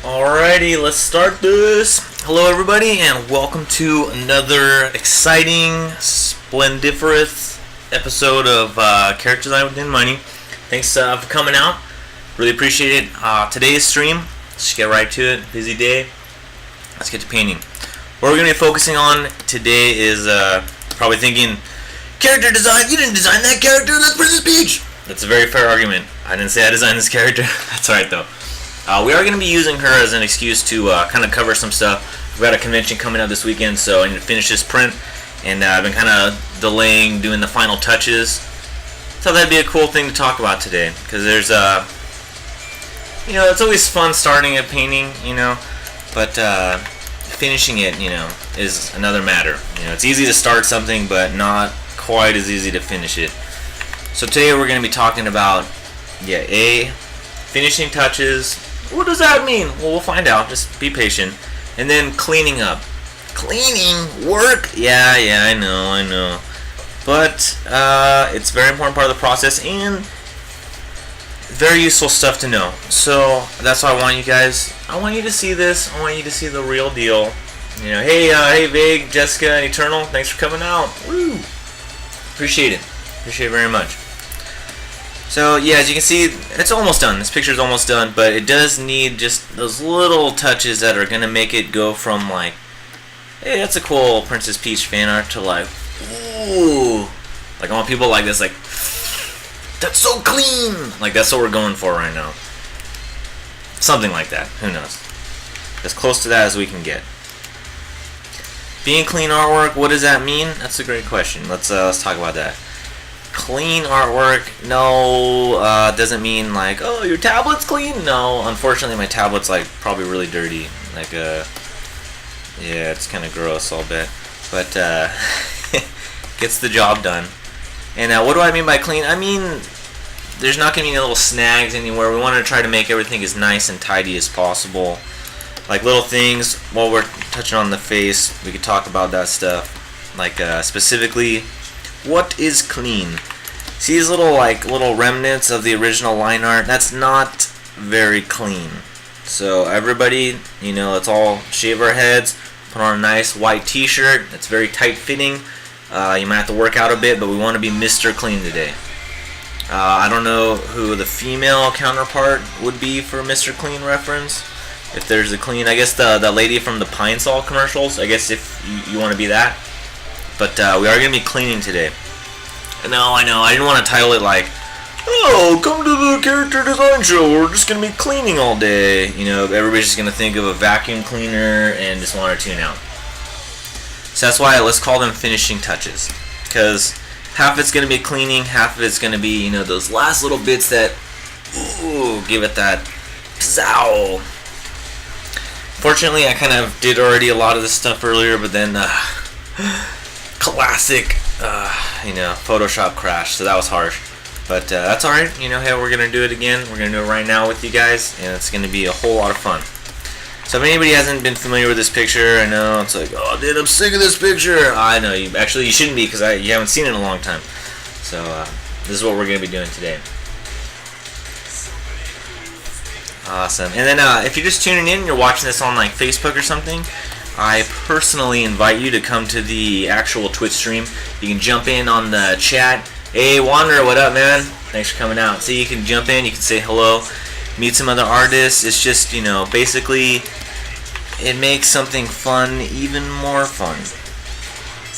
Alrighty, let's start this. Hello, everybody, and welcome to another exciting, splendiferous episode of Character Design with Dan Money. Thanks for coming out. Really appreciate it. Today's stream, let's just get right to it. Busy day. Let's get to painting. What we're going to be focusing on today is probably thinking, character design? You didn't design that character. That's Princess Peach. That's a very fair argument. I didn't say I designed this character. That's alright, though. We are going to be using her as an excuse to kind of cover some stuff. We've got a convention coming up this weekend, so I need to finish this print, and I've been kind of delaying doing the final touches. So that'd be a cool thing to talk about today, because there's it's always fun starting a painting, but finishing it, is another matter. It's easy to start something, but not quite as easy to finish it. So today we're going to be talking about, finishing touches. What does that mean? Well, we'll find out. Just be patient. And then cleaning up. Cleaning? Work? Yeah, I know. But it's a very important part of the process and very useful stuff to know. So that's why I want you guys, I want you to see this. I want you to see the real deal. Hey Vig, Jessica, and Eternal, thanks for coming out. Woo! Appreciate it. Appreciate it very much. So yeah, as you can see, it's almost done. This picture is almost done, but it does need just those little touches that are gonna make it go from like, hey, that's a cool Princess Peach fan art, to like, ooh, like I want people like this, like, that's so clean. Like that's what we're going for right now. Something like that. Who knows? As close to that as we can get. Being clean artwork, what does that mean? That's a great question. Let's talk about that. Clean artwork, no, doesn't mean like, oh, your tablet's clean. No, unfortunately my tablet's like probably really dirty. Like yeah, it's kind of gross, I'll bet, but gets the job done. And what do I mean by clean? I mean there's not gonna be any little snags anywhere. We want to try to make everything as nice and tidy as possible. Like little things, while we're touching on the face, we could talk about that stuff. Like specifically, what is clean? See these little remnants of the original line art? That's not very clean. So everybody, let's all shave our heads, put on a nice white t-shirt that's very tight fitting. You might have to work out a bit, but we want to be Mr. Clean today. I don't know who the female counterpart would be for Mr. Clean reference. If there's a clean, I guess the lady from the Pine Sol commercials, I guess if you want to be that. But we are going to be cleaning today. No, I know, I didn't want to title it like, oh, come to the character design show, we're just going to be cleaning all day. Everybody's just going to think of a vacuum cleaner and just want to tune out. So that's why let's call them finishing touches. Because half of it's going to be cleaning, half of it's going to be, those last little bits that, ooh, give it that pzow. Fortunately, I kind of did already a lot of this stuff earlier, but then classic, Photoshop crash, so that was harsh. But that's alright, hey, we're going to do it again. We're going to do it right now with you guys, and it's going to be a whole lot of fun. So if anybody hasn't been familiar with this picture, I know it's like, oh, dude, I'm sick of this picture. I know, you shouldn't be, because you haven't seen it in a long time. So this is what we're going to be doing today. Awesome. And then if you're just tuning in, you're watching this on like Facebook or something, I personally invite you to come to the actual Twitch stream. You can jump in on the chat. Hey Wanderer, what up, man? Thanks for coming out. See, you can jump in, you can say hello, meet some other artists. It's just, basically it makes something fun even more fun.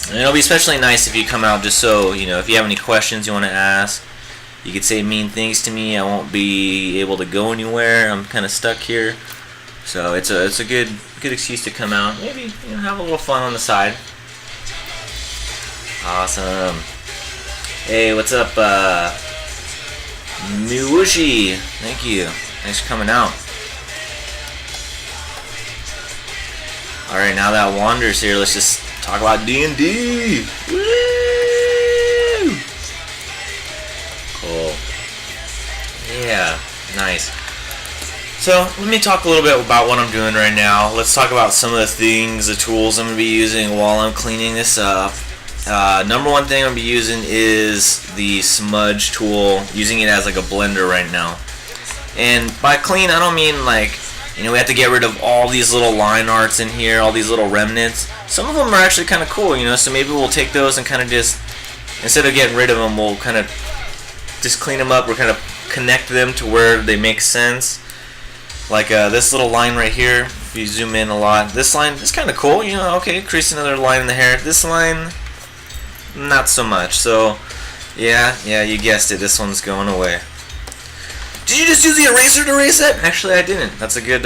And it'll be especially nice if you come out just so, if you have any questions you want to ask. You could say mean things to me. I won't be able to go anywhere. I'm kind of stuck here. So it's a good excuse to come out. Maybe have a little fun on the side. Awesome. Hey, what's up, Miwushi? Thank you. Thanks for coming out. All right, now that Wander's here, let's just talk about D&D. Woo! Cool. Yeah, nice. So let me talk a little bit about what I'm doing right now. Let's talk about some of the things, the tools I'm going to be using while I'm cleaning this up. Number one thing I'm going to be using is the smudge tool, using it as like a blender right now. And by clean, I don't mean like You know, we have to get rid of all these little line arts in here, all these little remnants. Some of them are actually kind of cool, you know, so maybe we'll take those and kind of just, instead of getting rid of them, we'll kind of just clean them up or kind of connect them to where they make sense. Like this little line right here, if you zoom in a lot, this line is kind of cool, you know, okay, crease another line in the hair. This line, not so much, so yeah, you guessed it, this one's going away. Did you just use the eraser to erase it? Actually, I didn't. That's a good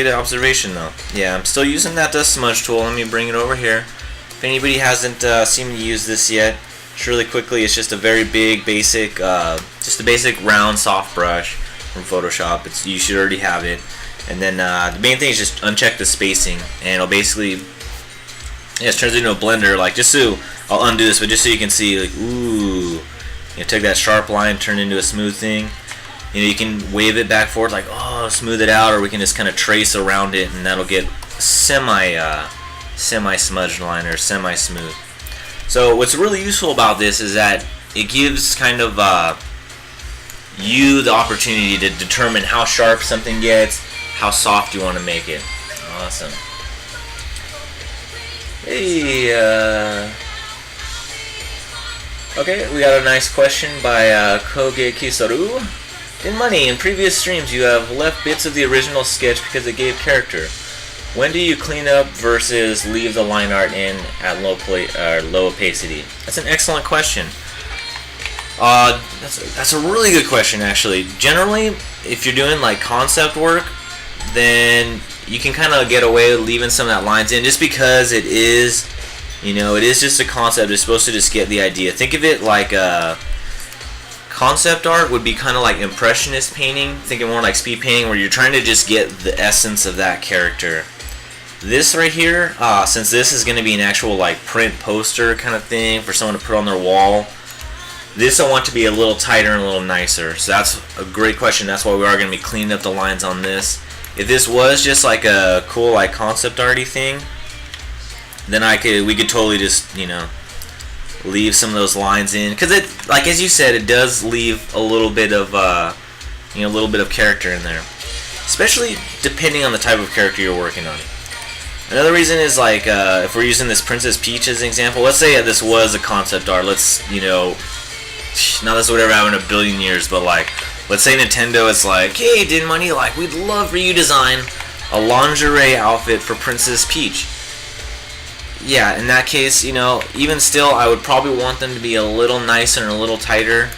observation, though. Yeah, I'm still using that smudge tool. Let me bring it over here. If anybody hasn't seen me use this yet, just really quickly, it's just a very big, basic, just a basic round soft brush from Photoshop. You should already have it. And then the main thing is just uncheck the spacing, and it'll basically, yeah, it turns into a blender. Like, just so, I'll undo this, but just so you can see, like, ooh, you know, take that sharp line, turn it into a smooth thing. You know, you can wave it back forward like, oh, smooth it out, or we can just kind of trace around it, and that'll get semi-smudged line or semi-smooth. So what's really useful about this is that it gives kind of you the opportunity to determine how sharp something gets, how soft you want to make it. Awesome. Hey, okay, we got a nice question by Koge Kisaru. In Money, in previous streams you have left bits of the original sketch because it gave character. When do you clean up versus leave the line art in at low opacity? That's an excellent question. That's a really good question, actually. Generally, if you're doing like concept work, then you can kind of get away with leaving some of that lines in, just because it is, you know, it is just a concept. It's supposed to just get the idea. Think of it like concept art would be kind of like impressionist painting, thinking more like speed painting, where you're trying to just get the essence of that character. This right here, since this is going to be an actual like print poster kind of thing for someone to put on their wall, this I want to be a little tighter and a little nicer. So that's a great question. That's why we are going to be cleaning up the lines on this. If this was just like a cool like concept arty thing, then we could totally just, you know, leave some of those lines in, because it, like as you said, it does leave a little bit of you know, a little bit of character in there, especially depending on the type of character you're working on. Another reason is like if we're using this Princess Peach as an example, let's say this was a concept art. Let's, you know, not this would ever happen in a billion years, but like let's say Nintendo is like, hey, Din Money, like we'd love for you to design a lingerie outfit for Princess Peach. Yeah, in that case, you know, even still, I would probably want them to be a little nicer and a little tighter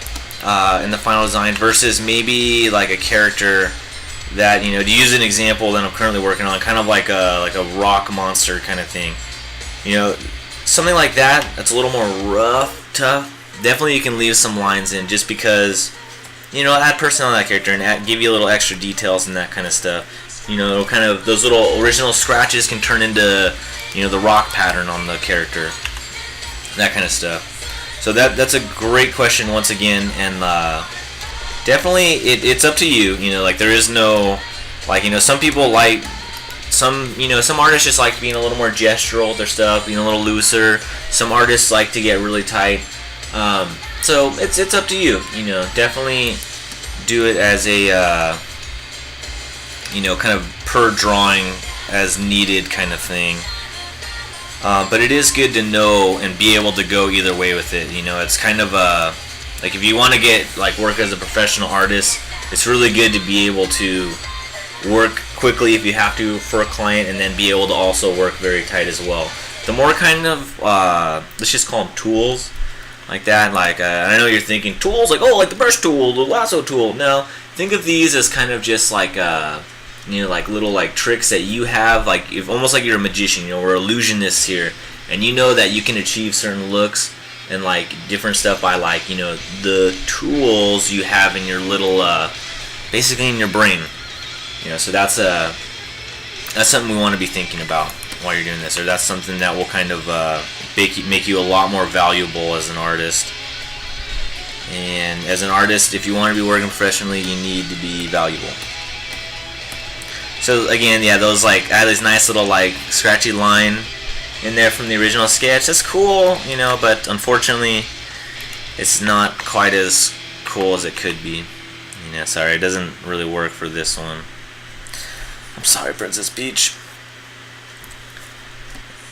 in the final design versus maybe like a character that, you know, to use an example that I'm currently working on, kind of like a rock monster kind of thing. You know, something like that, that's a little more rough, tough. Definitely you can leave some lines in, just because, you know, add personality to that character and give you a little extra details and that kind of stuff. You know, kind of those little original scratches can turn into, you know, the rock pattern on the character, that kind of stuff. So that's a great question once again, and definitely it's up to you. You know, like there is no, like, you know, some people like, some artists just like being a little more gestural with their stuff, being a little looser. Some artists like to get really tight. So it's up to you. You know, definitely do it as a you know, kind of per drawing as needed kind of thing. But it is good to know and be able to go either way with it. You know, it's kind of like if you want to get like work as a professional artist, it's really good to be able to work quickly if you have to for a client, and then be able to also work very tight as well. The more kind of let's just call them tools like that. Like I know you're thinking tools like, oh, like the brush tool, the lasso tool. No, think of these as kind of just like you know, like little like tricks that you have, like if almost like you're a magician, you know, we're illusionists here, and you know that you can achieve certain looks and like different stuff by, like, you know, the tools you have in your little basically in your brain. You know, so that's something we want to be thinking about while you're doing this, or that's something that will kind of make you a lot more valuable as an artist. And as an artist, if you want to be working professionally, you need to be valuable. So again, yeah, those like, I had this nice little like scratchy line in there from the original sketch. That's cool, you know, but unfortunately it's not quite as cool as it could be. You know, sorry, it doesn't really work for this one. I'm sorry, Princess Peach.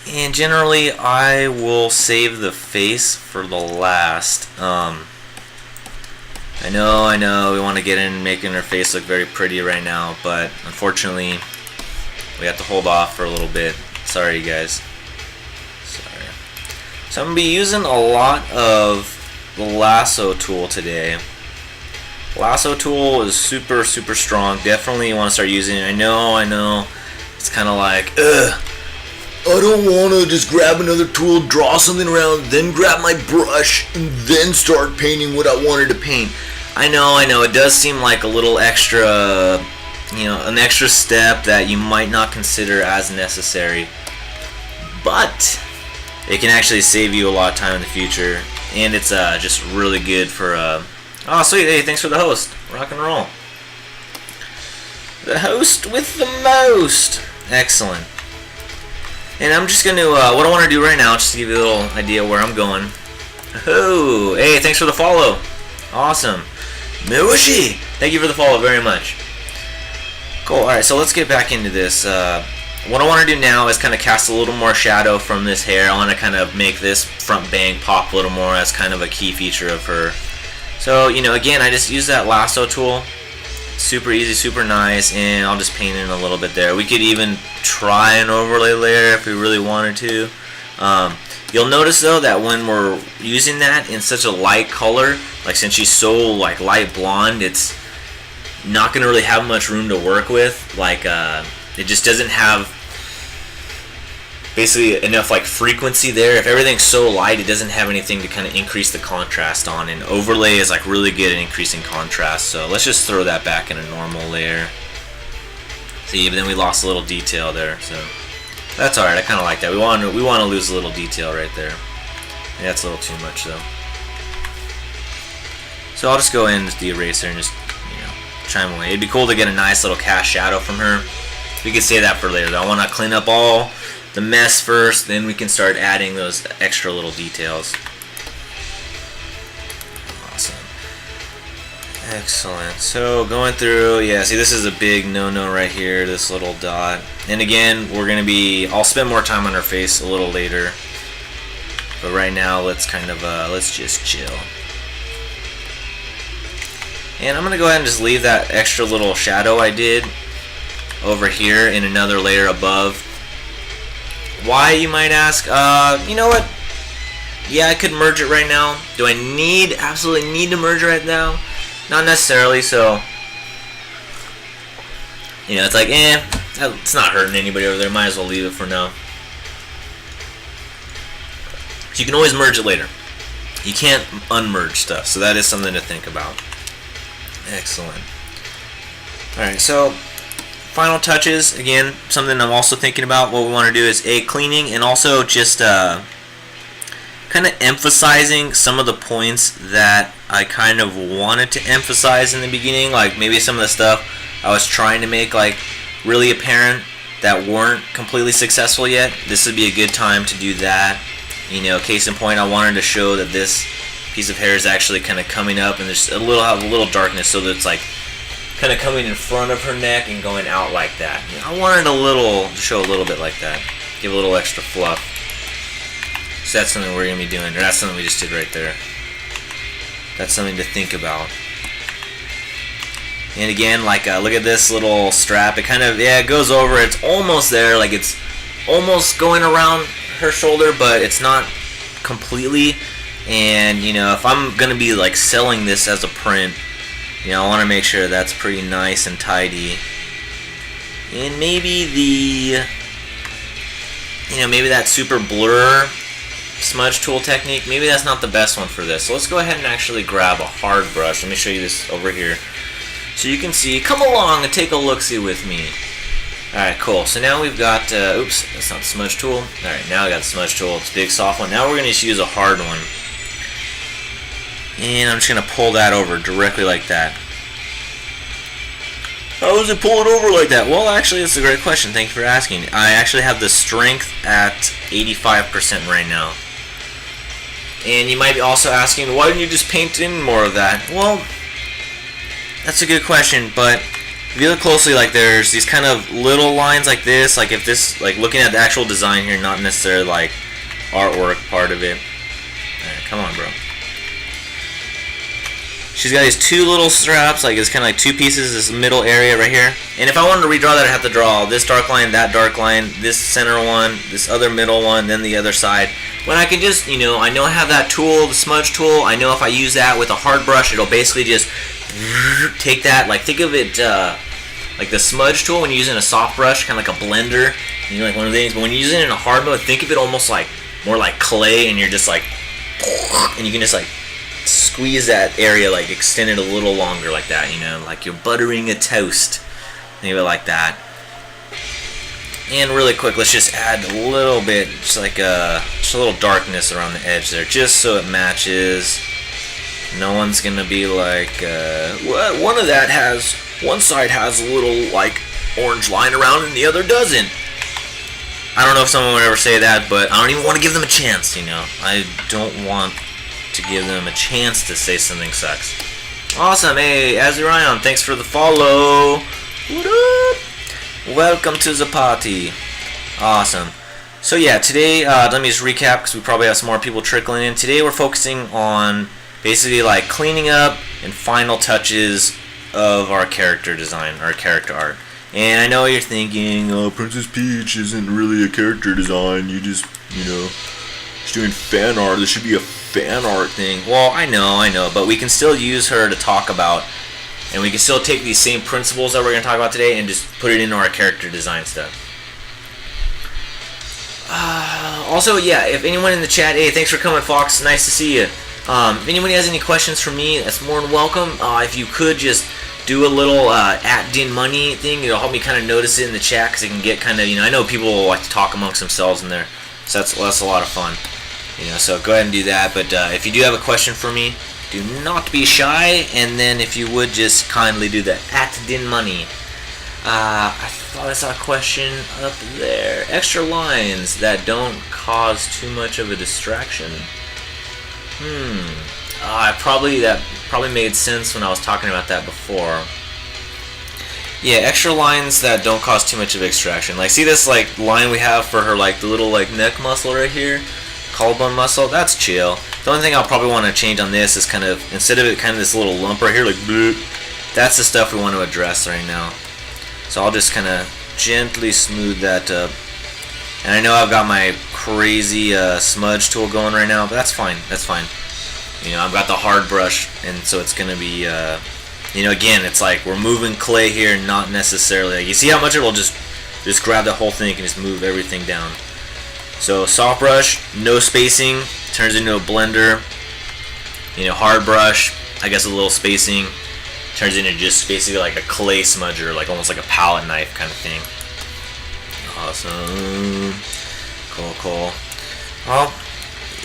And generally, I will save the face for the last. I know, we want to get in making her face look very pretty right now, but unfortunately, we have to hold off for a little bit. Sorry, you guys. Sorry. So I'm going to be using a lot of the lasso tool today. Lasso tool is super strong. Definitely want to start using it. I know. It's kind of like, ugh. I don't want to just grab another tool, draw something around, then grab my brush, and then start painting what I wanted to paint. I know. It does seem like a little extra, an extra step that you might not consider as necessary. But it can actually save you a lot of time in the future. And it's just really good for... Oh, sweet. Hey, thanks for the host. Rock and roll. The host with the most. Excellent. And I'm just going to... what I want to do right now, just to give you a little idea where I'm going. Oh, hey, thanks for the follow. Awesome. Miwashi, thank you for the follow very much. Cool. Alright, so let's get back into this. What I want to do now is kind of cast a little more shadow from this hair. I want to kind of make this front bang pop a little more as kind of a key feature of her. So, again, I just use that lasso tool. Super easy, super nice, and I'll just paint in a little bit there. We could even try an overlay layer if we really wanted to. You'll notice though that when we're using that in such a light color, like since she's so like light blonde, it's not going to really have much room to work with. Like it just doesn't have basically enough like frequency there. If everything's so light, it doesn't have anything to kind of increase the contrast on, and overlay is like really good at increasing contrast. So let's just throw that back in a normal layer. See, but then we lost a little detail there, so that's alright. I kind of like that. We want to lose a little detail right there. Yeah, that's a little too much though. So I'll just go in with the eraser and just chime away. It'd be cool to get a nice little cast shadow from her. We could save that for later though. I want to clean up all the mess first, then we can start adding those extra little details. Awesome. Excellent. So going through, yeah, see this is a big no-no right here, this little dot. And again, I'll spend more time on her face a little later. But right now, let's kind of, let's just chill. And I'm going to go ahead and just leave that extra little shadow I did over here in another layer above. Why, you might ask? You know what? Yeah, I could merge it right now. Do I absolutely need to merge right now? Not necessarily, so... it's like, it's not hurting anybody over there. Might as well leave it for now. So you can always merge it later. You can't unmerge stuff, so that is something to think about. Excellent. Alright, so... final touches, again, something I'm also thinking about. What we want to do is cleaning and also just kind of emphasizing some of the points that I kind of wanted to emphasize in the beginning, like maybe some of the stuff I was trying to make like really apparent that weren't completely successful yet. This would be a good time to do that. Case in point, I wanted to show that this piece of hair is actually kind of coming up and there's a little darkness, so that it's like kind of coming in front of her neck and going out like that. I wanted to show a little bit like that. Give a little extra fluff. So that's something we're going to be doing. Or that's something we just did right there. That's something to think about. And again, like, look at this little strap. It kind of, it goes over. It's almost there. Like, it's almost going around her shoulder, but it's not completely. And, if I'm going to be, like, selling this as a print, I want to make sure that's pretty nice and tidy. And maybe maybe that super blur smudge tool technique, maybe that's not the best one for this. So let's go ahead and actually grab a hard brush. Let me show you this over here. So you can see, come along and take a look-see with me. Alright, cool. So now we've got, oops, that's not the smudge tool. Alright, now I got the smudge tool. It's a big soft one. Now we're going to just use a hard one. And I'm just going to pull that over directly like that. How does it pull it over like that? Well, actually, that's a great question. Thank you for asking. I actually have the strength at 85% right now. And you might be also asking, why didn't you just paint in more of that? Well, that's a good question, but if you look closely, like there's these kind of little lines like this. Like if this, like looking at the actual design here, not necessarily like artwork part of it. Alright, come on, bro. She's got these two little straps, like it's kind of like two pieces, this middle area right here. And if I wanted to redraw that, I'd have to draw this dark line, that dark line, this center one, this other middle one, then the other side. When I can just, you know, I know I have that tool, the smudge tool. I know if I use that with a hard brush, it'll basically just take that, like think of it like the smudge tool when you're using a soft brush, kind of like a blender, you know, like one of these. But when you're using it in a hard mode, think of it almost like more like clay, and you're just like, and you can just like squeeze that area, like extend it a little longer like that, you know, like you're buttering a toast. Think of it like that. And really quick, let's just add a little bit, just like just a little darkness around the edge there, just so it matches. No one's gonna be like, what? One of that has, one side has a little like orange line around and the other doesn't. I don't know if someone would ever say that, but I don't even want to give them a chance, you know. I don't want to give them a chance to say something sucks. Awesome, hey, Azurion, thanks for the follow. What up? Welcome to the party. Awesome. So yeah, today, let me just recap because we probably have some more people trickling in. Today we're focusing on basically like cleaning up and final touches of our character design, our character art. And I know you're thinking, oh, Princess Peach isn't really a character design. You just, you know, she's doing fan art. This should be a fan art thing. Well, I know, but we can still use her to talk about, and we can still take these same principles that we're going to talk about today and just put it into our character design stuff. Also, yeah, if anyone in the chat, hey, thanks for coming, Fox. Nice to see you. If anybody has any questions for me, that's more than welcome. If you could just do a little @DinMoney thing, it'll help me kind of notice it in the chat, because it can get kind of, you know, I know people like to talk amongst themselves in there, so that's a lot of fun. You know, so go ahead and do that. But if you do have a question for me, do not be shy, and then if you would just kindly do the @DinMoney. I thought I saw a question up there. Extra lines that don't cause too much of a distraction. That probably made sense when I was talking about that before. Yeah, extra lines that don't cause too much of an distraction. Like, see this like line we have for her, like the little like neck muscle right here, collarbone muscle. That's chill. The only thing I'll probably want to change on this is kind of, instead of it kind of this little lump right here, like bleh, that's the stuff we want to address right now. So I'll just kind of gently smooth that up. And I know I've got my crazy smudge tool going right now, but that's fine. That's fine. You know, I've got the hard brush, and so it's gonna be, you know, again, it's like we're moving clay here, not necessarily. Like, you see how much it'll just grab the whole thing and just move everything down. So soft brush, no spacing, turns into a blender. You know, hard brush, I guess a little spacing, turns into just basically like a clay smudger, like almost like a palette knife kind of thing. Awesome. Cool. Well,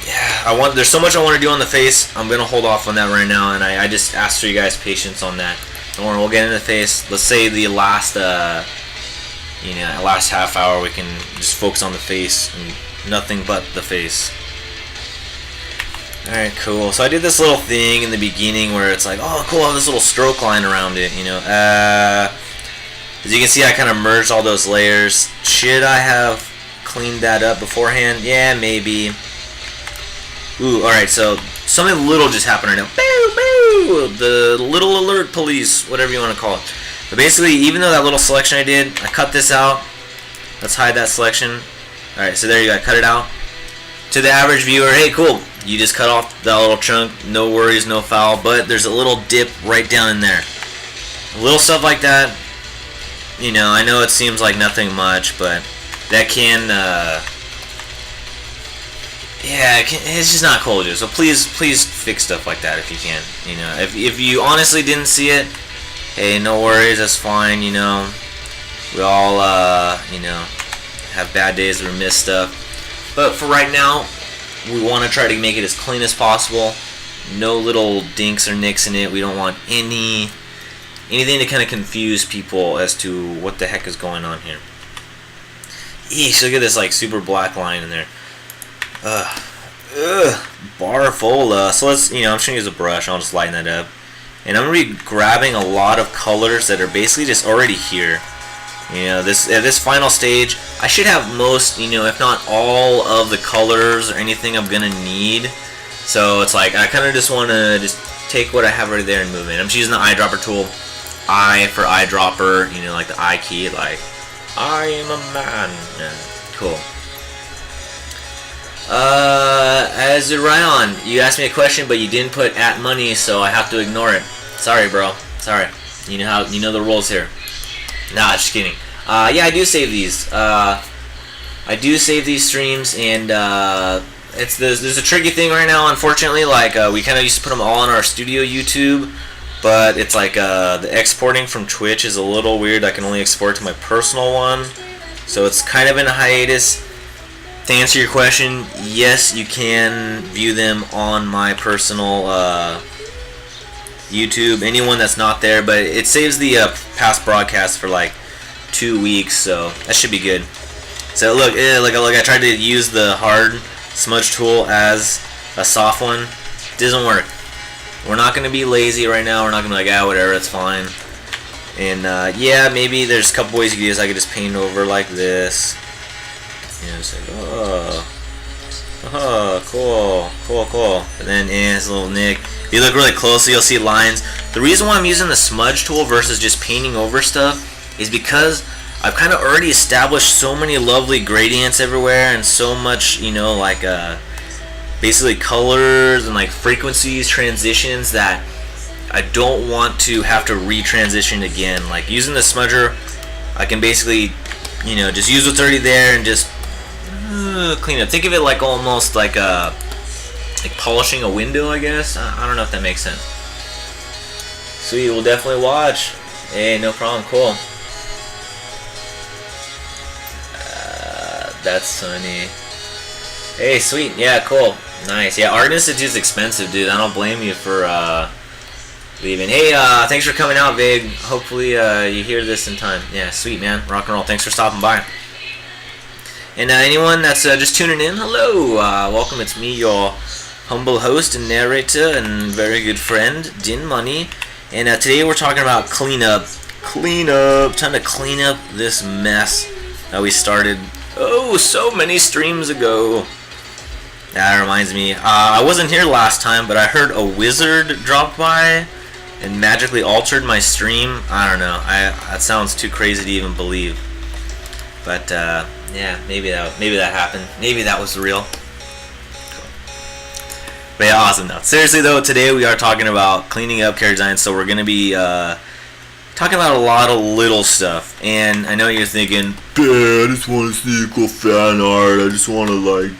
yeah, there's so much I want to do on the face. I'm gonna hold off on that right now, and I just ask for you guys' patience on that. Don't worry, we'll get into the face. Let's say the last last half hour we can just focus on the face and nothing but the face. Alright, cool. So I did this little thing in the beginning where it's like, oh cool, I have this little stroke line around it, you know. As you can see, I kind of merged all those layers. Should I have cleaned that up beforehand? Yeah, maybe. Ooh, alright, so something little just happened right now. Boo, boo! The little alert police, whatever you want to call it. But basically, even though that little selection I did, I cut this out. Let's hide that selection. Alright, so there you go, I cut it out. To the average viewer, hey, cool. You just cut off that little chunk, no worries, no foul, but there's a little dip right down in there. Little stuff like that, you know, I know it seems like nothing much, but that can, it's just not cool to do. So please fix stuff like that if you can. You know, if you honestly didn't see it, hey, no worries, that's fine. You know, we all you know, have bad days, we miss stuff. But for right now, we want to try to make it as clean as possible. No little dinks or nicks in it. We don't want anything to kind of confuse people as to what the heck is going on here. Eesh, look at this like super black line in there. Barfola. So let's, you know, I'm just gonna use a brush. I'll just lighten that up. and I'm going to be grabbing a lot of colors that are basically just already here. You know, this final stage, I should have most, you know, if not all of the colors or anything I'm going to need. So it's like, I kind of just want to just take what I have right there and move it. I'm just using the eyedropper tool. I for eyedropper, you know, like the I key, like, I am a man. Yeah, cool. Azurion, you asked me a question, but you didn't put @money, so I have to ignore it. Sorry, bro. Sorry. You know the rules here. Nah, just kidding. Yeah, I do save these. I do save these streams, and there's a tricky thing right now. Unfortunately, like we kind of used to put them all on our studio YouTube, but it's like the exporting from Twitch is a little weird. I can only export to my personal one, so it's kind of in a hiatus. To answer your question, yes, you can view them on my personal YouTube. Anyone that's not there, but it saves the past broadcast for like 2 weeks, so that should be good. So look, I tried to use the hard smudge tool as a soft one. Doesn't work. We're not gonna be lazy right now. We're not gonna be like, whatever, that's fine. And yeah, maybe there's a couple ways you can do this. I could just paint over like this. You know, it's like, cool. And then his little nick. If you look really closely, you'll see lines. The reason why I'm using the smudge tool versus just painting over stuff is because I've kind of already established so many lovely gradients everywhere and so much, you know, like basically colors and like frequencies, transitions, that I don't want to have to retransition again. Like using the smudger, I can basically, you know, just use what's already there and just clean up. Think of it like almost like polishing a window, I guess. I don't know if that makes sense. Sweet, we'll definitely watch. Hey, no problem. Cool. That's funny. Hey, sweet. Yeah, cool. Nice. Yeah, Art Institute's expensive, dude. I don't blame you for leaving. Hey, thanks for coming out, Vig. Hopefully you hear this in time. Yeah, sweet, man. Rock and roll. Thanks for stopping by. And anyone that's just tuning in, hello. Welcome. It's me, your humble host and narrator and very good friend, Din Money. And today we're talking about cleanup. Time to clean up this mess that we started, so many streams ago. That reminds me, I wasn't here last time, but I heard a wizard drop by and magically altered my stream. I don't know. That sounds too crazy to even believe. But yeah, maybe that happened. Maybe that was real. Cool. But yeah, awesome though. Seriously though, today we are talking about cleaning up character design. So we're gonna be talking about a lot of little stuff. And I know you're thinking, I just want to see cool fan art. I just want to like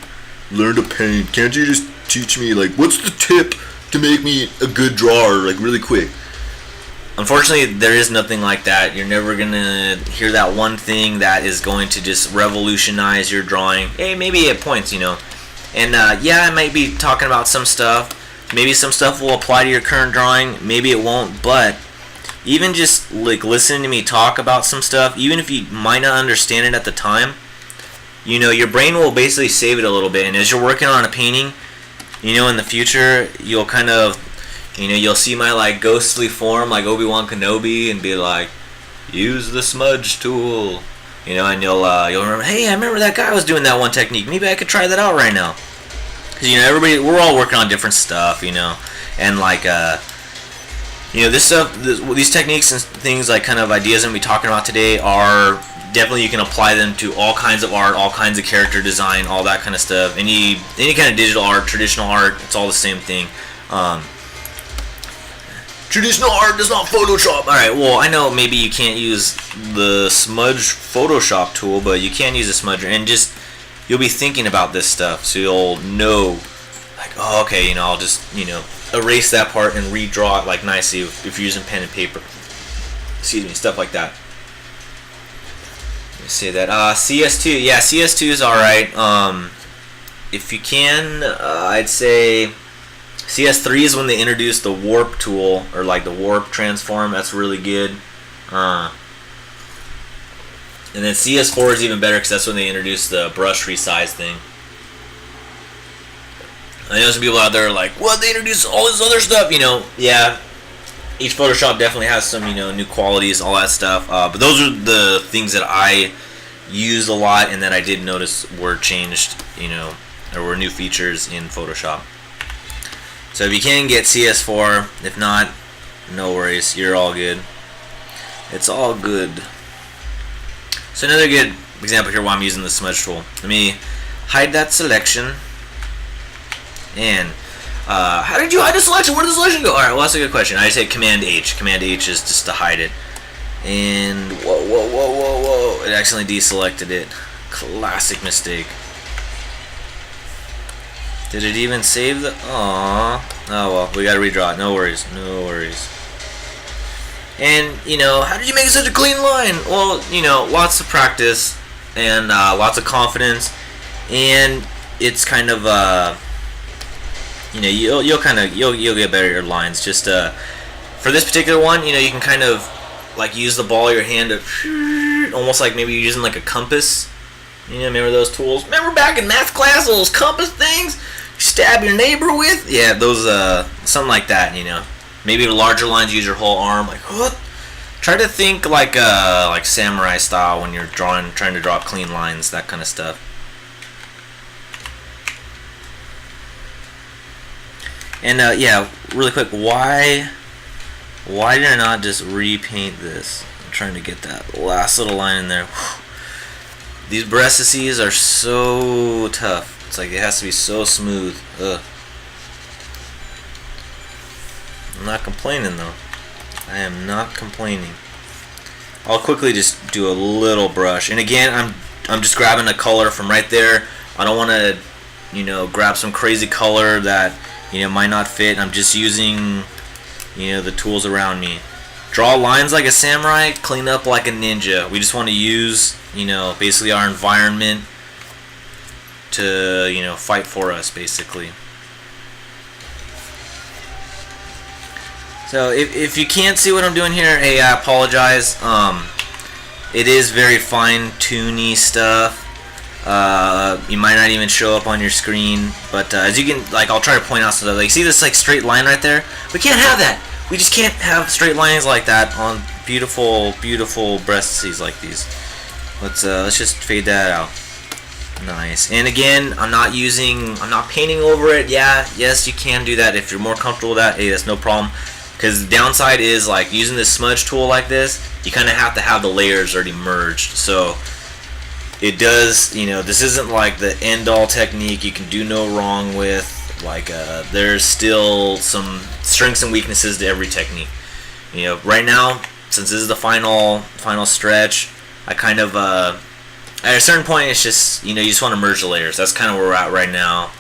learn to paint. Can't you just teach me like what's the tip to make me a good drawer like really quick? Unfortunately, there is nothing like that. You're never gonna hear that one thing that is going to just revolutionize your drawing. Hey, maybe at points, you know. And yeah, I might be talking about some stuff. Maybe some stuff will apply to your current drawing. Maybe it won't. But even just like listening to me talk about some stuff, even if you might not understand it at the time, you know, your brain will basically save it a little bit. And as you're working on a painting, you know, in the future, you'll kind of, you know, you'll see my like ghostly form like Obi-Wan Kenobi and be like, use the smudge tool, you know, and you'll remember, hey, I remember that guy was doing that one technique. Maybe I could try that out right now. Cause you know, we're all working on different stuff, you know, and like you know, this stuff, these techniques and things like kind of ideas that we talking about today are definitely, you can apply them to all kinds of art, all kinds of character design, all that kind of stuff. Any kind of digital art, traditional art, it's all the same thing. Traditional art does not Photoshop. Alright, well, I know maybe you can't use the smudge Photoshop tool, but you can use a smudger, and just, you'll be thinking about this stuff, so you'll know, like, oh, okay, you know, I'll just, you know, erase that part and redraw it, like, nicely if you're using pen and paper. Excuse me, stuff like that. Let me say that. CS2, yeah, CS2 is alright. If you can, I'd say CS3 is when they introduced the warp tool, or like the warp transform. That's really good. And then CS4 is even better because that's when they introduced the brush resize thing. I know some people out there are like, what, they introduced all this other stuff, you know. Yeah, Each Photoshop definitely has some, new qualities, all that stuff. But those are the things that I use a lot and that I did notice were changed, or were new features in Photoshop. So if you can get CS4, if not, no worries, you're all good. It's all good. So another good example here while I'm using the smudge tool. Let me hide that selection. And how did you hide the selection? Where did the selection go? Alright, well that's a good question. I just hit Command H. Command H is just to hide it. And whoa. It accidentally deselected it. Classic mistake. Did it even save the... Aww. Oh well, we gotta redraw it. No worries. And, how did you make such a clean line? Well, lots of practice and lots of confidence. And it's kind of, you'll get better at your lines. Just for this particular one, you can kind of like use the ball of your hand to almost like maybe you're using like a compass. Remember those tools? Remember back in math class, those compass things you stab your neighbor with? Yeah, those something like that. Maybe the larger lines, use your whole arm. Like what? Try to think like samurai style when you're trying to draw clean lines, that kind of stuff. And yeah, really quick, why did I not just repaint this? I'm trying to get that last little line in there. These Bressices are so tough. It's like it has to be so smooth. Ugh. I'm not complaining though. I am not complaining. I'll quickly just do a little brush. And again, I'm just grabbing a color from right there. I don't want to, grab some crazy color that might not fit. I'm just using the tools around me. Draw lines like a samurai, clean up like a ninja. We just want to use basically our environment to fight for us basically. So if you can't see what I'm doing here, hey, I apologize. It is very fine-tuney stuff. You might not even show up on your screen, but as you can, I'll try to point out stuff. See this straight line right there? We can't have that. We just can't have straight lines like that on beautiful Bressices like these. Let's just fade that out. Nice. And again, I'm not painting over it. Yeah, yes, you can do that if you're more comfortable with that. Hey, that's no problem. Because the downside is using this smudge tool like this, you kind of have to have the layers already merged. So it does, this isn't like the end-all technique you can do no wrong with. There's still some strengths and weaknesses to every technique. Right now, since this is the final stretch, I kind of, at a certain point, it's just, you just want to merge the layers. That's kind of where we're at right now.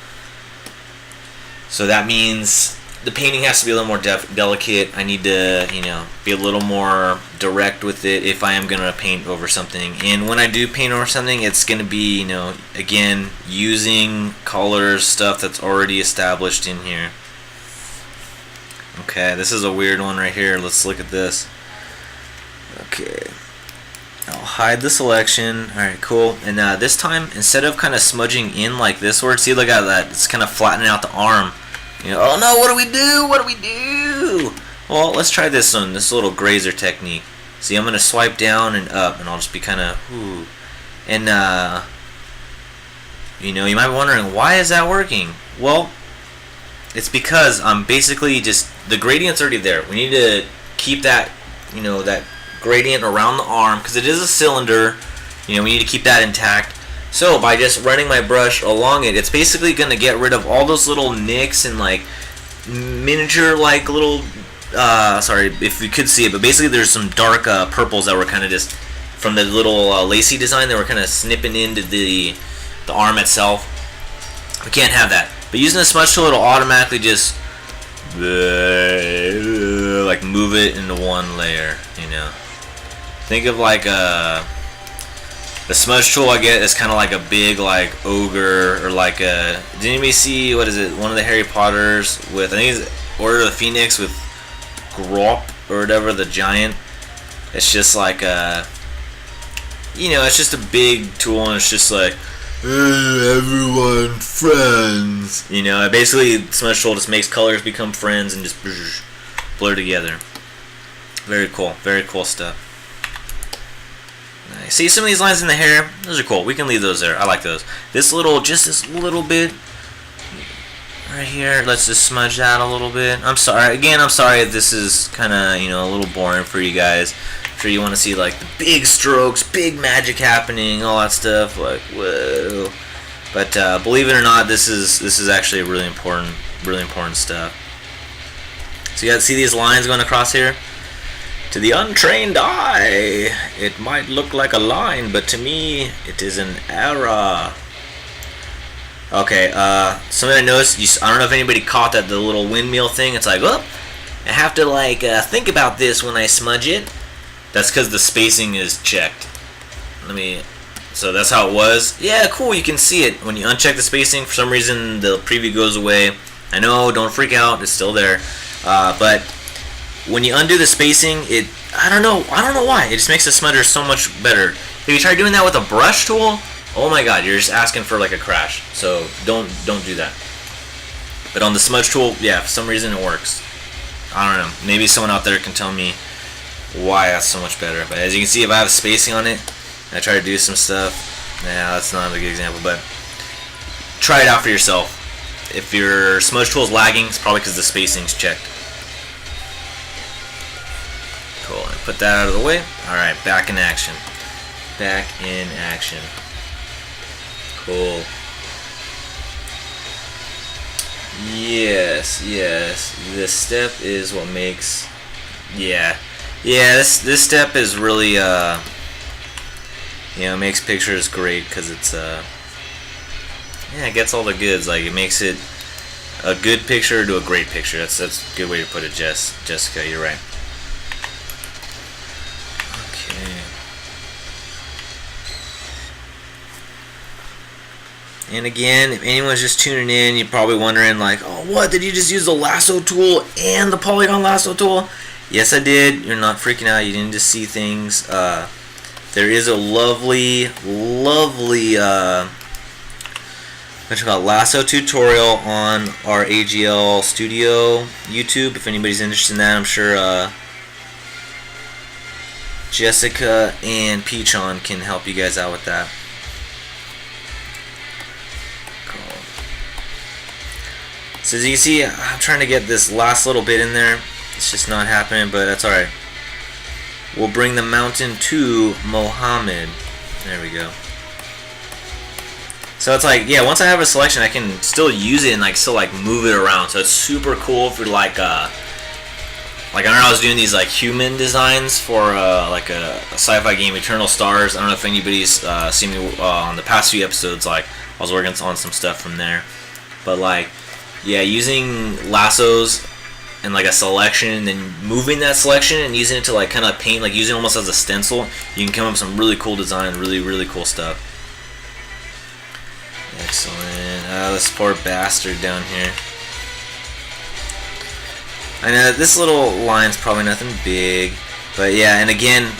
So that means the painting has to be a little more delicate. I need to, be a little more direct with it if I am going to paint over something. And when I do paint over something, it's going to be, again, using colors, stuff that's already established in here. Okay, this is a weird one right here. Let's look at this. Okay. I'll hide the selection. Alright, cool. And this time, instead of kind of smudging in like this word, see, look at that. It's kind of flattening out the arm. Oh no, what do we do? What do we do? Well, let's try this one, this little grazer technique. See, I'm going to swipe down and up, and I'll just be kind of, ooh. And, you might be wondering, why is that working? Well, it's because I'm basically just, the gradient's already there. We need to keep that, that gradient around the arm, because it is a cylinder. We need to keep that intact. So by just running my brush along it, it's basically going to get rid of all those little nicks and miniature little, sorry if you could see it, but basically there's some dark purples that were kind of just from the little lacy design that were kind of snipping into the arm itself. We can't have that. But using the smudge tool, it'll automatically just move it into one layer, Think of the smudge tool I get is kind of like a big ogre, or did anybody see, what is it, one of the Harry Potters with, I think it's Order of the Phoenix with Grop or whatever, the giant. It's just it's just a big tool, and it's just hey, everyone, friends. Basically, smudge tool just makes colors become friends and just blur together. Very cool stuff. Nice. See some of these lines in the hair? Those are cool. We can leave those there. I like those. This little bit right here. Let's just smudge that a little bit. I'm sorry. Again, I'm sorry if this is kind of, a little boring for you guys. I'm sure you want to see like the big strokes, big magic happening, all that stuff. Like, whoa. But believe it or not, this is actually really important stuff. So you guys see these lines going across here? To the untrained eye, it might look like a line, but to me, it is an error. Okay, something I noticed, I don't know if anybody caught that, the little windmill thing. It's like, oh, I have to like think about this when I smudge it. That's because the spacing is checked. So that's how it was. Yeah, cool, you can see it. When you uncheck the spacing, for some reason, the preview goes away. I know, don't freak out, it's still there. But when you undo the spacing, I don't know why. It just makes the smudger so much better. If you try doing that with a brush tool, oh my god, you're just asking for like a crash. So don't do that. But on the smudge tool, yeah, for some reason it works. I don't know. Maybe someone out there can tell me why that's so much better. But as you can see, if I have spacing on it, and I try to do some stuff, that's not a good example, but try it out for yourself. If your smudge tool is lagging, it's probably because the spacing's checked. Cool, and put that out of the way. Alright, back in action. Cool. Yes, this step is what makes, this step is really, makes pictures great, because it's, it gets all the goods, like, it makes it a good picture to a great picture. That's a good way to put it, Jessica, you're right. And again, if anyone's just tuning in, you're probably wondering like, oh, what? Did you just use the lasso tool and the polygon lasso tool? Yes, I did. You're not freaking out. You didn't just see things. There is a lovely lasso tutorial on our AGL Studio YouTube. If anybody's interested in that, I'm sure Jessica and Peachon can help you guys out with that. So as you can see, I'm trying to get this last little bit in there. It's just not happening, but that's alright. We'll bring the mountain to Mohammed. There we go. So it's like, once I have a selection, I can still use it and still move it around. So it's super cool for like I don't know, I was doing these human designs for a sci-fi game, Eternal Stars. I don't know if anybody's seen me on the past few episodes. I was working on some stuff from there, but using lassos and a selection, and then moving that selection and using it to kind of paint, using it almost as a stencil, you can come up with some really cool design, really cool stuff. Excellent. This poor bastard down here. I know this little line's probably nothing big, but yeah, and again,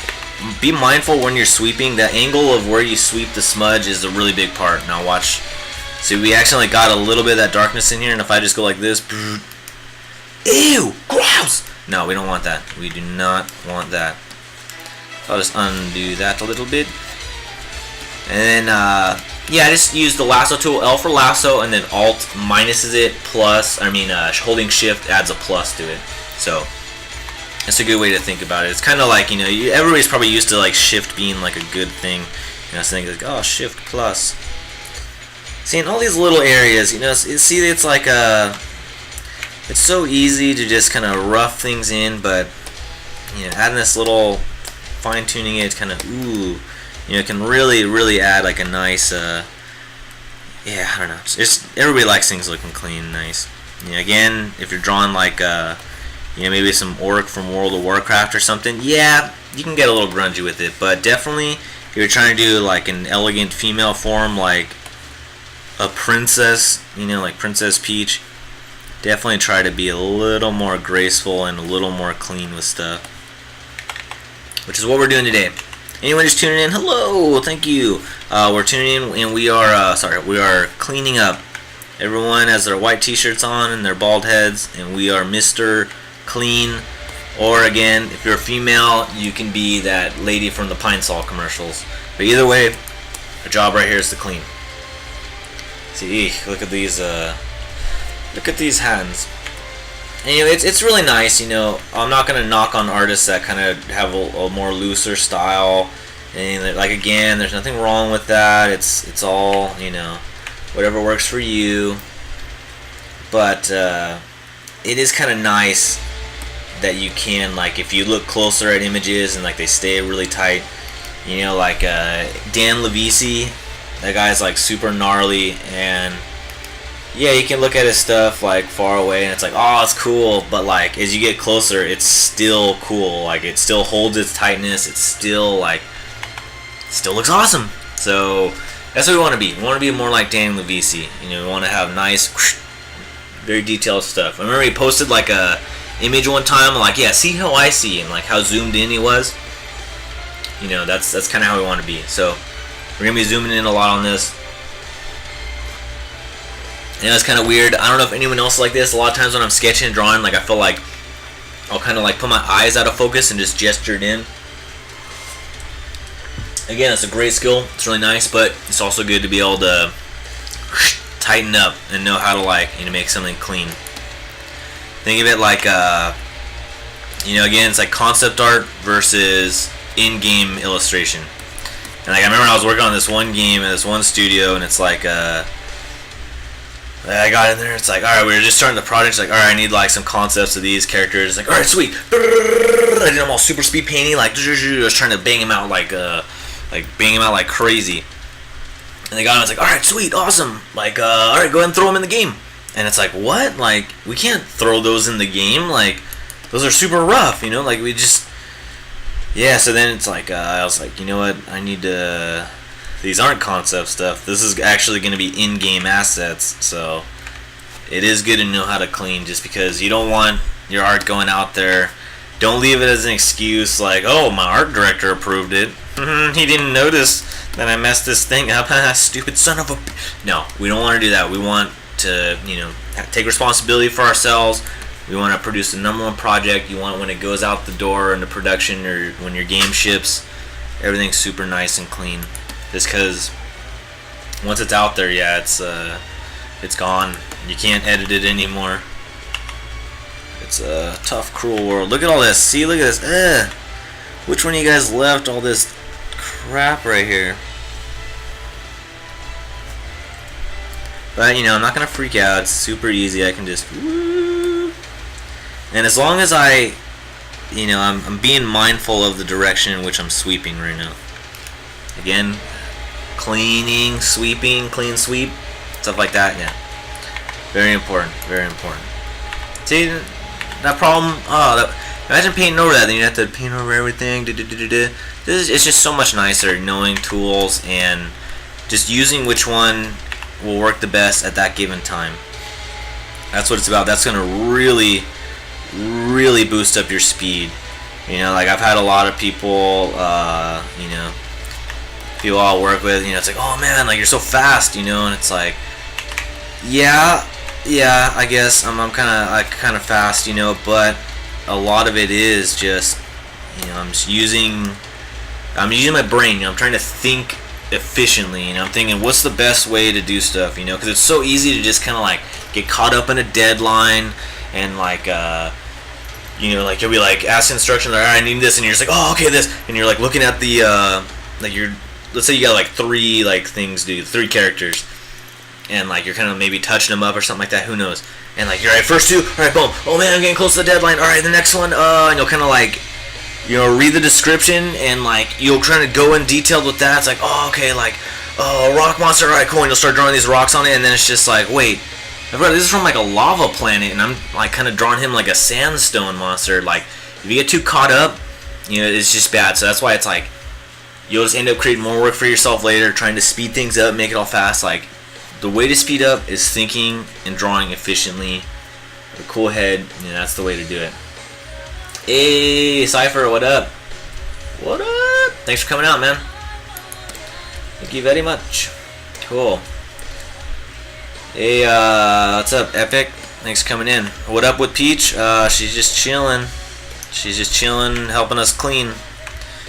be mindful when you're sweeping. The angle of where you sweep the smudge is a really big part. Now watch. See, we accidentally got a little bit of that darkness in here, and if I just go like this, ew, gross! No, we don't want that. We do not want that. So I'll just undo that a little bit. And then, I just use the lasso tool, L for lasso, and then Alt minuses it, holding Shift adds a plus to it. So, that's a good way to think about it. It's kind of like, everybody's probably used to, Shift being, a good thing. So think oh, Shift plus. See, in all these little areas, see, it's it's so easy to just kind of rough things in, but, adding this little fine-tuning it, kind of, can really add, a nice, I don't know, just, everybody likes things looking clean and nice. Again, if you're drawing, maybe some orc from World of Warcraft or something, you can get a little grungy with it, but definitely, if you're trying to do, an elegant female form, a princess, like Princess Peach, definitely try to be a little more graceful and a little more clean with stuff, which is what we're doing today. Anyone just tuning in, hello, thank you. We're tuning in, and we are cleaning up. Everyone has their white t-shirts on and their bald heads, and we are Mr. Clean Or again, if you're a female, you can be that lady from the Pine Sol commercials. But either way, our job right here is to clean. See, look at these hands. And, you know, it's really nice. You know, I'm not gonna knock on artists that kind of have a more looser style. And like, again, there's nothing wrong with that. It's all, you know, whatever works for you. But it is kind of nice that you can, like, if you look closer at images and like they stay really tight. You know, like Dan Levisi, that guy's like super gnarly, and yeah, you can look at his stuff like far away and it's like, oh, it's cool, but like as you get closer, it's still cool. Like, it still holds its tightness. It's still like, still looks awesome. So that's what we want to be. We want to be more like Dan Levisi. You know, we want to have nice, very detailed stuff. I remember he posted like a image one time, like, yeah, see how I see, and like how zoomed in he was. You know, that's kind of how we want to be. So we're gonna be zooming in a lot on this. You know, it's kind of weird. I don't know if anyone else is like this. A lot of times when I'm sketching and drawing, like, I feel like I'll kind of like put my eyes out of focus and just gesture it in. Again, it's a great skill. It's really nice, but it's also good to be able to tighten up and know how to, like, you know, make something clean. Think of it like, you know, again, it's like concept art versus in-game illustration. And like, I remember I was working on this one game at this one studio, and it's like, I got in there. It's like, all right, we were just starting the project. It's like, all right, I need like some concepts of these characters. It's like, all right, sweet. I did them all super speed painting, like, I was trying to bang them out like crazy. And the guy was like, all right, sweet, awesome. Like, all right, go ahead and throw them in the game. And it's like, what? Like, we can't throw those in the game. Like, those are super rough, you know? Like, we just, yeah. So then it's like, I was like, you know what? I need to. These aren't concept stuff. This is actually going to be in-game assets. So it is good to know how to clean, just because you don't want your art going out there. Don't leave it as an excuse like, oh, my art director approved it. He didn't notice that I messed this thing up. Stupid son of a... No, we don't want to do that. We want to, you know, take responsibility for ourselves. We want to produce the #1 project. You want, when it goes out the door into production, or when your game ships, everything's super nice and clean. Just because once it's out there, yeah, it's gone. You can't edit it anymore. It's a tough, cruel world. Look at all this. See, look at this. Which one of you guys left all this crap right here? But, you know, I'm not going to freak out. It's super easy. I can just... Woo. And as long as I... You know, I'm being mindful of the direction in which I'm sweeping right now. Again, cleaning, sweeping, clean sweep, stuff like that, yeah. Very important, very important. See, that problem, imagine painting over that, then you have to paint over everything, It's just so much nicer knowing tools and just using which one will work the best at that given time. That's what it's about. That's going to really, really boost up your speed. You know, like, I've had a lot of people, you know, people I'll work with, you know, it's like, oh man, like, you're so fast, you know, and it's like, yeah, I guess I'm kind of fast, you know, but a lot of it is just, you know, I'm using my brain, you know, I'm trying to think efficiently, you know, I'm thinking, what's the best way to do stuff, you know, because it's so easy to just kind of like get caught up in a deadline, and like, you know, like, you'll be like, ask instructions, like, all right, I need this, and you're just like, oh, okay, this, and you're like looking at the, like, let's say you got like 3 like things, dude, 3 characters, and like you're kind of maybe touching them up or something like that, who knows, and like, you're right, first 2, alright, boom, oh man, I'm getting close to the deadline, alright, the next one, and you'll kind of like, you know, read the description, and like, you'll try to go in detailed with that. It's like, oh, okay, like, oh, rock monster, alright, cool, and you'll start drawing these rocks on it, and then it's just like, wait, this is from like a lava planet, and I'm like kind of drawing him like a sandstone monster. Like, if you get too caught up, you know, it's just bad. So that's why it's like, you'll just end up creating more work for yourself later, trying to speed things up, make it all fast. Like, the way to speed up is thinking and drawing efficiently with a cool head. You know, that's the way to do it. Hey, Cypher, what up? What up? Thanks for coming out, man. Thank you very much. Cool. Hey, what's up, Epic? Thanks for coming in. What up with Peach? She's just chilling. She's just chilling, helping us clean.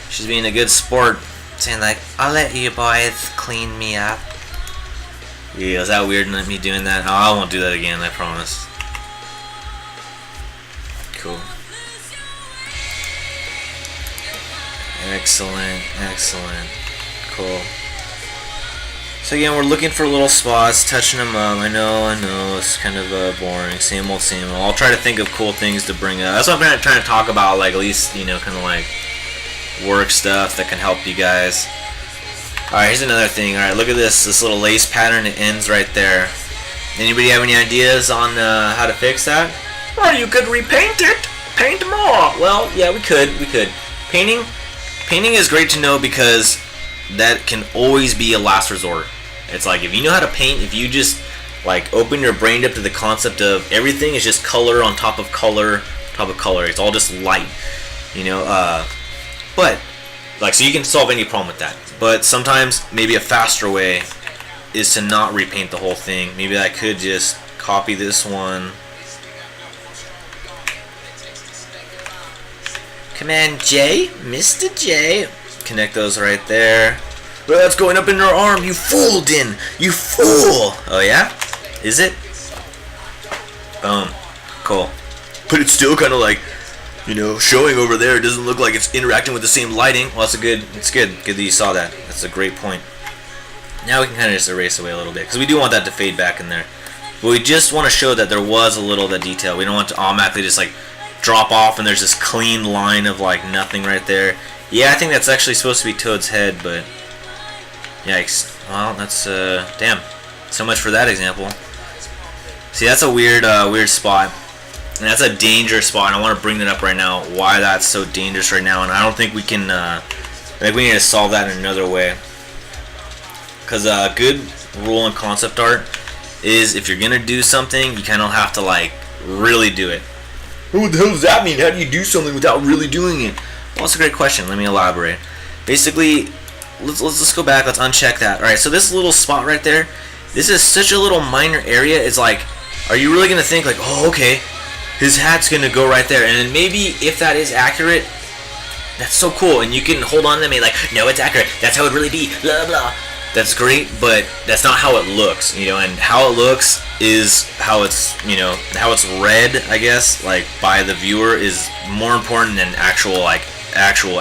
She's being a good sport, saying like, "I'll let you boys clean me up." Yeah, is that weird? Me doing that? Oh, I won't do that again. I promise. Cool. Excellent, excellent. Cool. So again, we're looking for little spots, touching them up. I know, it's kind of boring. Same old, same old. I'll try to think of cool things to bring up. That's what I'm trying to talk about, like, at least, you know, kind of like work stuff that can help you guys. Alright, here's another thing. Alright, look at this little lace pattern. It ends right there. Anybody have any ideas on how to fix that? Or you could repaint it. Paint more. Well, yeah, we could. Painting is great to know because that can always be a last resort. It's like if you know how to paint, if you just like open your brain up to the concept of everything is just color on top of color, it's all just light, you know. But like, so you can solve any problem with that. But sometimes maybe a faster way is to not repaint the whole thing. Maybe I could just copy this one. Command J, Mr. J. Connect those right there. Well, that's going up in your arm, you fool, Din! You fool! Oh yeah? Is it? Boom. Cool. But it's still kind of like, you know, showing over there. It doesn't look like it's interacting with the same lighting. Well, it's good that you saw that. That's a great point. Now we can kind of just erase away a little bit, because we do want that to fade back in there. But we just want to show that there was a little of that detail. We don't want to automatically just like drop off and there's this clean line of like nothing right there. Yeah, I think that's actually supposed to be Toad's head, but yikes. Well, that's damn. So much for that example. See, that's a weird spot. And that's a dangerous spot, and I want to bring that up right now, why that's so dangerous right now, and I don't think we can, we need to solve that in another way. Because a good rule in concept art is if you're going to do something, you kind of have to, like, really do it. What the hell does that mean? How do you do something without really doing it? Well, that's a great question. Let me elaborate. Basically, let's go back, let's uncheck that. Alright, so this little spot right there, this is such a little minor area. It's like, are you really going to think, like, oh, okay, his hat's going to go right there, and then maybe if that is accurate, that's so cool, and you can hold on to them and be like, no, it's accurate, that's how it really be, blah, blah. That's great, but that's not how it looks, you know, and how it looks is how it's, you know, how it's read, I guess, like, by the viewer is more important than actual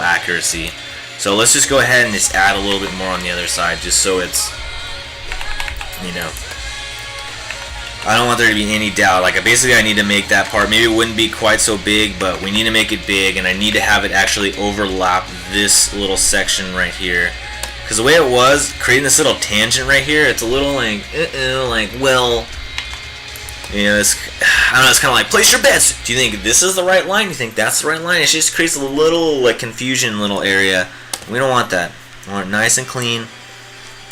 accuracy. So let's just go ahead and just add a little bit more on the other side, just so it's, you know, I don't want there to be any doubt. Like, basically I need to make that part, maybe it wouldn't be quite so big, but we need to make it big, and I need to have it actually overlap this little section right here. Because the way it was, creating this little tangent right here, it's a little like, well, you know, it's, I don't know, it's kind of like, place your bets. Do you think this is the right line? Do you think that's the right line? It just creates a little, like, confusion little area. We don't want that. We want it nice and clean.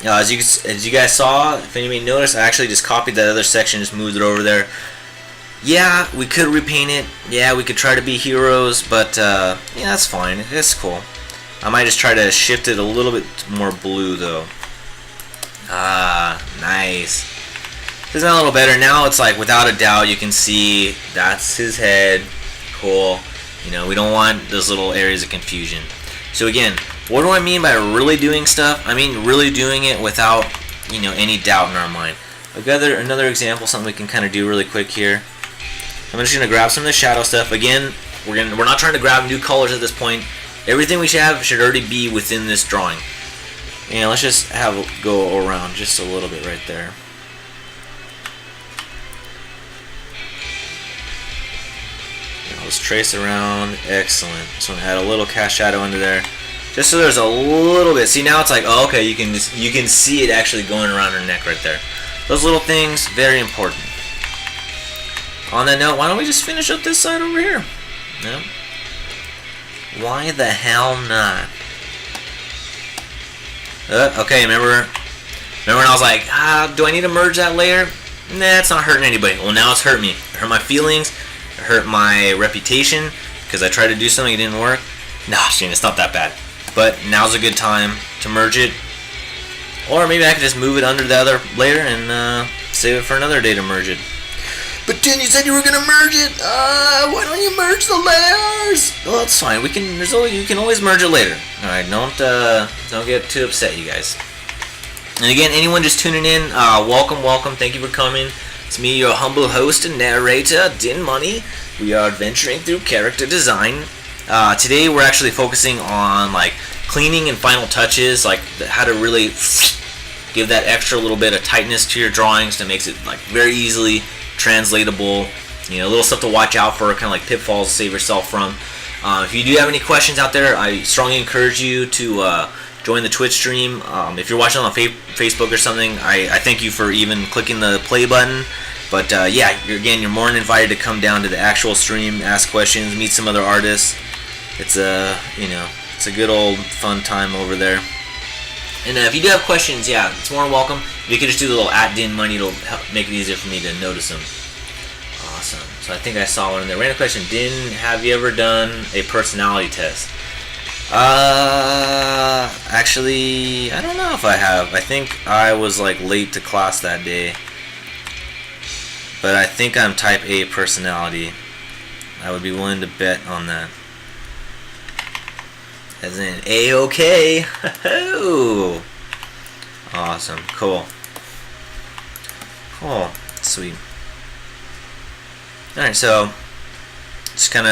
As you guys saw, if anybody noticed, I actually just copied that other section, just moved it over there. Yeah, we could repaint it. Yeah, we could try to be heroes, but yeah, that's fine. It's cool. I might just try to shift it a little bit more blue, though. Ah, nice. Isn't that a little better? Now it's like, without a doubt, you can see that's his head. Cool. You know, we don't want those little areas of confusion. So again, what do I mean by really doing stuff? I mean really doing it without, you know, any doubt in our mind. I've got another example, something we can kind of do really quick here. I'm just going to grab some of the shadow stuff. Again, we're not trying to grab new colors at this point. Everything we should have should already be within this drawing. And let's just go around just a little bit right there. Now let's trace around. Excellent. Just want to add a little cast shadow under there, just so there's a little bit. See, now it's like, oh, okay, you can see it actually going around her neck right there. Those little things, very important. On that note, why don't we just finish up this side over here? Yeah. Why the hell not? Okay, remember when I was like, do I need to merge that layer? Nah, it's not hurting anybody. Well, now it's hurt me. It hurt my feelings. It hurt my reputation because I tried to do something, it didn't work. Nah, Shane, it's not that bad. But now's a good time to merge it. Or maybe I could just move it under the other layer and save it for another day to merge it. But then you said you were gonna merge it. Why don't you merge the layers? Well, it's fine. You can always merge it later. All right, don't get too upset, you guys. And again, anyone just tuning in, welcome. Thank you for coming. It's me, your humble host and narrator, Din Money. We are adventuring through character design. Today, we're actually focusing on like cleaning and final touches, like how to really give that extra little bit of tightness to your drawings that makes it like very easily translatable. Little stuff to watch out for, kind of like pitfalls to save yourself from. If you do have any questions out there, I strongly encourage you to join the Twitch stream. If you're watching on Facebook or something, I thank you for even clicking the play button. But yeah, you're more than invited to come down to the actual stream, ask questions, meet some other artists. It's it's a good old fun time over there. And if you do have questions, yeah, it's more than welcome. If you could just do the little @DinMoney, it'll help make it easier for me to notice them. Awesome. So I think I saw one in there. Random question: Din, have you ever done a personality test? Actually, I don't know if I have. I think I was like late to class that day. But I think I'm type A personality. I would be willing to bet on that. As in A-OK. Awesome. Cool. Sweet. Alright, so just give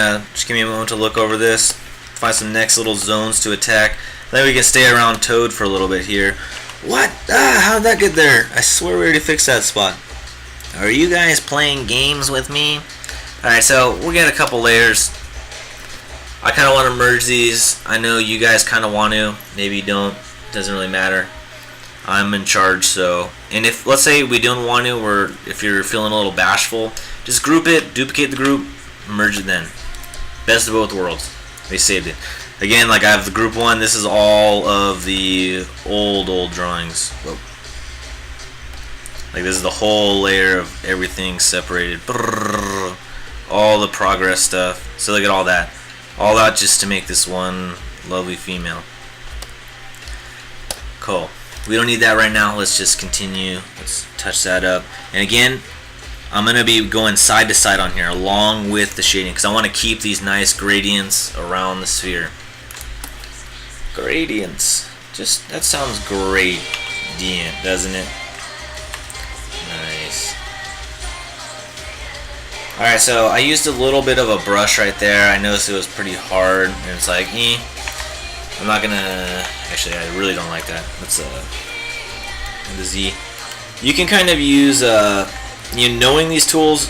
me a moment to look over this. Find some next little zones to attack. Then we can stay around Toad for a little bit here. What? How did that get there? I swear we already fixed that spot. Are you guys playing games with me? Alright, so we'll get a couple layers. I kind of want to merge these. I know you guys kind of want to. Maybe you don't. Doesn't really matter. I'm in charge, so. And if, let's say we don't want to, or if you're feeling a little bashful, just group it, duplicate the group, merge it then. Best of both worlds. They saved it. Again, like I have the group one. This is all of the old drawings. Whoa. Like this is the whole layer of everything separated. Brrr, all the progress stuff. So look at all that. All that just to make this one lovely female. Cool. We don't need that right now. Let's just continue. Let's touch that up. And again, I'm going to be going side to side on here along with the shading because I want to keep these nice gradients around the sphere. Gradients. That sounds great, doesn't it? Nice. Alright, so I used a little bit of a brush right there. I noticed it was pretty hard, and it's like, I'm not gonna... Actually, I really don't like that. Let's, the Z. You can kind of use, knowing these tools,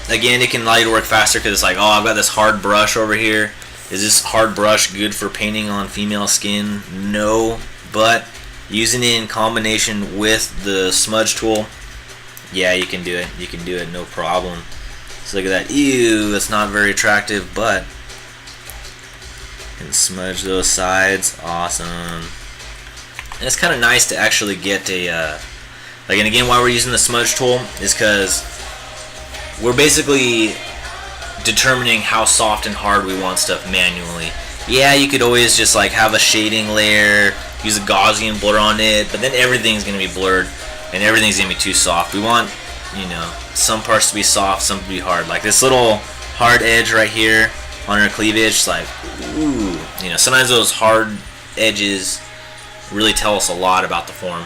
again, it can allow you to work faster, because it's like, oh, I've got this hard brush over here. Is this hard brush good for painting on female skin? No, but using it in combination with the smudge tool, yeah, you can do it. You can do it, no problem. So look at that. Ew, that's not very attractive, but you can smudge those sides. Awesome. And it's kind of nice to actually get a, and again, why we're using the smudge tool is because we're basically determining how soft and hard we want stuff manually. Yeah, you could always just like have a shading layer, use a Gaussian blur on it, but then everything's going to be blurred and everything's going to be too soft. We want, some parts to be soft, some to be hard. Like this little hard edge right here on her cleavage, like, ooh, sometimes those hard edges really tell us a lot about the form.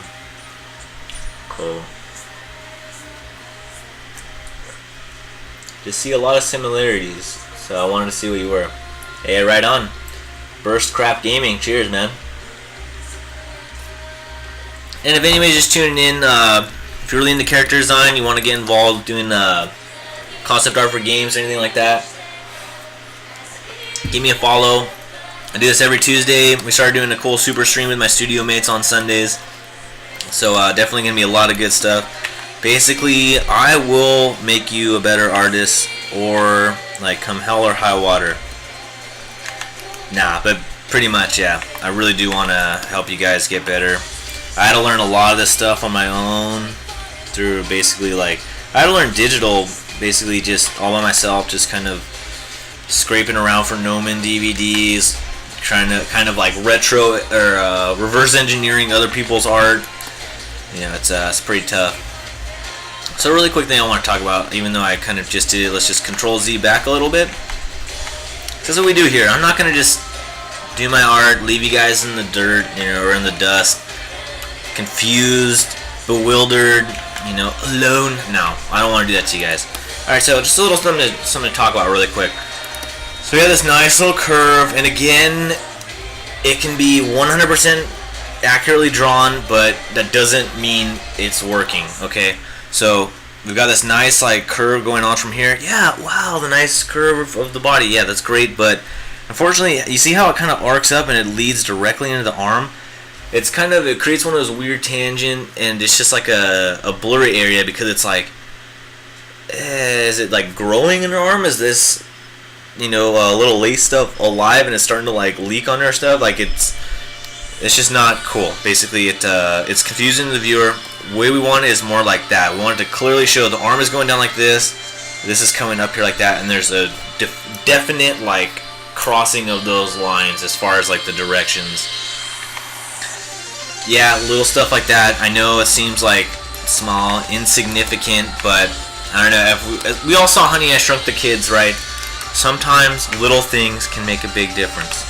Cool. Just see a lot of similarities, so I wanted to see what you were. Hey, right on. Burstcraft Gaming, cheers, man. And if anybody's just tuning in, if you're really into character design, you want to get involved doing concept art for games or anything like that, give me a follow. I do this every Tuesday. We started doing a cool super stream with my studio mates on Sundays. So definitely going to be a lot of good stuff. Basically, I will make you a better artist, or like come hell or high water. Nah, but pretty much, yeah. I really do want to help you guys get better. I had to learn a lot of this stuff on my own through basically I had to learn digital basically just all by myself, just kind of scraping around for Gnomon DVDs, trying to kind of like retro or reverse engineering other people's art. It's pretty tough. So a really quick thing I want to talk about, even though I kind of just did it, let's just Control Z back a little bit. This is what we do here. I'm not going to just do my art, leave you guys in the dirt, or in the dust, confused, bewildered, alone. No, I don't want to do that to you guys. Alright, so just a little something to talk about really quick. So we have this nice little curve, and again, it can be 100% accurately drawn, but that doesn't mean it's working, okay? So we've got this nice curve going on from here. Yeah, wow, the nice curve of the body. Yeah, that's great, but unfortunately, you see how it kind of arcs up and it leads directly into the arm? It creates one of those weird tangent, and it's just like a blurry area because it's is it growing in her arm? Is this a little lace stuff alive and it's starting to leak on her stuff? It's just not cool. Basically, it's confusing the viewer. The way we want it is more like that. We want it to clearly show the arm is going down like this. This is coming up here like that, and there's a definite crossing of those lines as far as the directions. Yeah, little stuff like that. I know it seems small, insignificant, but I don't know. If we all saw Honey, I Shrunk the Kids, right? Sometimes little things can make a big difference.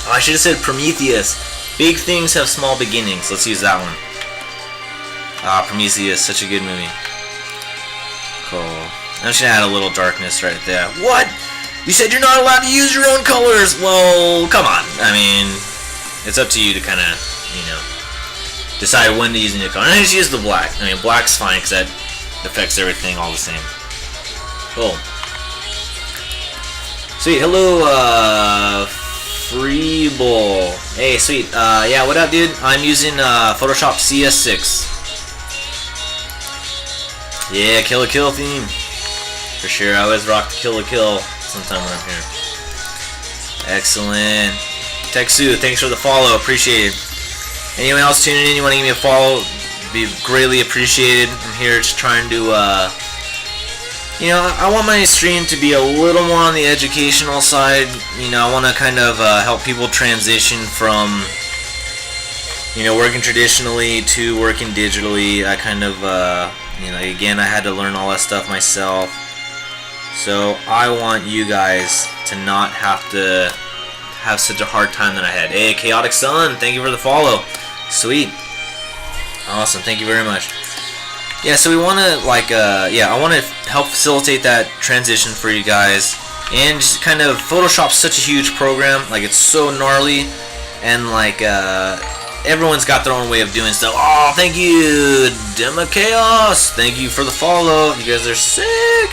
Oh, I should have said Prometheus. Big things have small beginnings. Let's use that one. Prometheus, such a good movie. Cool. I'm just gonna add a little darkness right there. What? You said you're not allowed to use your own colors. Well, come on. I mean, it's up to you to kind of, decide when to use a new color. And I just use the black. I mean, black's fine because that affects everything all the same. Cool. Sweet. Hello, Freebull. Hey, sweet. Yeah, what up, dude? I'm using Photoshop CS6. Yeah, Kill la Kill theme. For sure. I always rock the Kill la Kill sometime when I'm here. Excellent. Texu, thanks for the follow. Appreciate it. Anyone else tuning in, you want to give me a follow? Be greatly appreciated. I'm here just trying to, I want my stream to be a little more on the educational side. I want to kind of help people transition from, working traditionally to working digitally. I kind of, again, I had to learn all that stuff myself. So I want you guys to not have to have such a hard time that I had. Hey, Chaotic Sun, thank you for the follow. Sweet. Awesome, thank you very much. Yeah, so we want to, I want to help facilitate that transition for you guys. And just kind of, Photoshop's such a huge program. It's so gnarly. And, everyone's got their own way of doing stuff. Oh, thank you, Dema Chaos. Thank you for the follow. You guys are sick.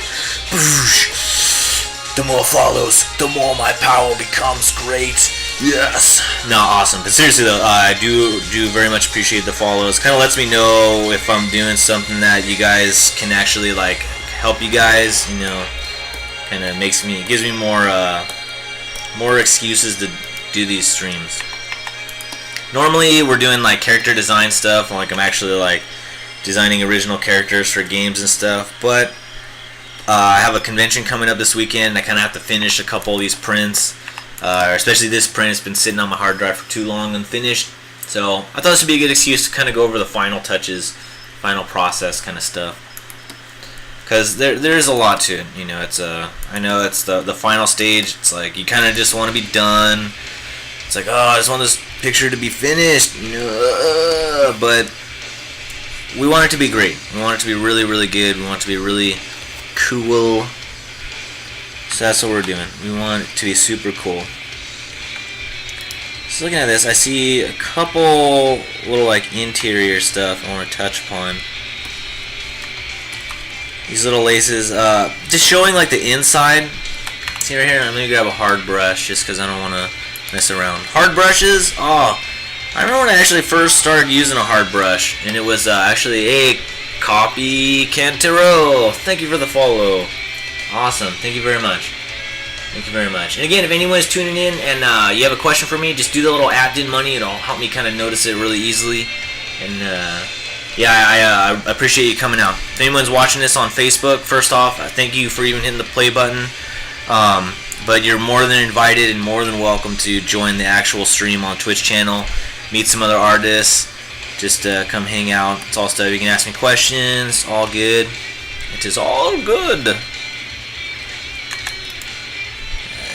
The more follows, the more my power becomes great. Yes. No, awesome. But seriously though, I do very much appreciate the follows. Kind of lets me know if I'm doing something that you guys can actually help you guys. Kind of gives me more excuses to do these streams. Normally we're doing character design stuff, I'm actually designing original characters for games and stuff, but I have a convention coming up this weekend. I kind of have to finish a couple of these prints, especially this print. It's been sitting on my hard drive for too long unfinished, so I thought this would be a good excuse to kind of go over the final touches, final process kind of stuff, because there's a lot to it. I know it's the final stage. It's you kind of just want to be done. It's oh, I just want this picture to be finished, but we want it to be great. We want it to be really, really good. We want it to be really cool. So that's what we're doing. We want it to be super cool. So looking at this, I see a couple little interior stuff I want to touch upon. These little laces, just showing the inside. See right here, I'm gonna grab a hard brush just because I don't want to mess around. Hard brushes, oh, I remember when I actually first started using a hard brush, and it was actually a Copy Cantero. Thank you for the follow. Awesome, thank you very much. Thank you very much. And again, if anyone's tuning in and you have a question for me, just do the little @dinmoney. It'll help me kind of notice it really easily. And I appreciate you coming out. If anyone's watching this on Facebook, first off, thank you for even hitting the play button. But you're more than invited and more than welcome to join the actual stream on Twitch channel, meet some other artists, just come hang out. It's all stuff. You can ask me questions. All good. It is all good.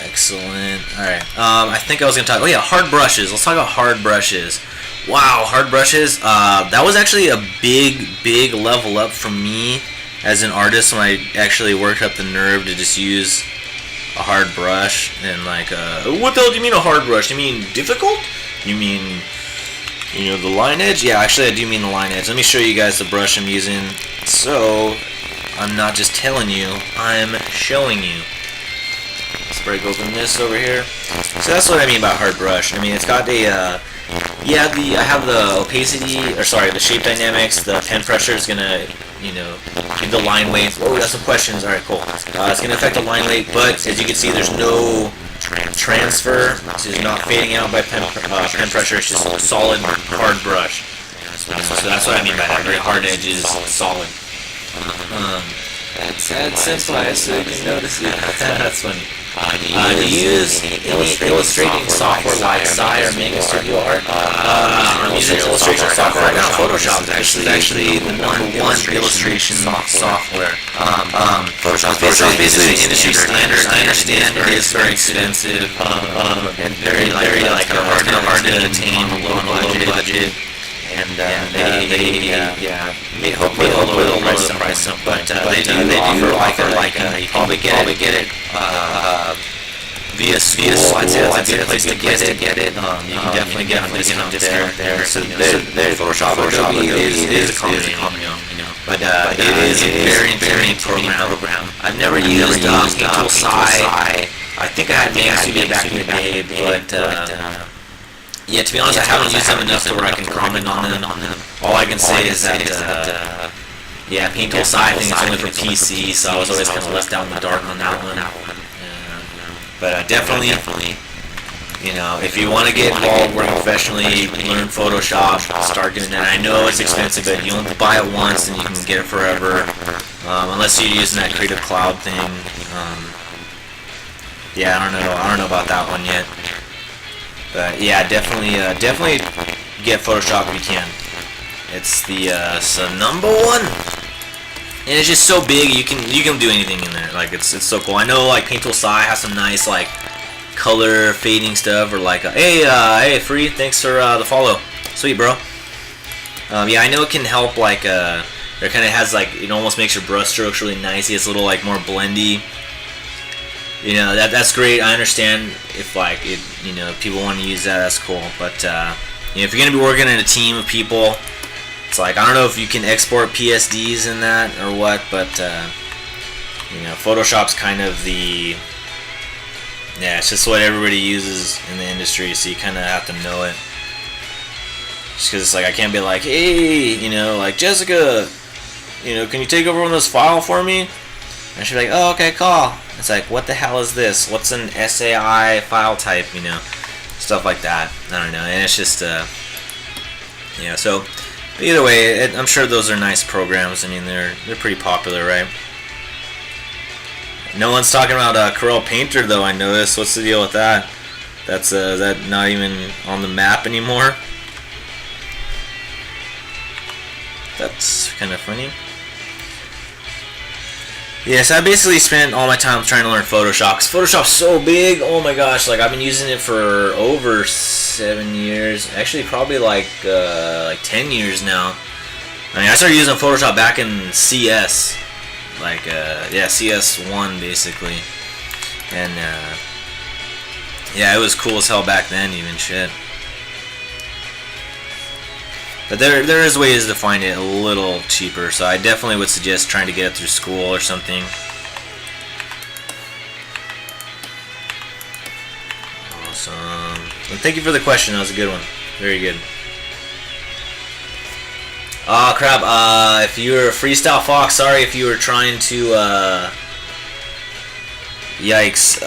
Excellent. Alright. I think I was going to talk... Oh, yeah. Hard brushes. Let's talk about hard brushes. Wow. Hard brushes. That was actually a big level up for me as an artist when I actually worked up the nerve to just use a hard brush. And, like, what the hell do you mean a hard brush? You mean difficult? You mean, you know, the line edge? Yeah, actually, I do mean the line edge. Let me show you guys the brush I'm using. So, I'm not just telling you, I'm showing you. Let's break open this over here. So that's what I mean by hard brush. I mean, it's got a, yeah, I have the opacity, or sorry, the shape dynamics. The pen pressure is gonna, you know, give the line weight. Oh, we got some questions. All right, cool. It's gonna affect the line weight, but as you can see, there's no transfer. This is not fading out by pen pressure. It's just a solid hard brush. So that's what I mean by that. Very hard edges, solid. That's simple, so you can notice it. That's funny. Do you use any illustrating software like Sai or Mega Studio Art? I'm using illustration software right now. Photoshop is actually the #1 illustration software. Photoshop is basically industry standard. I understand it is very expensive and very like hard to attain on a low budget. And they hopefully they'll lower the price some, but they do offer like you probably get it via school. I'd say that's a good place to get it. You can definitely get a discount there. So Photoshop is a company, you know. But it is a very intuitive program. I've never used Paintool Sai. I think I had Mega Studio back in the day, but yeah, to be honest, I haven't used them enough to where I can comment on them. All I can say is that, yeah, Paintool Sai, I think it's only for PC, so I was always kind of left out in the dark on that one. But definitely, you know, if you want to get involved, work professionally, learn Photoshop, start doing that. I know it's expensive, but you only buy it once and you can get it forever, unless you're using that Creative Cloud thing. Yeah, I don't know about that one yet. But yeah, definitely get Photoshop if you can. It's the #1, and it's just so big. You can do anything in there. Like it's so cool. I know like Paintool Sai has some nice like color fading stuff, or like hey Free, thanks for the follow. Sweet, bro. Yeah, I know it can help like it kind of has like it almost makes your brush strokes really nice. It's a little like more blendy. You know, that's great. I understand if like it, you know, people want to use that, that's cool. But you know, if you're gonna be working in a team of people, it's like I don't know if you can export PSDs in that or what, but you know, Photoshop's kind of the it's just what everybody uses in the industry, so you kind of have to know it. Just because it's like I can't be like, hey, you know, like Jessica, you know, can you take over on this file for me? And she'll be like, oh, okay, call. It's like, what the hell is this? What's an SAI file type, you know? Stuff like that. I don't know. And it's just, yeah, so either way, I'm sure those are nice programs. I mean, they're pretty popular, right? No one's talking about Corel Painter, though, I noticed. What's the deal with that? That's, is that not even on the map anymore? That's kind of funny. Yes, I basically spent all my time trying to learn Photoshop. 'Cause Photoshop's so big. Oh my gosh! Like I've been using it for over 7 years. Actually, probably like 10 years now. I mean, I started using Photoshop back in CS, like yeah, CS1 basically, and yeah, it was cool as hell back then. Even shit. But there is ways to find it a little cheaper, so I definitely would suggest trying to get it through school or something. Awesome. And thank you for the question. That was a good one. Very good. Oh crap. If you were a Freestyle Fox, sorry if you were trying to yikes.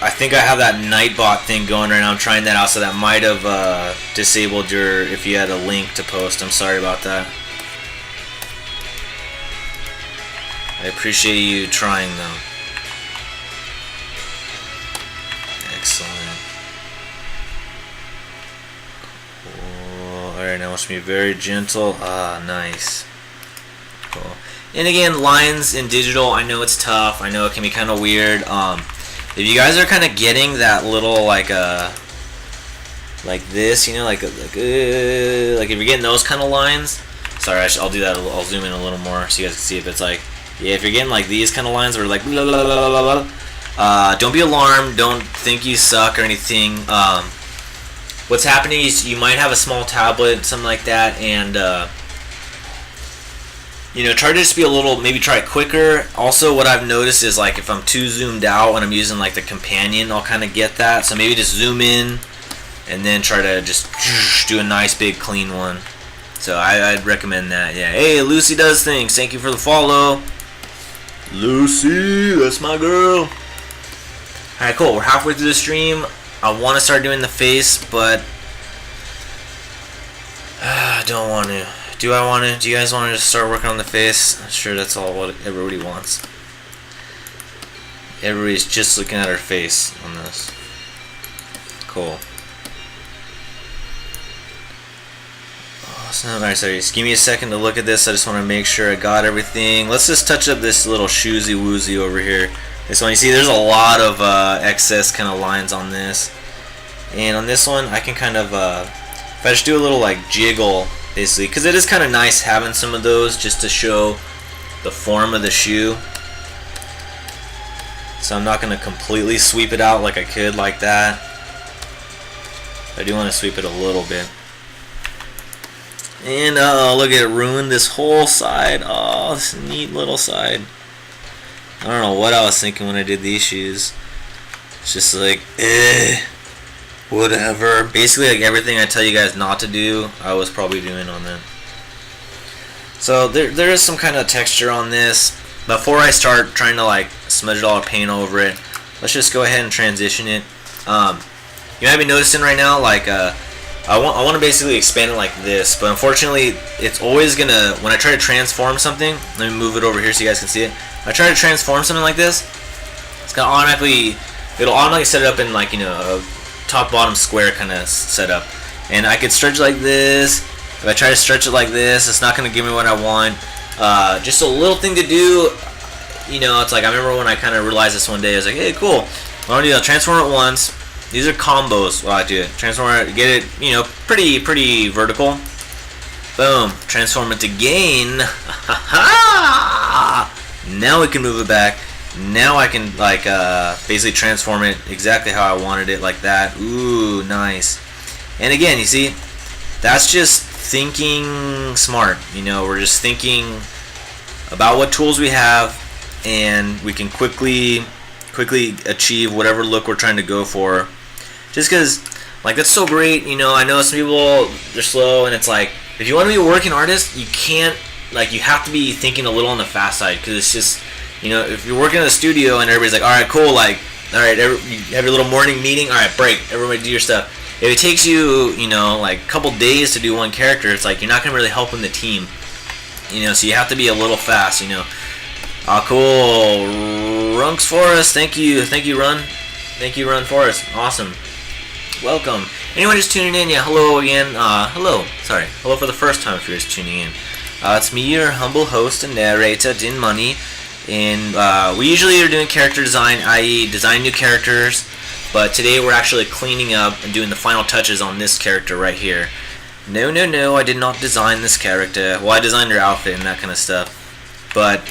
I think I have that Nightbot thing going right now. I'm trying that out, so that might have disabled your, if you had a link to post. I'm sorry about that. I appreciate you trying, though. Excellent. Cool. Alright. Alright, now I want to be very gentle. Ah, nice. Cool. And again, lines in digital, I know it's tough. I know it can be kind of weird. If you guys are kind of getting that little like this, you know, like if you're getting those kind of lines. Sorry, I'll do that. I'll zoom in a little more so you guys can see if it's like, yeah, if you're getting like these kind of lines where like blah, blah, blah, blah, blah, don't be alarmed. Don't think you suck or anything. What's happening is you might have a small tablet, something like that, and you know, try to just be a little, maybe try it quicker. Also, what I've noticed is like if I'm too zoomed out when I'm using like the companion, I'll kind of get that. So maybe just zoom in and then try to just do a nice big clean one. So I'd recommend that. Yeah. Hey, Lucy does things. Thank you for the follow. Lucy, that's my girl. Alright, cool. We're halfway through the stream. I want to start doing the face, but I don't want to. Do I want to? Do you guys want to just start working on the face? I'm sure that's all what everybody wants. Everybody's just looking at her face on this. Cool. Awesome. Alright, sorry. Just give me a second to look at this. I just want to make sure I got everything. Let's just touch up this little shoesy woozy over here. This one, you see, there's a lot of excess kind of lines on this. And on this one, I can kind of, if I just do a little like jiggle, basically, because it is kind of nice having some of those just to show the form of the shoe. So I'm not going to completely sweep it out like I could like that. I do want to sweep it a little bit. And look at it, ruined this whole side. Oh, this neat little side. I don't know what I was thinking when I did these shoes. It's just like, whatever. Basically, like everything I tell you guys not to do, I was probably doing on them. So there is some kind of texture on this. Before I start trying to like smudge a lot of paint over it, let's just go ahead and transition it. You might be noticing right now, like I want to basically expand it like this, but unfortunately, it's always gonna, when I try to transform something. Let me move it over here so you guys can see it. When I try to transform something like this, it's gonna automatically set it up in like, you know, a top-bottom square kind of setup. And I could stretch it like this. If I try to stretch it like this, it's not gonna give me what I want. Just a little thing to do. You know, it's like I remember when I kind of realized this one day. I was like, hey, cool. What I'm gonna do, I'll transform it once. These are combos while I do it. Transform it, get it, you know, pretty vertical. Boom. Transform it to gain. Now we can move it back. Now I can like basically transform it exactly how I wanted it, like that. Ooh, nice. And again, you see, that's just thinking smart. You know, we're just thinking about what tools we have, and we can quickly achieve whatever look we're trying to go for. Just because, like, that's so great. You know, I know some people, they're slow, and it's like, if you want to be a working artist, you can't, like, you have to be thinking a little on the fast side, because it's just, you know, if you're working in a studio and everybody's like, alright, cool, like, alright, you have your little morning meeting, alright, break, everybody do your stuff. If it takes you, you know, like, a couple days to do one character, it's like, you're not going to really help in the team. You know, so you have to be a little fast, you know. Ah, cool. Runks Forest, thank you, Run. Thank you, Run Forest. Awesome. Welcome. Anyone just tuning in? Yeah, hello again. Hello. Sorry. Hello for the first time if you're just tuning in. It's me, your humble host and narrator, Din Money. And we usually are doing character design, i.e. design new characters. But today we're actually cleaning up and doing the final touches on this character right here. No, I did not design this character. Well, I designed her outfit and that kind of stuff. But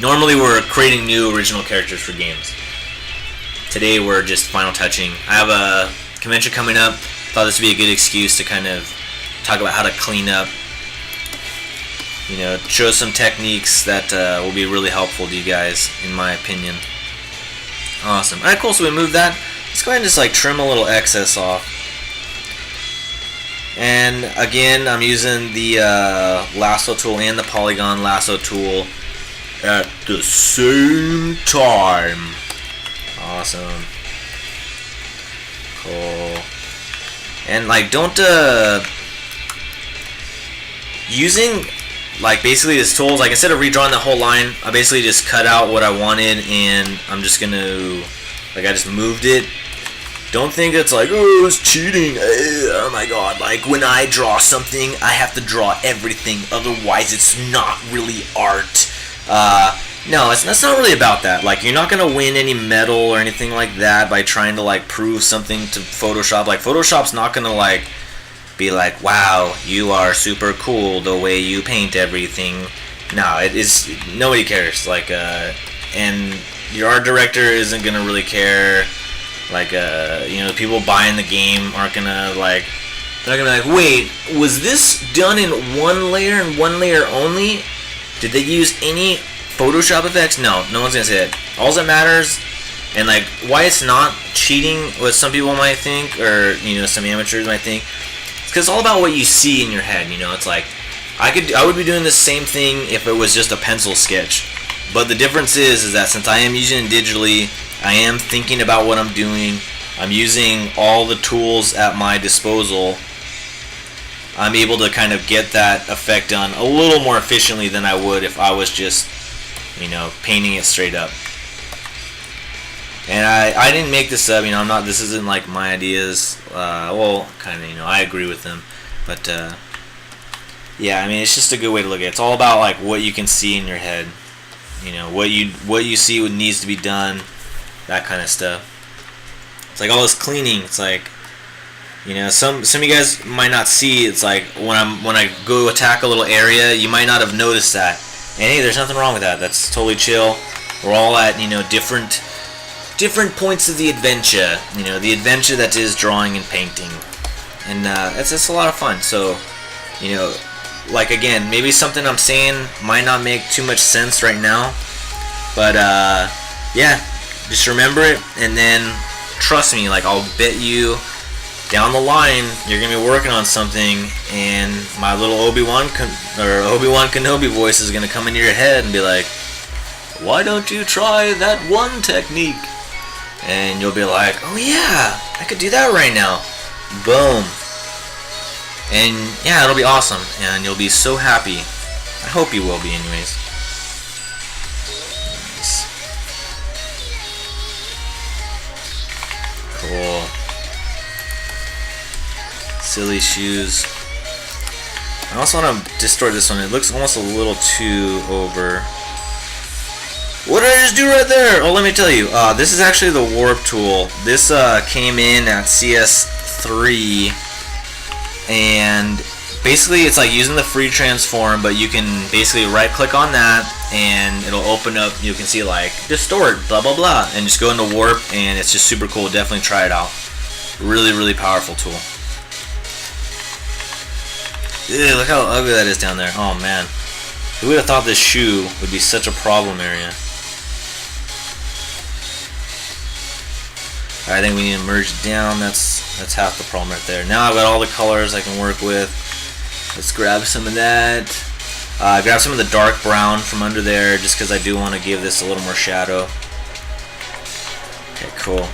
normally we're creating new original characters for games. Today we're just final touching. I have a convention coming up. Thought this would be a good excuse to kind of talk about how to clean up. You know, show some techniques that will be really helpful to you guys, in my opinion. Awesome. Alright, cool. So we moved that. Let's go ahead and just like trim a little excess off. And again, I'm using the lasso tool and the polygon lasso tool at the same time. Awesome. Cool. And like, don't using like basically this tools, like instead of redrawing the whole line, I basically just cut out what I wanted, and I'm just gonna, like, I just moved it Don't think it's like, oh, it's cheating. Oh my god. Like, when I draw something, I have to draw everything. Otherwise, it's not really art. No, that's not really about that. Like, you're not going to win any medal or anything like that by trying to, like, prove something to Photoshop. Like, Photoshop's not going to, like, be like, wow, you are super cool the way you paint everything. No, it is, nobody cares. Like, and your art director isn't going to really care. Like, you know, people buying the game aren't gonna, like, they're gonna be like, wait, was this done in one layer and one layer only? Did they use any Photoshop effects? No, no one's gonna say that. All that matters, and, like, why it's not cheating, what some people might think, or, you know, some amateurs might think, it's because it's all about what you see in your head, you know? It's like, I would be doing the same thing if it was just a pencil sketch. But the difference is that since I am using it digitally, I am thinking about what I'm doing. I'm using all the tools at my disposal. I'm able to kind of get that effect done a little more efficiently than I would if I was just, you know, painting it straight up. And I didn't make this up, you know, this isn't like my ideas. Well, kind of, you know, I agree with them. But, yeah, I mean, it's just a good way to look at it. It's all about, like, what you can see in your head. You know, what you see what needs to be done. That kind of stuff. It's like all this cleaning. It's like, you know, some of you guys might not see. It's like when I go attack a little area, you might not have noticed that. And hey, there's nothing wrong with that. That's totally chill. We're all at, you know, different points of the adventure. You know, the adventure that is drawing and painting, and it's a lot of fun. So, you know, like, again, maybe something I'm saying might not make too much sense right now, but yeah. Just remember it, and then trust me, like, I'll bet you down the line you're gonna be working on something, and my little Obi-Wan Kenobi voice is gonna come into your head and be like, why don't you try that one technique? And you'll be like, oh yeah, I could do that right now. Boom. And yeah, it'll be awesome, and you'll be so happy. I hope you will be, anyways. Cool. Silly shoes. I also want to distort this one. It looks almost a little too over. What did I just do right there? Oh, let me tell you. This is actually the warp tool. This came in at CS3, and basically it's like using the free transform, but you can basically right click on that and it'll open up. You can see, like, distort, blah blah blah, and just go into warp, and it's just super cool. Definitely try it out. Really, really powerful tool. Ew, look how ugly that is down there. Oh man, who would have thought this shoe would be such a problem area? I think we need to merge it down. That's half the problem right there. Now I've got all the colors I can work with. Let's grab some of that. Grab some of the dark brown from under there, just because I do want to give this a little more shadow. Okay, cool.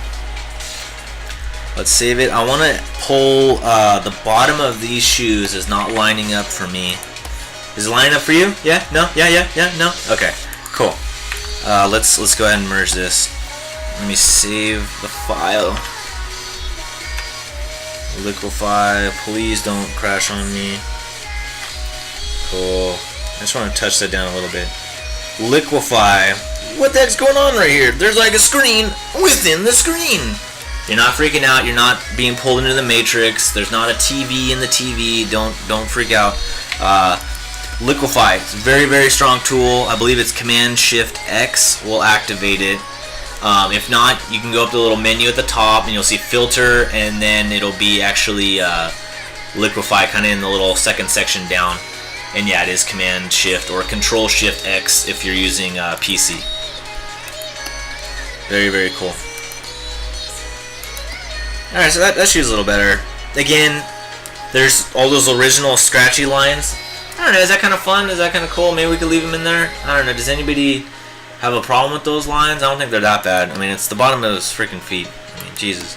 Let's save it. I want to pull the bottom of these shoes is not lining up for me. Is it lining up for you? Yeah? No? Yeah? No? Okay, cool. Let's go ahead and merge this. Let me save the file. Liquify. Please don't crash on me. Cool. I just want to touch that down a little bit. Liquify. What the heck's going on right here? There's like a screen within the screen. You're not freaking out. You're not being pulled into the matrix. There's not a TV in the TV. Don't freak out. Liquify. It's a very, very strong tool. I believe it's Command-Shift-X will activate it. If not, you can go up to the little menu at the top and you'll see filter, and then it'll be actually liquify kind of in the little second section down. And yeah, it is Command-Shift or Control-Shift-X if you're using PC. Very, very cool. Alright, so that shoe's a little better. Again, there's all those original scratchy lines. I don't know, is that kind of fun? Is that kind of cool? Maybe we could leave them in there? I don't know, does anybody have a problem with those lines? I don't think they're that bad. I mean, it's the bottom of those freaking feet. I mean, Jesus.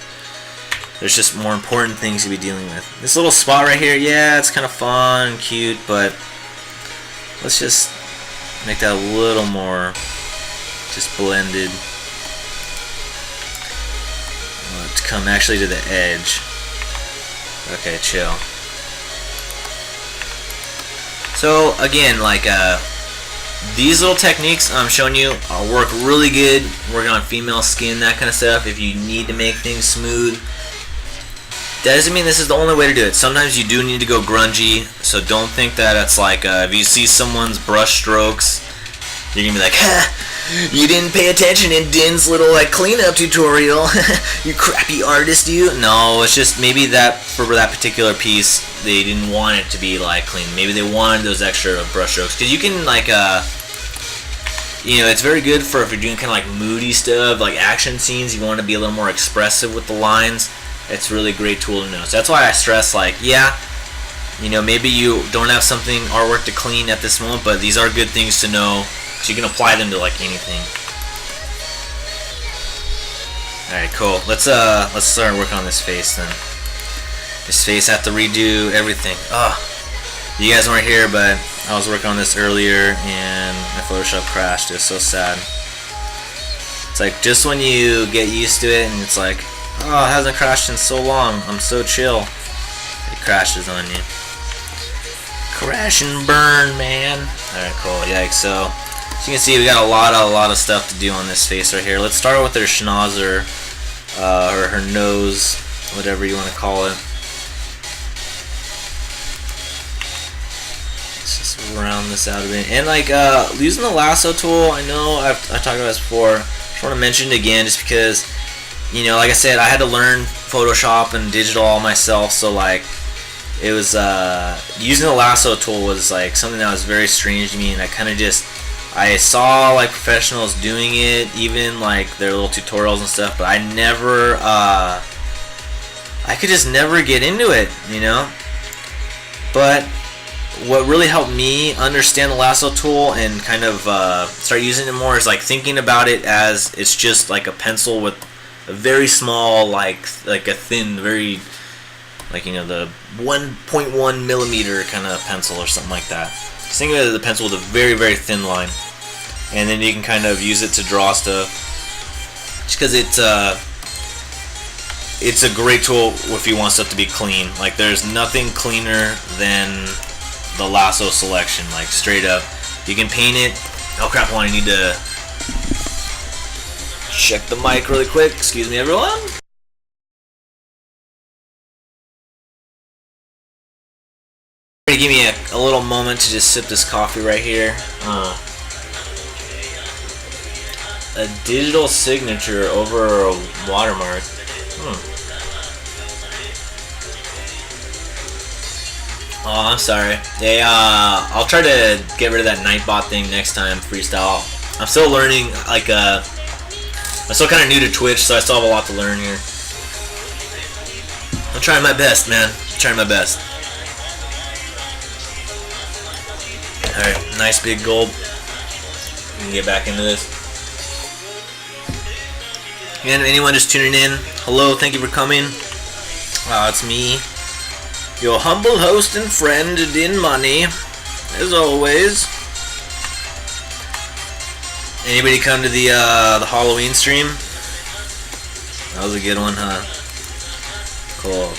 There's just more important things to be dealing with. This little spot right here, yeah, it's kind of fun and cute, but let's just make that a little more just blended. come actually to the edge. Okay, chill. So again, like these little techniques I'm showing you work really good working on female skin, that kind of stuff. If you need to make things smooth, that doesn't mean this is the only way to do it. Sometimes you do need to go grungy, so don't think that it's like if you see someone's brush strokes, you're gonna be like, ha, you didn't pay attention in Din's little like cleanup tutorial. You crappy artist, you. No, it's just maybe that for that particular piece they didn't want it to be like clean. Maybe they wanted those extra brush strokes, because you can like you know, it's very good for if you're doing kind of like moody stuff, like action scenes. You want to be a little more expressive with the lines. It's a really great tool to know. So that's why I stress, like, yeah, you know, maybe you don't have something artwork to clean at this moment, but these are good things to know, because you can apply them to like anything. All right, cool. Let's start working on this face then. This face, I have to redo everything. You guys weren't here, but I was working on this earlier and my Photoshop crashed. It was so sad. It's like just when you get used to it and it's like, oh, it hasn't crashed in so long, I'm so chill, it crashes on you. Crash and burn, man. Alright, cool. Yikes. So as you can see, we got a lot of stuff to do on this face right here. Let's start with her schnauzer, or her nose, whatever you want to call it. Let's just round this out a bit. And like using the lasso tool, I know I've talked about this before. I just want to mention it again, just because, you know, like I said, I had to learn Photoshop and digital all myself, so like it was using the lasso tool was like something that was very strange to me, and I kind of just, I saw like professionals doing it, even like their little tutorials and stuff, but I never I could just never get into it, you know. But what really helped me understand the lasso tool and kind of start using it more is like thinking about it as it's just like a pencil with a very small, like a thin, very, like, you know, the 1.1 millimeter kind of pencil or something like that. Just think of it as a pencil with a very, very thin line, and then you can kind of use it to draw stuff. Just because it's a great tool if you want stuff to be clean. Like, there's nothing cleaner than the lasso selection. Like, straight up, you can paint it. Oh crap! I need to check the mic really quick. Excuse me, everyone. Give me a little moment to just sip this coffee right here. A digital signature over a watermark. Oh, I'm sorry. Hey, I'll try to get rid of that Nightbot thing next time. Freestyle. I'm still learning. Like, I'm still kind of new to Twitch, so I still have a lot to learn here. I'm trying my best, man. I'm trying my best. Alright, nice big gulp. We can get back into this. And anyone just tuning in, hello, thank you for coming. It's me, your humble host and friend, Din Money, as always. Anybody come to the Halloween stream? That was a good one, huh? Cool.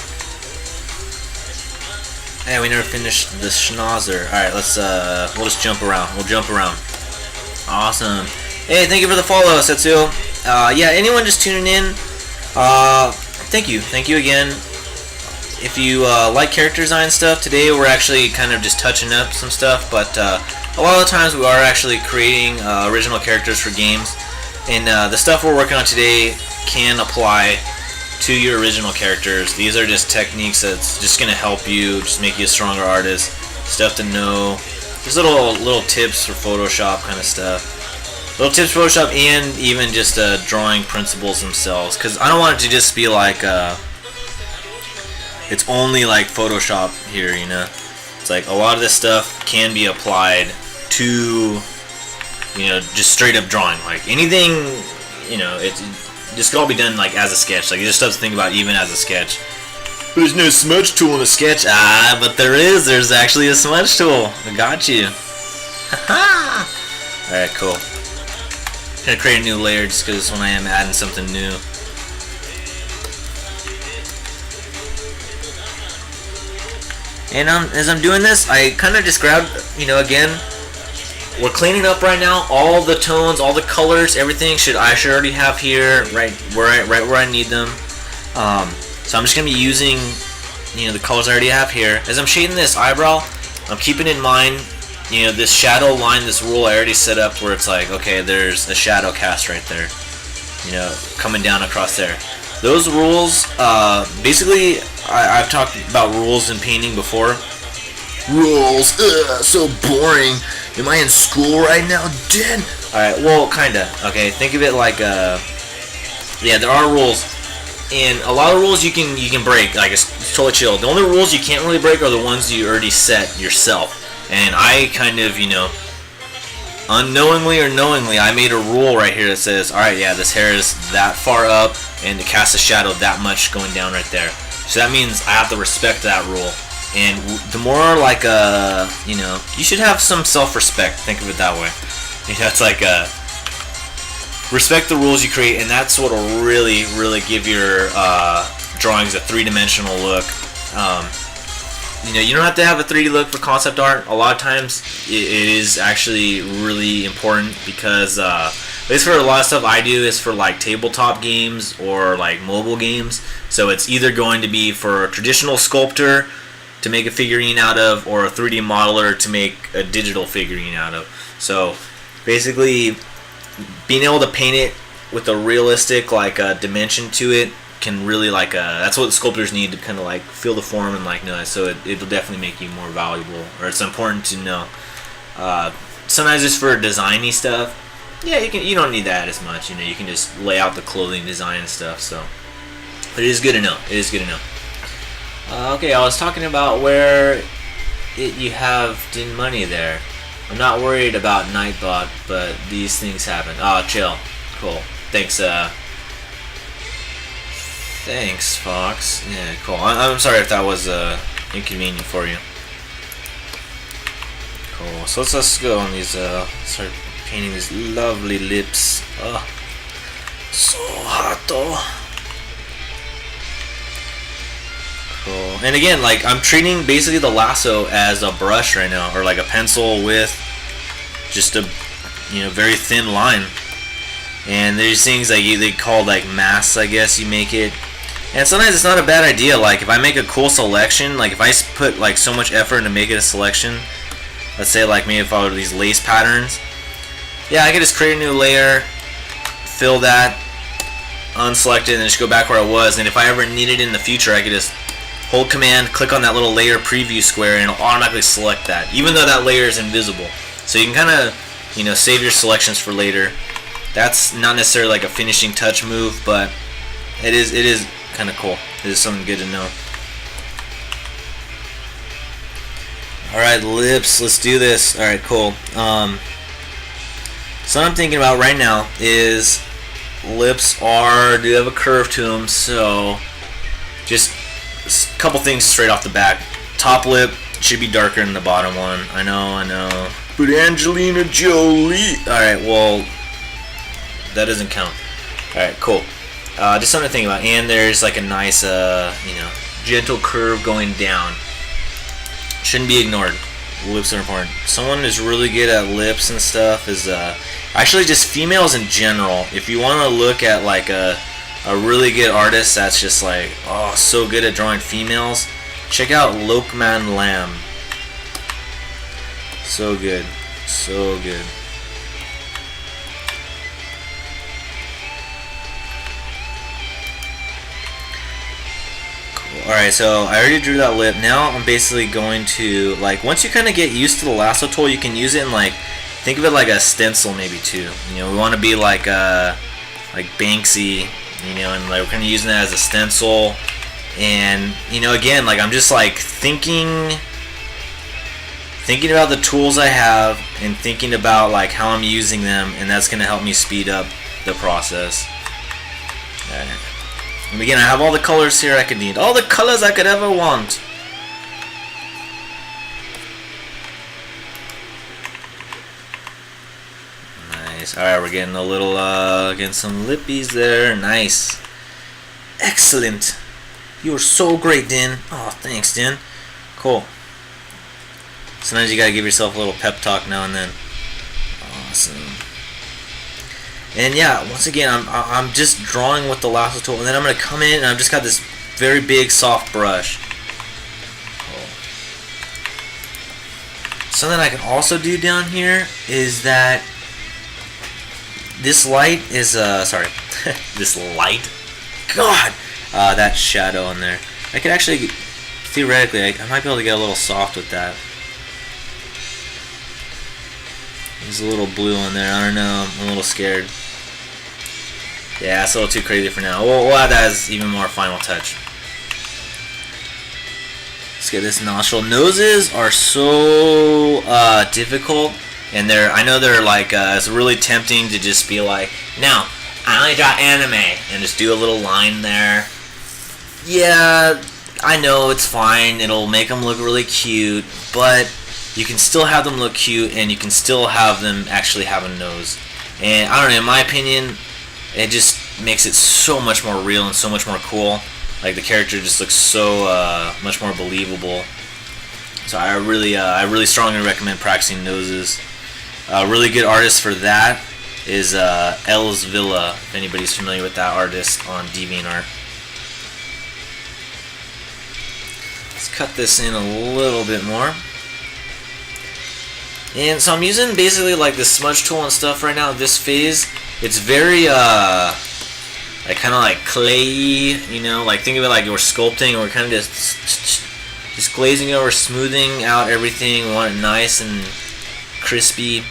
Hey, we never finished the schnauzer. Alright, we'll just jump around. We'll jump around. Awesome. Hey, thank you for the follow, Setsuo. Yeah, anyone just tuning in, thank you. Thank you again. If you like character design stuff, today we're actually kind of just touching up some stuff, but a lot of the times we are actually creating original characters for games, and the stuff we're working on today can apply to your original characters. These are just techniques that's just going to help you, just make you a stronger artist, stuff to know, just little tips for Photoshop kind of stuff. Little tips for Photoshop, and even just drawing principles themselves, because I don't want it to just be like it's only like Photoshop here, you know. It's like a lot of this stuff can be applied to, you know, just straight up drawing. Like anything, you know, it just can all be done like as a sketch. Like, there's stuff to think about even as a sketch. There's no smudge tool in a sketch. But there is. There's actually a smudge tool. I got you. Haha. Alright, cool. Gonna create a new layer just because when I am adding something new. And as I'm doing this, I kind of just grabbed, again, we're cleaning up right now. All the tones, all the colors, everything I should already have here, right where I need them. So I'm just gonna be using, the colors I already have here. As I'm shading this eyebrow, I'm keeping in mind, this shadow line, this rule I already set up where it's like, okay, there's a shadow cast right there, coming down across there. Those rules, basically, I've talked about rules in painting before. Rules, so boring. Am I in school right now, Dan? Alright, well, kinda. Okay, think of it like, yeah, there are rules. And a lot of rules you can break, like, it's totally chill. The only rules you can't really break are the ones you already set yourself. And I kind of, unknowingly or knowingly, I made a rule right here that says, alright, yeah, this hair is that far up, and it casts a shadow that much going down right there. So that means I have to respect that rule. And the more like you should have some self-respect. Think of it that way. It's like respect the rules you create, and that's what will really, really give your drawings a three-dimensional look. You don't have to have a 3D look for concept art. A lot of times it is actually really important because at least for a lot of stuff I do is for like tabletop games or like mobile games. So it's either going to be for a traditional sculptor to make a figurine out of, or a 3D modeler to make a digital figurine out of. So basically, being able to paint it with a realistic dimension to it can really that's what sculptors need to kind of feel the form and know that. So it'll definitely make you more valuable, or it's important to know. Sometimes just for designy stuff, yeah, you don't need that as much. You can just lay out the clothing design and stuff. So, but it is good to know. It is good to know. Okay, I was talking about where you have money there. I'm not worried about Nightbot, but these things happen. Oh, chill. Cool. Thanks, thanks, Fox. Yeah, cool. I'm sorry if that was inconvenient for you. Cool. So let's go on these, start painting these lovely lips. Oh, so hot though. Cool. And again, I'm treating basically the lasso as a brush right now, or like a pencil with just a very thin line. And there's things they call masks, I guess you make it. And sometimes it's not a bad idea. If I make a cool selection, if I put so much effort into making a selection, let's say maybe if I were these lace patterns, yeah, I could just create a new layer, fill that, unselect it, and just go back where I was. And if I ever need it in the future, I could just hold command, click on that little layer preview square, and it'll automatically select that, even though that layer is invisible. So you can kind of, save your selections for later. That's not necessarily a finishing touch move, but it is kind of cool. It is something good to know. Alright, lips, let's do this. Alright, cool. So what I'm thinking about right now is lips do have a curve to them, so just a couple things straight off the back. Top lip should be darker than the bottom one. I know. But Angelina Jolie. Alright, well, that doesn't count. Alright, cool. Just something to think about. And there's a nice, gentle curve going down. Shouldn't be ignored. Lips are important. Someone who's really good at lips and stuff is, actually just females in general. If you want to look at a really good artist that's just so good at drawing females, check out Lokman Lam. So good. So good. Alright, so I already drew that lip. Now I'm basically going to, once you kind of get used to the lasso tool, you can use it in, think of it like a stencil maybe too. We want to be like Banksy, and we're kind of using that as a stencil. And, again, I'm just thinking about the tools I have and thinking about how I'm using them, and that's going to help me speed up the process. Alright. And again, I have all the colors here I could need. All the colors I could ever want. Nice. Alright, we're getting a little, getting some lippies there. Nice. Excellent. You were so great, Din. Oh, thanks, Din. Cool. Sometimes you gotta give yourself a little pep talk now and then. Awesome. And yeah, once again, I'm just drawing with the lasso tool, and then I'm gonna come in and I've just got this very big soft brush. Something I can also do down here is that this light is sorry, this light. God, that shadow in there. I could actually, theoretically, I might be able to get a little soft with that. There's a little blue on there. I don't know. I'm a little scared. Yeah, it's a little too crazy for now. We'll add that as even more final touch. Let's get this nostril. Noses are so difficult, and I know they're like it's really tempting to just be like, no, I only draw anime, and just do a little line there. Yeah, I know it's fine. It'll make them look really cute, but you can still have them look cute, and you can still have them actually have a nose. And I don't know, in my opinion, it just makes it so much more real and so much more cool. Like the character just looks so much more believable. So I really strongly recommend practicing noses. A really good artist for that is Els Villa, if anybody's familiar with that artist on DeviantArt. Let's cut this in a little bit more. And so I'm using basically like the smudge tool and stuff right now. This phase, it's very like kind of like clay, you know, like think of it like we're sculpting, or we're kind of just glazing over, smoothing out everything. We want it nice and crispy.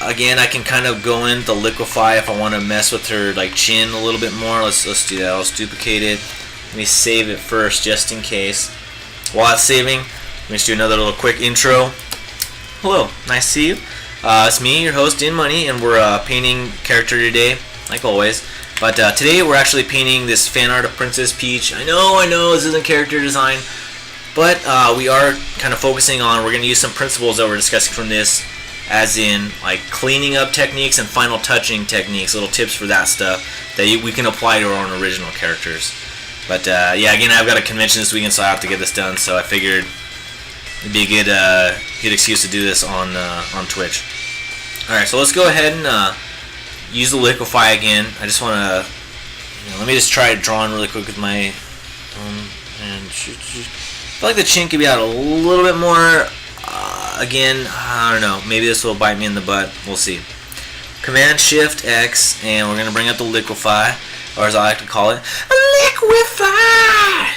Again, I can kind of go in to liquefy if I want to mess with her like chin a little bit more. Let's do that. Let's duplicate it. Let me save it first, just in case. While it's saving, let me just do another little quick intro. Hello, nice to see you. It's me, your host, In Money, and we're painting character today, like always. But today we're actually painting this fan art of Princess Peach. I know, this isn't character design, but we are kind of focusing on, we're going to use some principles that we're discussing from this, as in like cleaning up techniques and final touching techniques, little tips for that stuff that we can apply to our own original characters. But yeah, again, I've got a convention this weekend, so I have to get this done, so I figured it'd be a good excuse to do this on Twitch. Alright, so let's go ahead and use the liquefy again. I just want to, let me just try drawing really quick with my and I feel like the chin could be out a little bit more. Again, I don't know, maybe this will bite me in the butt. We'll see. Command Shift X, and we're gonna bring up the liquefy, or as I like to call it, liquefy. I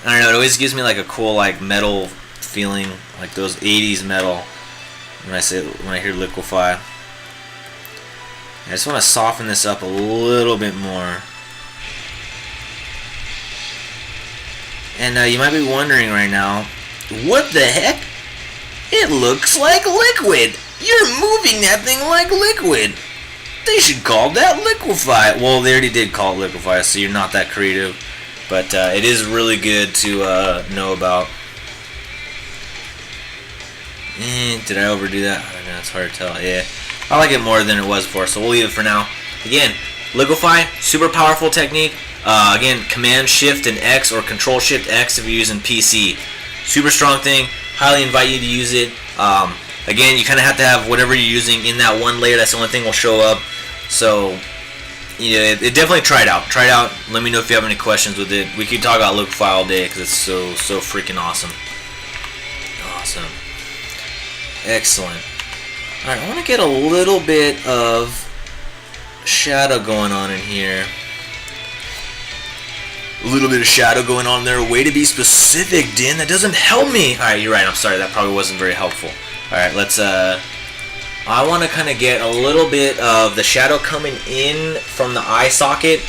don't know, it always gives me like a cool like metal feeling, like those 80s metal when I hear liquefy. I just want to soften this up a little bit more. And you might be wondering right now, what the heck? It looks like liquid. You're moving that thing like liquid. They should call that liquefy. Well, they already did call it liquefy, so you're not that creative. But it is really good to know about. Did I overdo that? I don't know, it's hard to tell. Yeah, I like it more than it was before, so we'll leave it for now. Again, liquefy, super powerful technique. Again, Command Shift and X, or Control Shift X if you're using PC. Super strong thing. Highly invite you to use it. Again, you kind of have to have whatever you're using in that one layer. That's the only thing will show up. So, it definitely try it out. Try it out. Let me know if you have any questions with it. We could talk about liquefy all day because it's so freaking awesome. Awesome. Excellent. Alright, I want to get a little bit of shadow going on in here. A little bit of shadow going on there. Way to be specific, Din. That doesn't help me. Alright, you're right. I'm sorry. That probably wasn't very helpful. Alright, let's, I want to kind of get a little bit of the shadow coming in from the eye socket,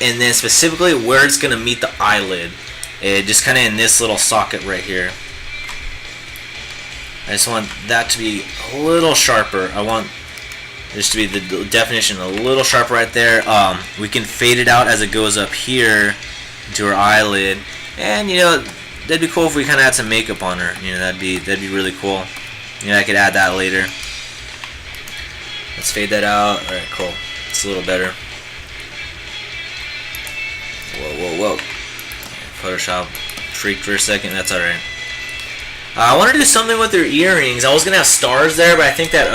and then specifically where it's going to meet the eyelid. Just kind of in this little socket right here. I just want that to be a little sharper. I want this to be the definition a little sharper right there. We can fade it out as it goes up here to her eyelid, and that'd be cool if we kind of had some makeup on her. That'd be really cool. I could add that later. Let's fade that out. All right, cool. It's a little better. Whoa. Photoshop freaked for a second. That's all right. I want to do something with her earrings. I was gonna have stars there, but I think that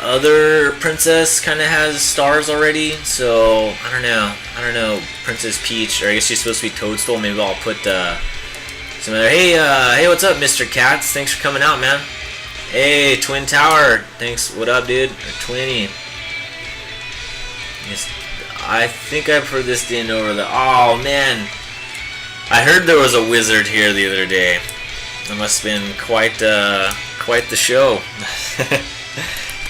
other princess kind of has stars already. So I don't know. Princess Peach, or I guess she's supposed to be Toadstool. Maybe I'll put some other. Hey, what's up, Mr. Katz? Thanks for coming out, man. Hey, Twin Tower. Thanks. What up, dude? Or Twinny. Yes, I think I've heard this didn't over the. Oh man. I heard there was a wizard here the other day. That must have been quite the show.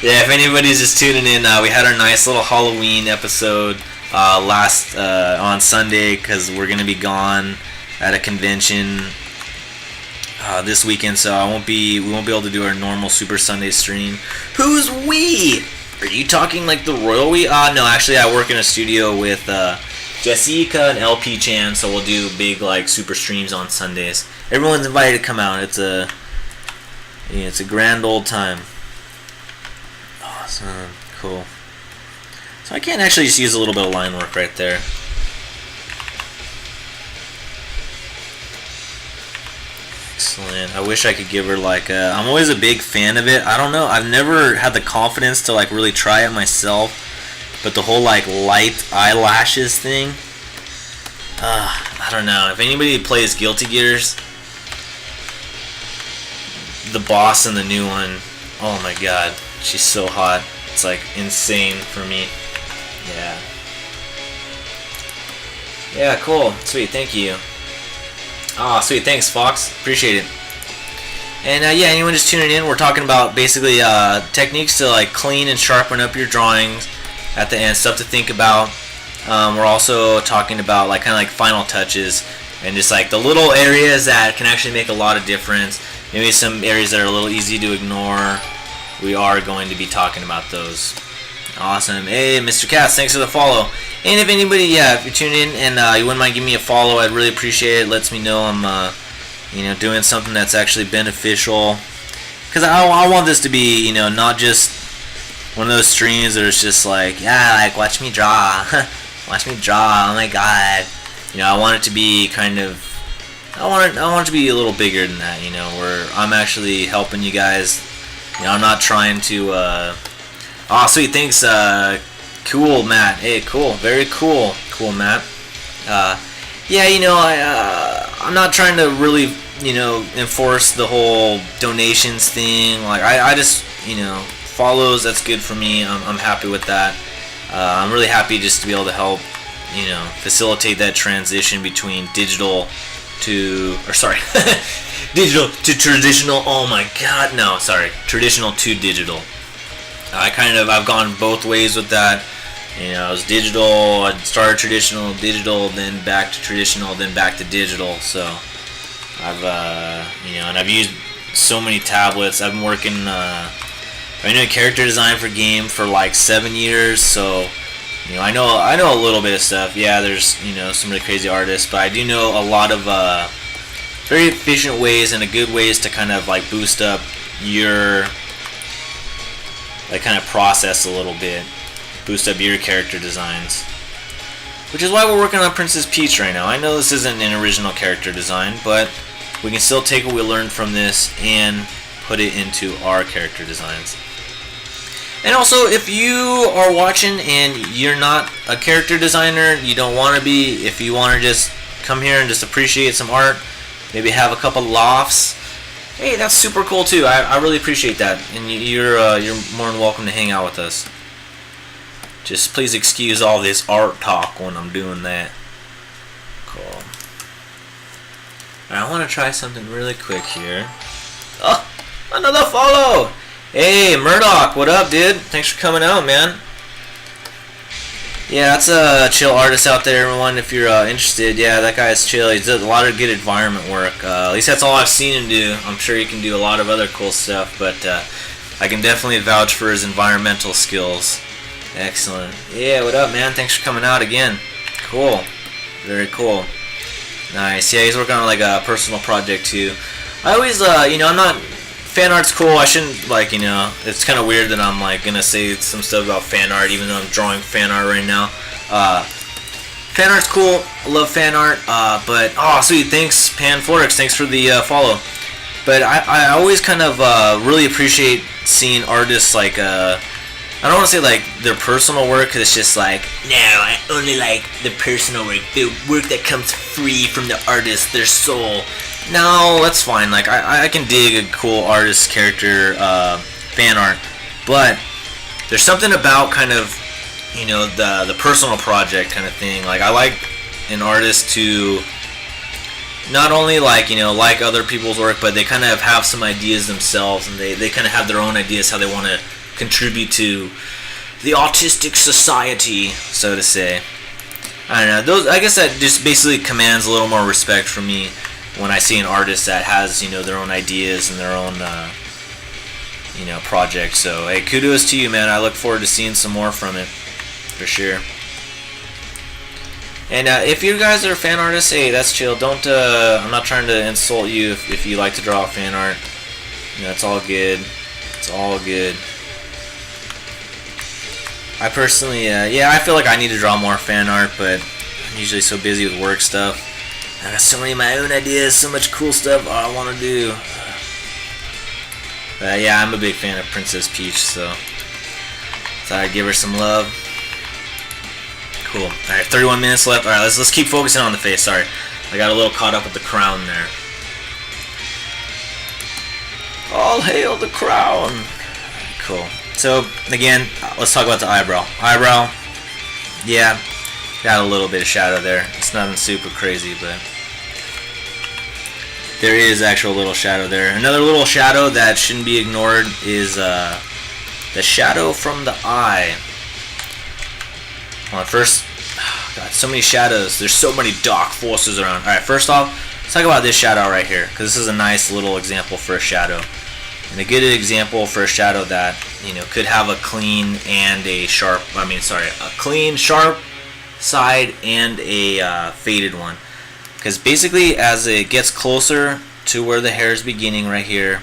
Yeah, if anybody's just tuning in, we had our nice little Halloween episode last on Sunday because we're gonna be gone at a convention this weekend, so we won't be able to do our normal Super Sunday stream. Who's we? Are you talking like the royal we? No, actually, I work in a studio with Jessica and LP Chan, so we'll do big like super streams on Sundays. Everyone's invited to come out. It's a grand old time. Awesome, cool. So I can actually just use a little bit of line work right there. Excellent. I wish I could give her like a. I'm always a big fan of it. I don't know. I've never had the confidence to like really try it myself. But the whole like light eyelashes thing, I don't know. If anybody plays Guilty Gears, the boss in the new one, oh my god, she's so hot. It's like insane for me. Yeah. Yeah, cool. Sweet, thank you. Ah, sweet, thanks, Fox. Appreciate it. And yeah, anyone just tuning in, we're talking about basically techniques to like clean and sharpen up your drawings. At the end, stuff to think about. We're also talking about like kind of like final touches and just like the little areas that can actually make a lot of difference. Maybe some areas that are a little easy to ignore. We are going to be talking about those. Awesome. Hey, Mr. Katz, thanks for the follow. And if anybody, if you're tuning in and you wouldn't mind giving me a follow, I'd really appreciate it. It lets me know I'm, doing something that's actually beneficial. Because I want this to be, not just one of those streams that is just like, watch me draw. Watch me draw. Oh my god. I want it to be kind of, I want it to be a little bigger than that, where I'm actually helping you guys. I'm not trying to, sweet, thanks, cool, Matt. Hey, cool, very cool. Cool, Matt. I'm not trying to really, enforce the whole donations thing. Like, I just, follows, that's good for me. I'm happy with that. I'm really happy just to be able to help, facilitate that transition between digital to traditional. Oh my god, no, sorry, traditional to digital. I've gone both ways with that. I was digital, I started traditional, digital, then back to traditional, then back to digital. So I've and I've used so many tablets. I've been working. I've been doing character design for game for like 7 years, so I know a little bit of stuff. Yeah, there's some really crazy artists, but I do know a lot of very efficient ways and good ways to kind of like boost up your like kind of process a little bit, boost up your character designs. Which is why we're working on Princess Peach right now. I know this isn't an original character design, but we can still take what we learned from this and put it into our character designs. And also, if you are watching and you're not a character designer, you don't want to be, if you want to just come here and just appreciate some art, maybe have a couple laughs, hey, that's super cool too. I really appreciate that, and you're more than welcome to hang out with us. Just please excuse all this art talk when I'm doing that. Cool. Alright, I want to try something really quick here. Oh, another follow! Hey, Murdoch, what up, dude? Thanks for coming out, man. Yeah, that's a chill artist out there, everyone. If you're interested, yeah, that guy's chill. He does a lot of good environment work. At least that's all I've seen him do. I'm sure he can do a lot of other cool stuff, but I can definitely vouch for his environmental skills. Excellent. Yeah, what up, man? Thanks for coming out again. Cool. Very cool. Nice. Yeah, he's working on like a personal project too. I always, I'm not. Fan art's cool. I shouldn't like, it's kind of weird that I'm like gonna say some stuff about fan art, even though I'm drawing fan art right now. Fan art's cool. I love fan art. But oh, sweet. Thanks, Panflorix. Thanks for the follow. But I always kind of really appreciate seeing artists like I don't want to say like their personal work, because it's just like, no, I only like the personal work, the work that comes free from the artist, their soul. No, that's fine. Like I can dig a cool artist character fan art, but there's something about kind of, you know, the personal project kind of thing. Like I like an artist to not only like, you know, like other people's work, but they kind of have some ideas themselves, and they kind of have their own ideas how they want to contribute to the autistic society, so to say. I don't know. Those, I guess that just basically commands a little more respect from me when I see an artist that has, you know, their own ideas and their own, you know, projects. So hey, kudos to you, man. I look forward to seeing some more from it, for sure. And if you guys are fan artists, hey, that's chill. Don't. I'm not trying to insult you if you like to draw fan art. You know, it's all good. It's all good. I personally, yeah, I feel like I need to draw more fan art, but I'm usually so busy with work stuff. I got so many of my own ideas, so much cool stuff I want to do. But yeah, I'm a big fan of Princess Peach, so thought I'd give her some love. Cool. Alright, 31 minutes left. Alright, let's keep focusing on the face. Sorry, I got a little caught up with the crown there. All hail the crown! Cool. So, again, let's talk about the eyebrow. Eyebrow, yeah, got a little bit of shadow there. It's nothing super crazy, but there is actual little shadow there. Another little shadow that shouldn't be ignored is the shadow from the eye. Well, first, God, so many shadows. There's so many dark forces around. Alright, first off, let's talk about this shadow right here, because this is a nice little example for a shadow. And a good example for a shadow that, you know, could have a clean and a sharp, a clean, sharp side and a faded one. Because basically, as it gets closer to where the hair is beginning right here,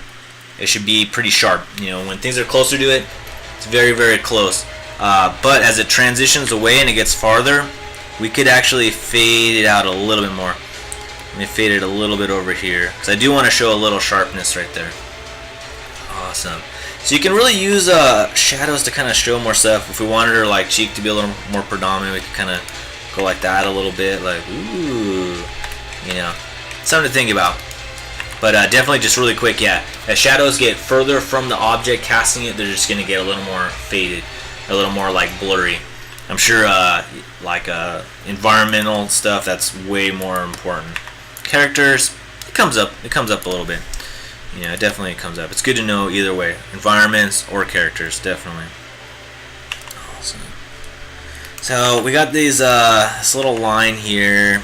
it should be pretty sharp. You know, when things are closer to it, it's very, very close. But as it transitions away and it gets farther, we could actually fade it out a little bit more. Let me fade it a little bit over here, because I do want to show a little sharpness right there. Awesome. So you can really use shadows to kind of show more stuff. If we wanted our like cheek to be a little more predominant, we could kind of go like that a little bit, like ooh, you know, something to think about. But definitely, just really quick, yeah. As shadows get further from the object casting it, they're just gonna get a little more faded, a little more like blurry. I'm sure like environmental stuff, that's way more important. Characters, it comes up a little bit. Yeah, it definitely comes up. It's good to know either way. Environments or characters, definitely. Awesome. So, we got these, this little line here.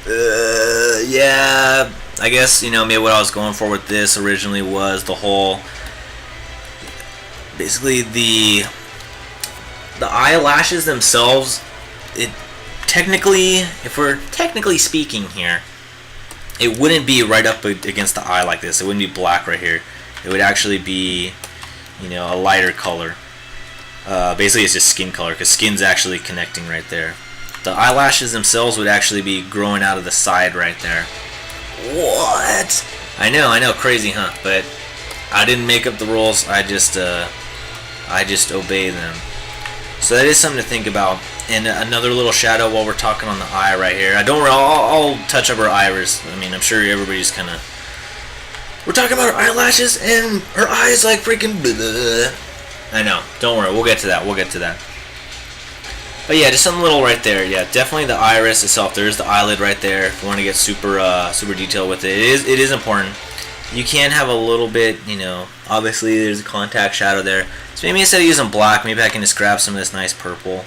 Yeah, I guess, you know, maybe what I was going for with this originally was the whole... Basically, the eyelashes themselves, it technically, if we're technically speaking here, it wouldn't be right up against the eye like this. It wouldn't be black right here. It would actually be, you know, a lighter color. Basically, it's just skin color, because skin's actually connecting right there. The eyelashes themselves would actually be growing out of the side right there. What? I know, crazy, huh? But I didn't make up the rules. I just obey them. So that is something to think about. And another little shadow while we're talking on the eye right here. I'll touch up her iris. I mean, I'm sure everybody's kind of... We're talking about her eyelashes and her eyes like freaking... Blah. I know. Don't worry. We'll get to that. But yeah, just something little right there. Yeah, definitely the iris itself. There's the eyelid right there. If you want to get super detailed with it. It is important. You can have a little bit, you know... Obviously, there's a contact shadow there. So maybe instead of using black, maybe I can just grab some of this nice purple.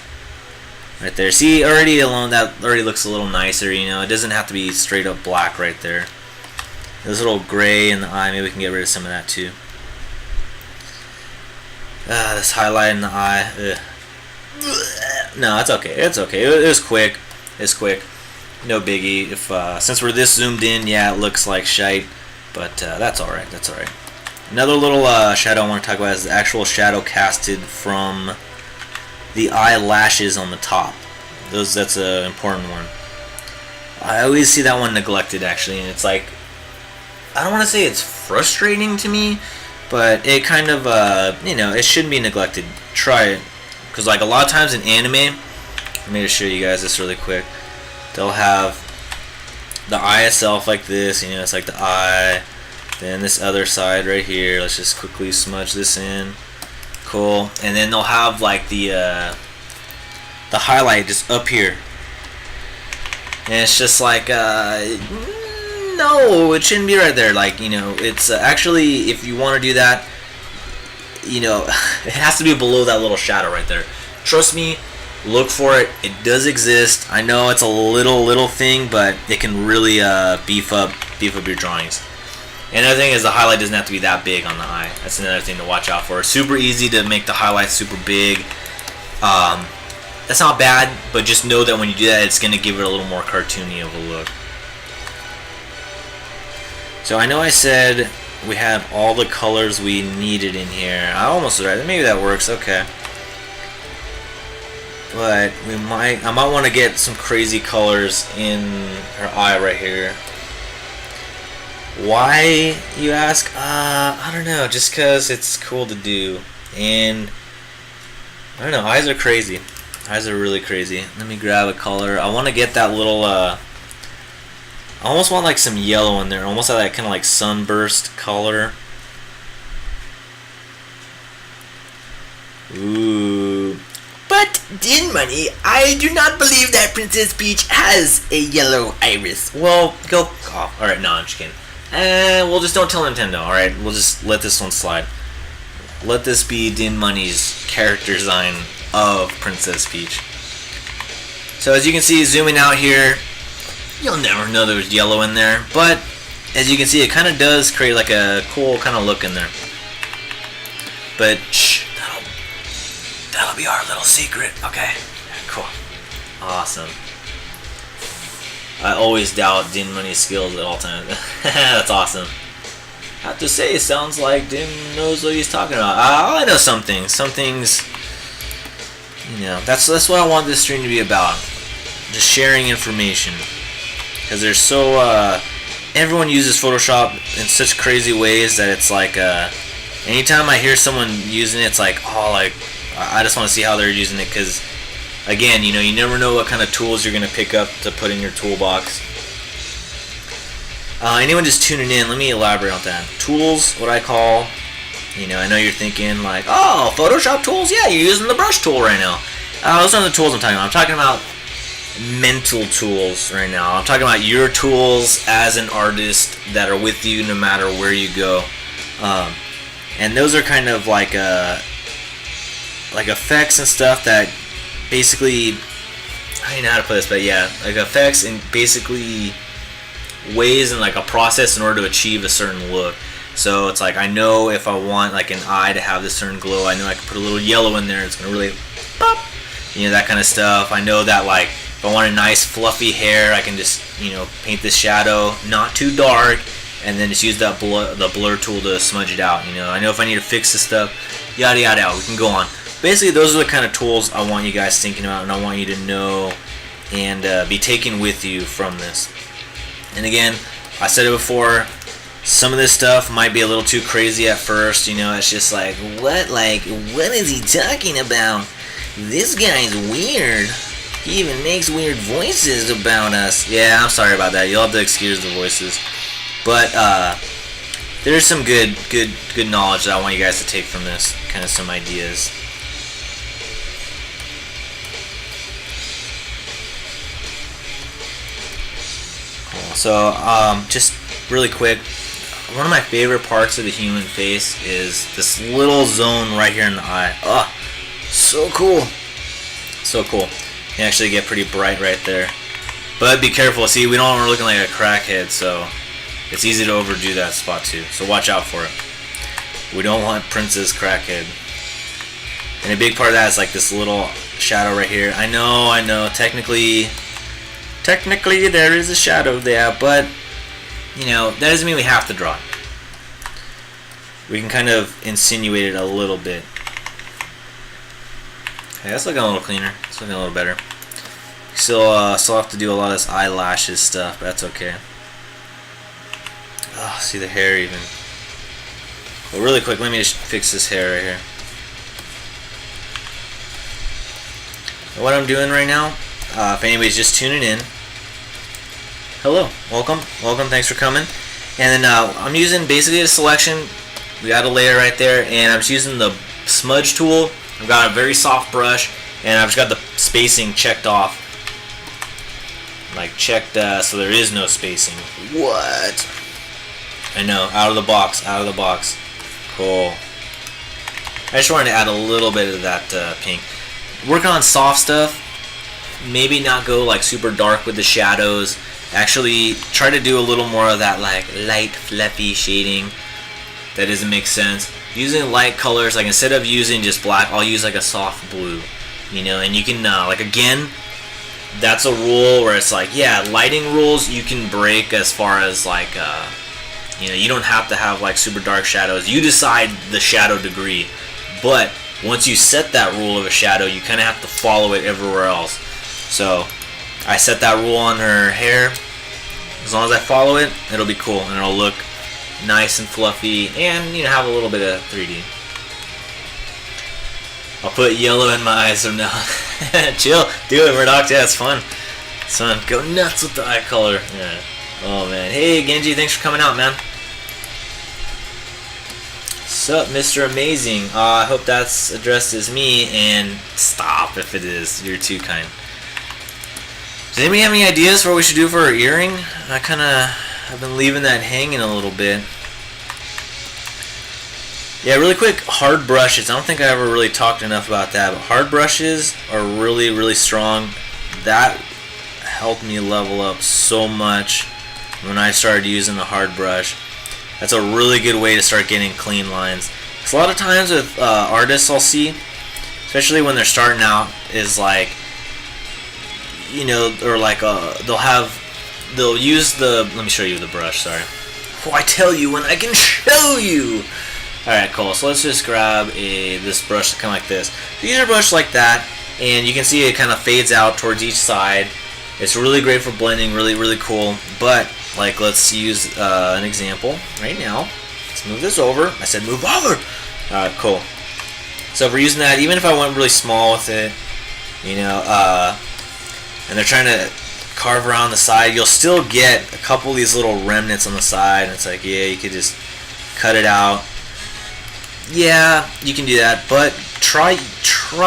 Right there. See, already alone, that already looks a little nicer, you know. It doesn't have to be straight up black right there. There's a little gray in the eye. Maybe we can get rid of some of that too. This highlight in the eye. Ugh. No, it's okay. It's okay. It was quick. It's quick. No biggie. If since we're this zoomed in, yeah, it looks like shite. But that's alright. That's alright. Another little shadow I want to talk about is the actual shadow casted from the eyelashes on the top. That's an important one. I always see that one neglected, actually, and it's like, I don't want to say it's frustrating to me, but it kind of, it shouldn't be neglected. Try it. Because, like, a lot of times in anime, let me just show you guys this really quick. They'll have the eye itself like this, it's like the eye. Then this other side right here, let's just quickly smudge this in. Cool. And then they'll have, like, the highlight just up here. And it's just like, no, it shouldn't be right there. Like, it's actually, if you want to do that, it has to be below that little shadow right there. Trust me, look for it. It does exist. I know it's a little thing, but it can really beef up your drawings. And another thing is the highlight doesn't have to be that big on the eye. That's another thing to watch out for. It's super easy to make the highlight super big. That's not bad, but just know that when you do that, it's going to give it a little more cartoony of a look. So I know I said we had all the colors we needed in here. I almost was right. Maybe that works. Okay. But I might want to get some crazy colors in her eye right here. Why, you ask? I don't know. Just because it's cool to do. And I don't know. Eyes are crazy. Eyes are really crazy. Let me grab a color. I want to get that little, I almost want like some yellow in there. Almost that kind of like sunburst color. Ooh. But, Din Money, I do not believe that Princess Peach has a yellow iris. Well, go off. Alright, no, I'm just kidding. Well, just don't tell Nintendo, alright? We'll just let this one slide. Let this be Din Money's character design of Princess Peach. So as you can see, zooming out here, you'll never know there was yellow in there, but as you can see, it kind of does create like a cool kind of look in there. But shh, that'll be our little secret. Okay, cool, awesome. I always doubt Din Money's skills at all times. That's awesome. I have to say, it sounds like Din knows what he's talking about. I know some things. Some things, that's what I want this stream to be about. Just sharing information. Because there's everyone uses Photoshop in such crazy ways that it's like, anytime I hear someone using it, it's like, I just want to see how they're using it. Because, again, you never know what kind of tools you're going to pick up to put in your toolbox. Anyone just tuning in, let me elaborate on that. Tools, what I call, I know you're thinking like, oh, Photoshop tools? Yeah, you're using the brush tool right now. Those aren't the tools I'm talking about. I'm talking about mental tools right now. I'm talking about your tools as an artist that are with you no matter where you go. And those are kind of like effects and stuff that basically, I don't know how to put this, but yeah, like effects and basically ways and like a process in order to achieve a certain look. So it's like, I know if I want like an eye to have this certain glow, I know I can put a little yellow in there, it's gonna really pop, that kind of stuff. I know that like if I want a nice fluffy hair, I can just paint this shadow not too dark and then just use that the blur tool to smudge it out. I know if I need to fix this stuff, yada yada yada, we can go on. Basically, those are the kind of tools I want you guys thinking about, and I want you to know and be taken with you from this. And again, I said it before, some of this stuff might be a little too crazy at first, it's just like, what is he talking about? This guy's weird. He even makes weird voices about us. Yeah, I'm sorry about that. You'll have to excuse the voices. But there's some good knowledge that I want you guys to take from this, kind of some ideas. So, just really quick, one of my favorite parts of the human face is this little zone right here in the eye. Oh, so cool. So cool. You can actually get pretty bright right there. But be careful. See, we don't want to look like a crackhead, so it's easy to overdo that spot too. So watch out for it. We don't want Princess Crackhead. And a big part of that is like this little shadow right here. I know, technically there is a shadow there, but that doesn't mean we have to draw it. We can kind of insinuate it a little bit. Okay, that's looking a little cleaner. It's looking a little better. Still have to do a lot of this eyelashes stuff, but that's okay. Oh, see the hair even. Well, really quick, let me just fix this hair right here. And what I'm doing right now, if anybody's just tuning in, hello, welcome, thanks for coming. And then I'm using basically a selection. We got a layer right there, and I'm just using the smudge tool. I've got a very soft brush, and I've just got the spacing checked off. Like checked, so there is no spacing. What? I know, out of the box. Cool. I just wanted to add a little bit of that pink. Working on soft stuff. Maybe not go like super dark with the shadows. Actually, try to do a little more of that like light, fluffy shading. That doesn't make sense. Using light colors, like instead of using just black, I'll use like a soft blue. You know, and you can like again, that's a rule where it's like, yeah, lighting rules you can break as far as like you know, you don't have to have like super dark shadows. You decide the shadow degree, but once you set that rule of a shadow, you kind of have to follow it everywhere else. So I set that rule on her hair. As long as I follow it, it'll be cool and it'll look nice and fluffy, and you know, have a little bit of 3D. I'll put yellow in my eyes from now. Chill, do it, Murdoch. Yeah, it's fun. It's fun. Go nuts with the eye color. Yeah. Oh man. Hey Genji, thanks for coming out, man. Sup, Mr. Amazing. I hope that's addressed as me, and stop if it is. You're too kind. Does anybody have any ideas for what we should do for our earring? I've been leaving that hanging a little bit. Yeah, really quick, hard brushes. I don't think I ever really talked enough about that, but hard brushes are really, really strong. That helped me level up so much when I started using the hard brush. That's a really good way to start getting clean lines. Because a lot of times with artists I'll see, especially when they're starting out, is like, you know, or like they'll use the, let me show you the brush, sorry. Oh, I tell you when I can show you. Alright, cool. So let's just grab this brush kind of like this. Use a brush like that, and you can see it kind of fades out towards each side. It's really great for blending, really, really cool. But, like, let's use an example right now. Let's move this over. I said move over! Alright, cool. So if we're using that, even if I went really small with it, you know, and they're trying to carve around the side, you'll still get a couple of these little remnants on the side, and it's like, yeah, you could just cut it out. Yeah, you can do that, but try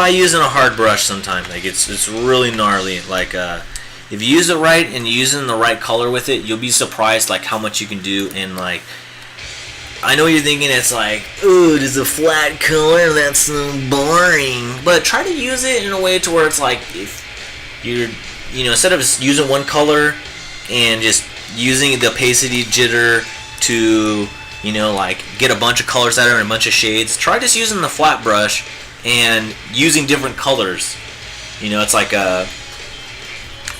using a hard brush sometime. Like it's really gnarly. Like if you use it right and you're using the right color with it, you'll be surprised like how much you can do. And like, I know you're thinking it's like, ooh, there's a flat color, that's so boring. But try to use it in a way to where it's like, if you're, you know, instead of just using one color and just using the opacity jitter to, you know, like get a bunch of colors out of it and a bunch of shades, try just using the flat brush and using different colors. You know, it's like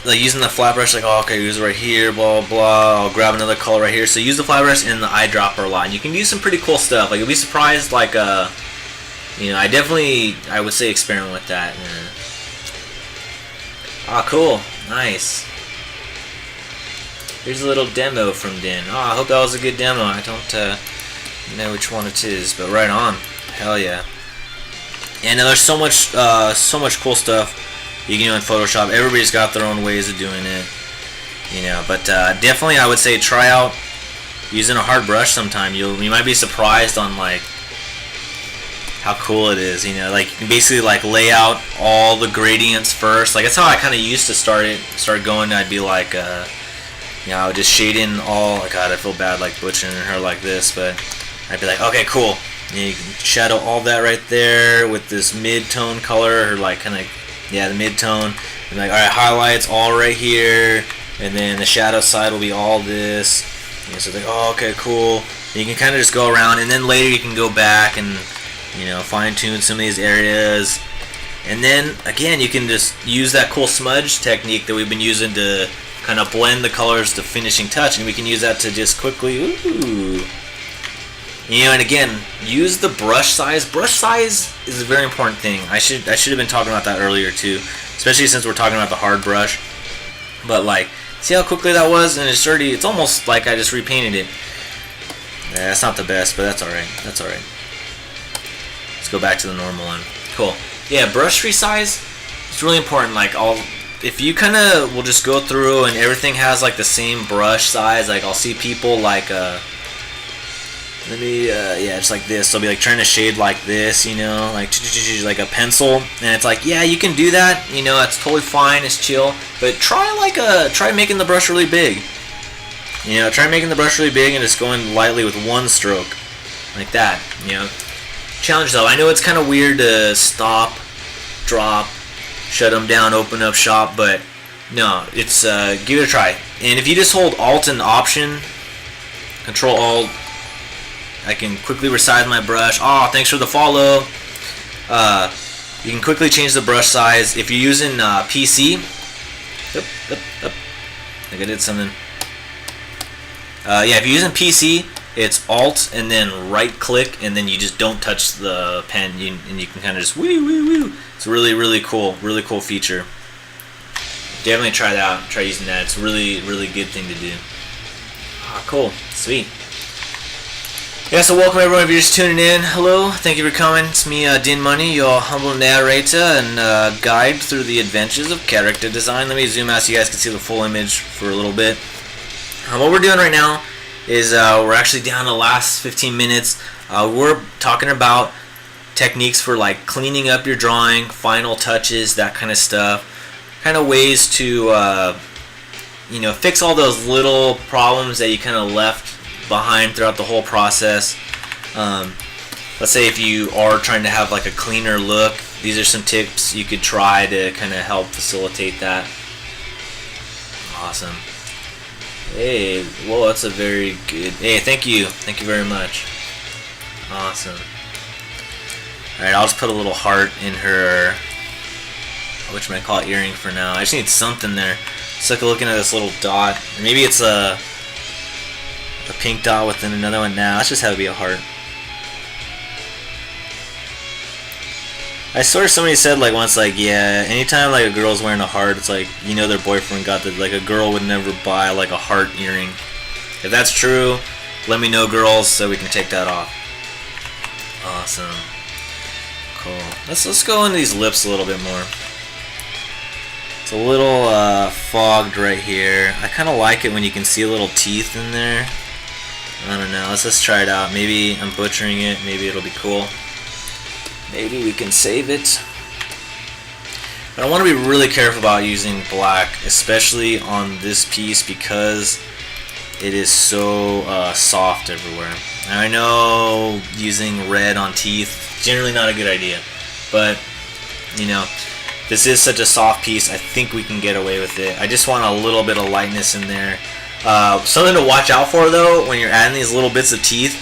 using the flat brush, like, oh, okay, use it right here, blah, blah, blah. I'll grab another color right here. So use the flat brush and the eyedropper a lot. And you can do some pretty cool stuff. Like, you'll be surprised, like, you know, I would say experiment with that. Ah, cool. Nice. Here's a little demo from Din. Oh, I hope that was a good demo. I don't know which one it is, but right on. Hell yeah. And there's so much cool stuff you can do in Photoshop. Everybody's got their own ways of doing it, you know. But definitely, I would say try out using a hard brush sometime. You might be surprised on like how cool it is. You know, like you can basically like lay out all the gradients first. Like that's how I kind of used to start going. I'd be like. You know, I would just shade in all. Oh God, I feel bad like butchering her like this, but I'd be like, okay, cool. You can shadow all that right there with this mid-tone color, or like kind of, yeah, the mid-tone. And like, all right, highlights all right here, and then the shadow side will be all this. You know, so it's like, oh, okay, cool. And you can kind of just go around, and then later you can go back and, you know, fine-tune some of these areas. And then again, you can just use that cool smudge technique that we've been using to kind of blend the colors to finishing touch, and we can use that to just quickly, ooh. You know, and again, use the brush size. Brush size is a very important thing. I should have been talking about that earlier too. especially since we're talking about the hard brush. But like, see how quickly that was, and it's almost like I just repainted it. Yeah, that's not the best, but that's alright. That's alright. Let's go back to the normal one. Cool. Yeah, brush tree size is really important. Like, if you kind of will just go through and everything has like the same brush size, like I'll see people like yeah, just like this. They'll be like trying to shade like this, you know, like a pencil, and it's like, yeah, you can do that, you know, that's totally fine, it's chill, but try making the brush really big, you know, try making the brush really big and just going lightly with one stroke, like that, you know. Challenge though, I know it's kind of weird to stop, drop, shut them down, open up shop, but no, it's give it a try. And if you just hold Alt and Option, Control Alt, I can quickly resize my brush. Oh, thanks for the follow. You can quickly change the brush size if you're using PC. I think I did something. Yeah, if you're using PC, it's Alt and then right click, and then you just don't touch the pen, and you can kind of just woo. It's a really cool feature. Definitely try that out. Try using that. It's a really good thing to do. Ah, cool, sweet. Yeah, so welcome everyone if you're just tuning in. Hello, thank you for coming. It's me, Din Money, your humble narrator and guide through the adventures of character design. Let me zoom out so you guys can see the full image for a little bit. What we're doing right now is we're actually down to the last 15 minutes. We're talking about techniques for like cleaning up your drawing, final touches, that kind of stuff. Kind of ways to you know, fix all those little problems that you kind of left behind throughout the whole process. Let's say if you are trying to have like a cleaner look, these are some tips you could try to kind of help facilitate that. Awesome. Hey, whoa, that's a very good. Hey, thank you very much. Awesome. Alright, I'll just put a little heart in her, whatchamacallit, earring for now. I just need something there. It's like looking at this little dot. Maybe it's a pink dot within another one. Now let's just have it be a heart. I swear somebody said like once, like, yeah, anytime like a girl's wearing a heart, it's like, you know, their boyfriend got that. Like a girl would never buy like a heart earring. If that's true, let me know, girls, so we can take that off. Awesome. Cool. Let's go into these lips a little bit more. It's a little fogged right here. I kind of like it when you can see a little teeth in there. I don't know. Let's try it out. Maybe I'm butchering it. Maybe it'll be cool. Maybe we can save it. But I want to be really careful about using black, especially on this piece, because it is so soft everywhere. Now I know using red on teeth, generally not a good idea, but you know, this is such a soft piece, I think we can get away with it. I just want a little bit of lightness in there. Something to watch out for though, when you're adding these little bits of teeth,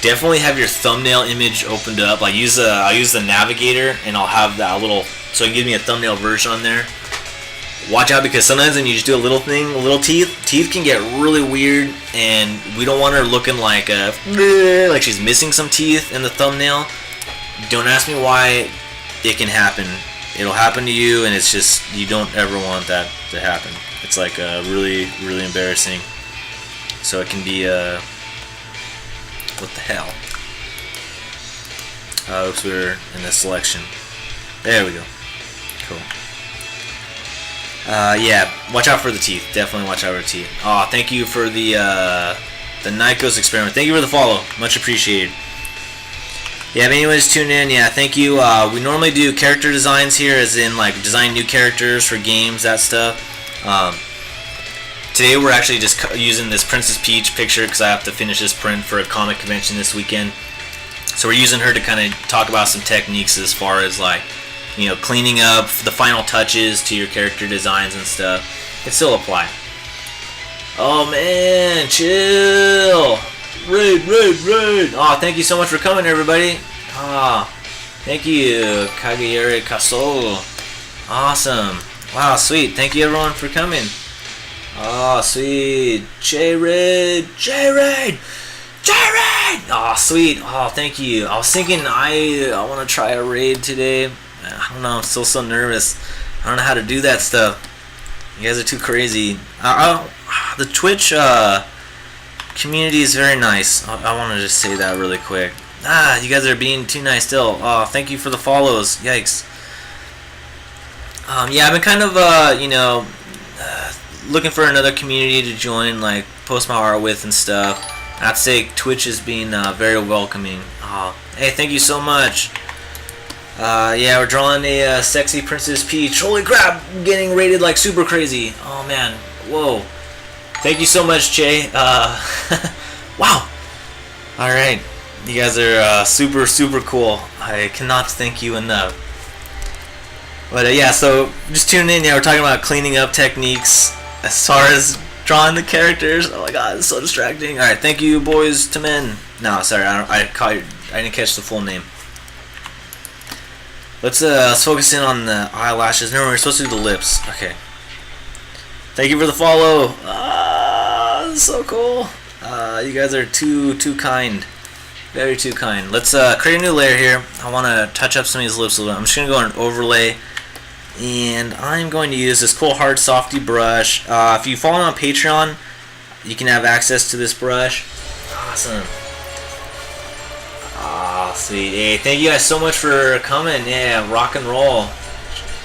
definitely have your thumbnail image opened up. I'll use the navigator, and I'll have that little, so it can give me a thumbnail version on there. Watch out, because sometimes when you just do a little thing, little teeth can get really weird, and we don't want her looking like she's missing some teeth in the thumbnail. Don't ask me why. It can happen. It'll happen to you, and it's just, you don't ever want that to happen. It's like really embarrassing. So it can be what the hell? Oops, we're in the selection. There we go. Cool. Yeah, watch out for the teeth. Definitely watch out for the teeth. Oh, thank you for the Nikos experiment. Thank you for the follow. Much appreciated. Yeah, if anyone's tuning in, yeah, thank you. We normally do character designs here, as in like design new characters for games, that stuff. Today we're actually just using this Princess Peach picture because I have to finish this print for a comic convention this weekend. So we're using her to kind of talk about some techniques as far as like, you know, cleaning up the final touches to your character designs and stuff. It still apply. Oh man, chill. Raid. Oh, thank you so much for coming, everybody. Ah, thank you, Kageyori Kaso. Awesome. Wow, sweet. Thank you everyone for coming. Oh, sweet. J-Raid. Oh, sweet. Oh, thank you. I was thinking I want to try a raid today. I don't know. I'm still so nervous. I don't know how to do that stuff. You guys are too crazy. The Twitch community is very nice. I want to just say that really quick. You guys are being too nice still. Thank you for the follows. Yikes. Yeah, I've been kind of, looking for another community to join, like, post my art with and stuff. I'd say Twitch is being very welcoming. Hey, thank you so much. Yeah, we're drawing a sexy Princess Peach. Holy crap, getting rated like super crazy. Oh, man. Whoa. Thank you so much, Che. Wow. Alright. You guys are super, super cool. I cannot thank you enough. But yeah, so just tune in. Yeah, we're talking about cleaning up techniques as far as drawing the characters. Oh my god, it's so distracting. Alright, thank you, boys to men. No, sorry, I didn't catch the full name. Let's focus in on the eyelashes. No, we're supposed to do the lips. Okay. Thank you for the follow. This is so cool. You guys are too kind. Very too kind. Let's create a new layer here. I want to touch up some of these lips a little bit. I'm just going to go on overlay. And I'm going to use this cool hard softy brush. If you follow me on Patreon, you can have access to this brush. Awesome. Sweet. Hey, thank you guys so much for coming. Yeah, rock and roll.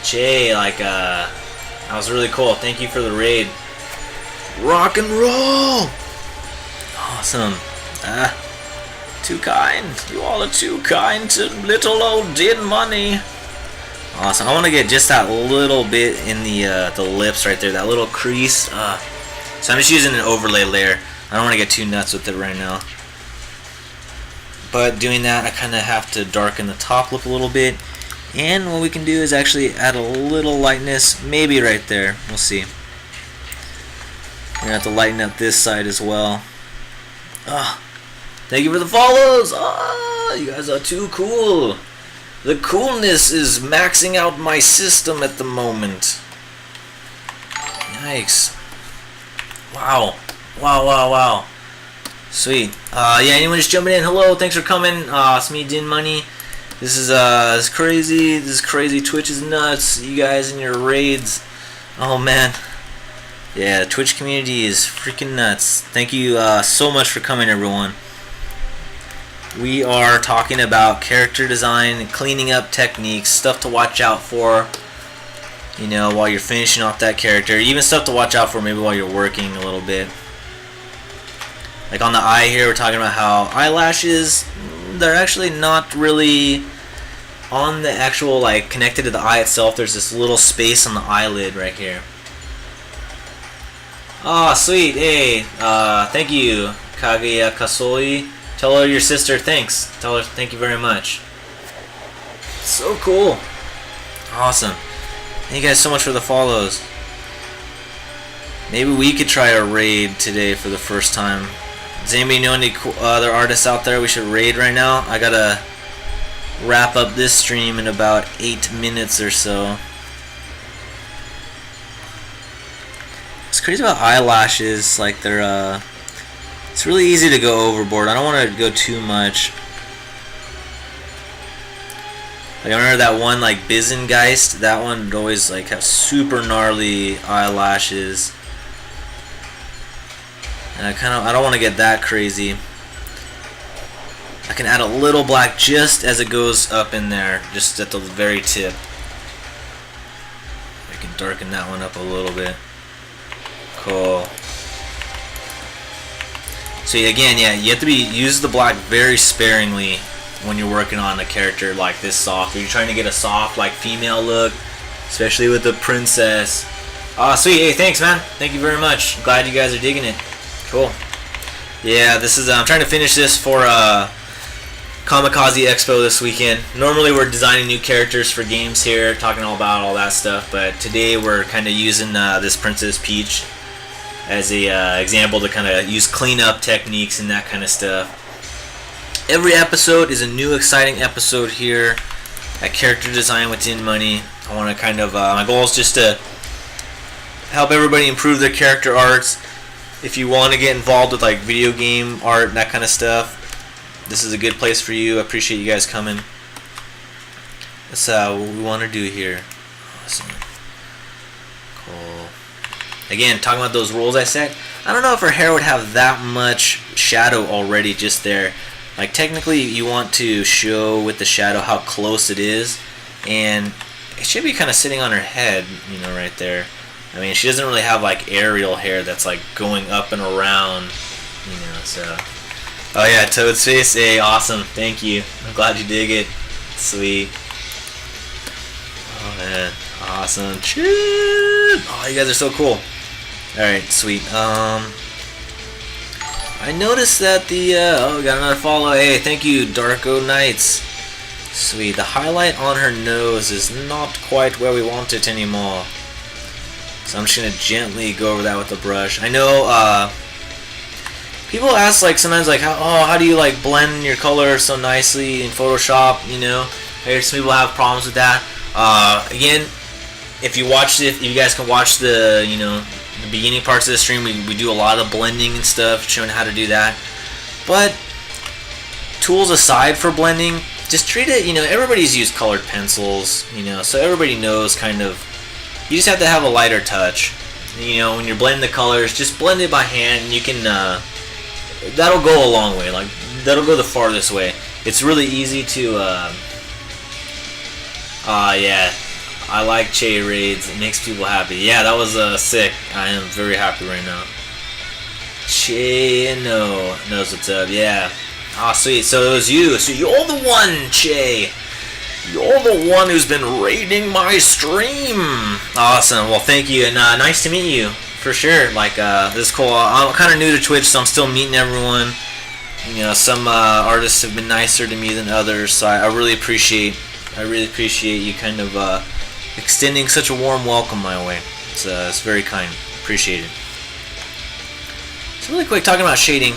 Jay, that was really cool. Thank you for the raid. Rock and roll. Awesome. Too kind. You all are too kind to little old Din Money. Awesome. I want to get just that little bit in the lips right there, that little crease. So I'm just using an overlay layer. I don't want to get too nuts with it right now. But doing that, I kind of have to darken the top lip a little bit. And what we can do is actually add a little lightness, maybe right there. We'll see. We're going to have to lighten up this side as well. Thank you for the follows. You guys are too cool. The coolness is maxing out my system at the moment. Yikes. Wow. Wow. Sweet. Yeah, anyone just jumping in? Hello, thanks for coming. It's me, Din Money. This is crazy. This is crazy. Twitch is nuts. You guys and your raids. Oh man. Yeah, the Twitch community is freaking nuts. Thank you so much for coming, everyone. We are talking about character design, cleaning up techniques, stuff to watch out for, while you're finishing off that character. Even stuff to watch out for maybe while you're working a little bit. Like on the eye here, we're talking about how eyelashes, they're actually not really on the actual, connected to the eye itself. There's this little space on the eyelid right here. Sweet. Hey, thank you, Kaguya Kasoi. Tell her your sister thanks. Tell her thank you very much. So cool. Awesome. Thank you guys so much for the follows. Maybe we could try a raid today for the first time. Does anybody know any other artists out there we should raid right now? I gotta wrap up this stream in about 8 minutes or so. What's crazy about eyelashes, they're it's really easy to go overboard. I don't want to go too much. I remember that one Bizengeist. That one would always have super gnarly eyelashes. And I don't want to get that crazy. I can add a little black just as it goes up in there, just at the very tip. I can darken that one up a little bit. Cool. So again, yeah, you have to use the black very sparingly when you're working on a character like this soft. If you're trying to get a soft female look, especially with the princess. Sweet. Hey, thanks, man. Thank you very much. Glad you guys are digging it. Cool. Yeah, this is I'm trying to finish this for Kamikaze Expo this weekend. Normally we're designing new characters for games here, talking all about all that stuff, but today we're kind of using this Princess Peach as a example to kind of use cleanup techniques and that kind of stuff. Every episode is a new exciting episode here at Character Design with Din Money. I want to kind of my goal is just to help everybody improve their character arts. If you want to get involved with video game art and that kind of stuff, this is a good place for you. I appreciate you guys coming. That's what we want to do here. Awesome. again, talking about those rules I set, I don't know if her hair would have that much shadow already just there. Like, technically, you want to show with the shadow how close it is, and it should be kind of sitting on her head, you know, right there. I mean, she doesn't really have, like, aerial hair that's, like, going up and around, you know, so. Oh, yeah, Toad's face. Hey, awesome. Thank you. I'm glad you dig it. Sweet. Oh, man. Awesome. Chip! Oh, you guys are so cool. Alright, sweet. I noticed that the, oh, we got another follow. Hey, thank you, Darko Knights. Sweet. The highlight on her nose is not quite where we want it anymore. So I'm just going to gently go over that with the brush. I know, people ask, like, sometimes, like, how do you, like, blend your color so nicely in Photoshop, you know? I hear some people have problems with that. Again, if you watch it, you guys can watch the, you know, the beginning parts of the stream. We do a lot of blending and stuff, showing how to do that. But tools aside for blending, just treat it, you know, everybody's used colored pencils, you know, so everybody knows kind of, you just have to have a lighter touch. You know, when you're blending the colors, just blend it by hand, and you can, that'll go a long way, like, that'll go the farthest way. It's really easy to, yeah, I like Che raids, it makes people happy. Yeah, that was, sick. I am very happy right now. Che knows what's up, yeah. Ah, sweet, so it was you, so you're the one, Che. You're the one who's been raiding my stream. Awesome, well, thank you, and, nice to meet you. For sure, like, this is cool. I'm kind of new to Twitch, so I'm still meeting everyone. You know, some artists have been nicer to me than others, so I really appreciate you kind of extending such a warm welcome my way. It's very kind. Appreciate it. So really quick, talking about shading.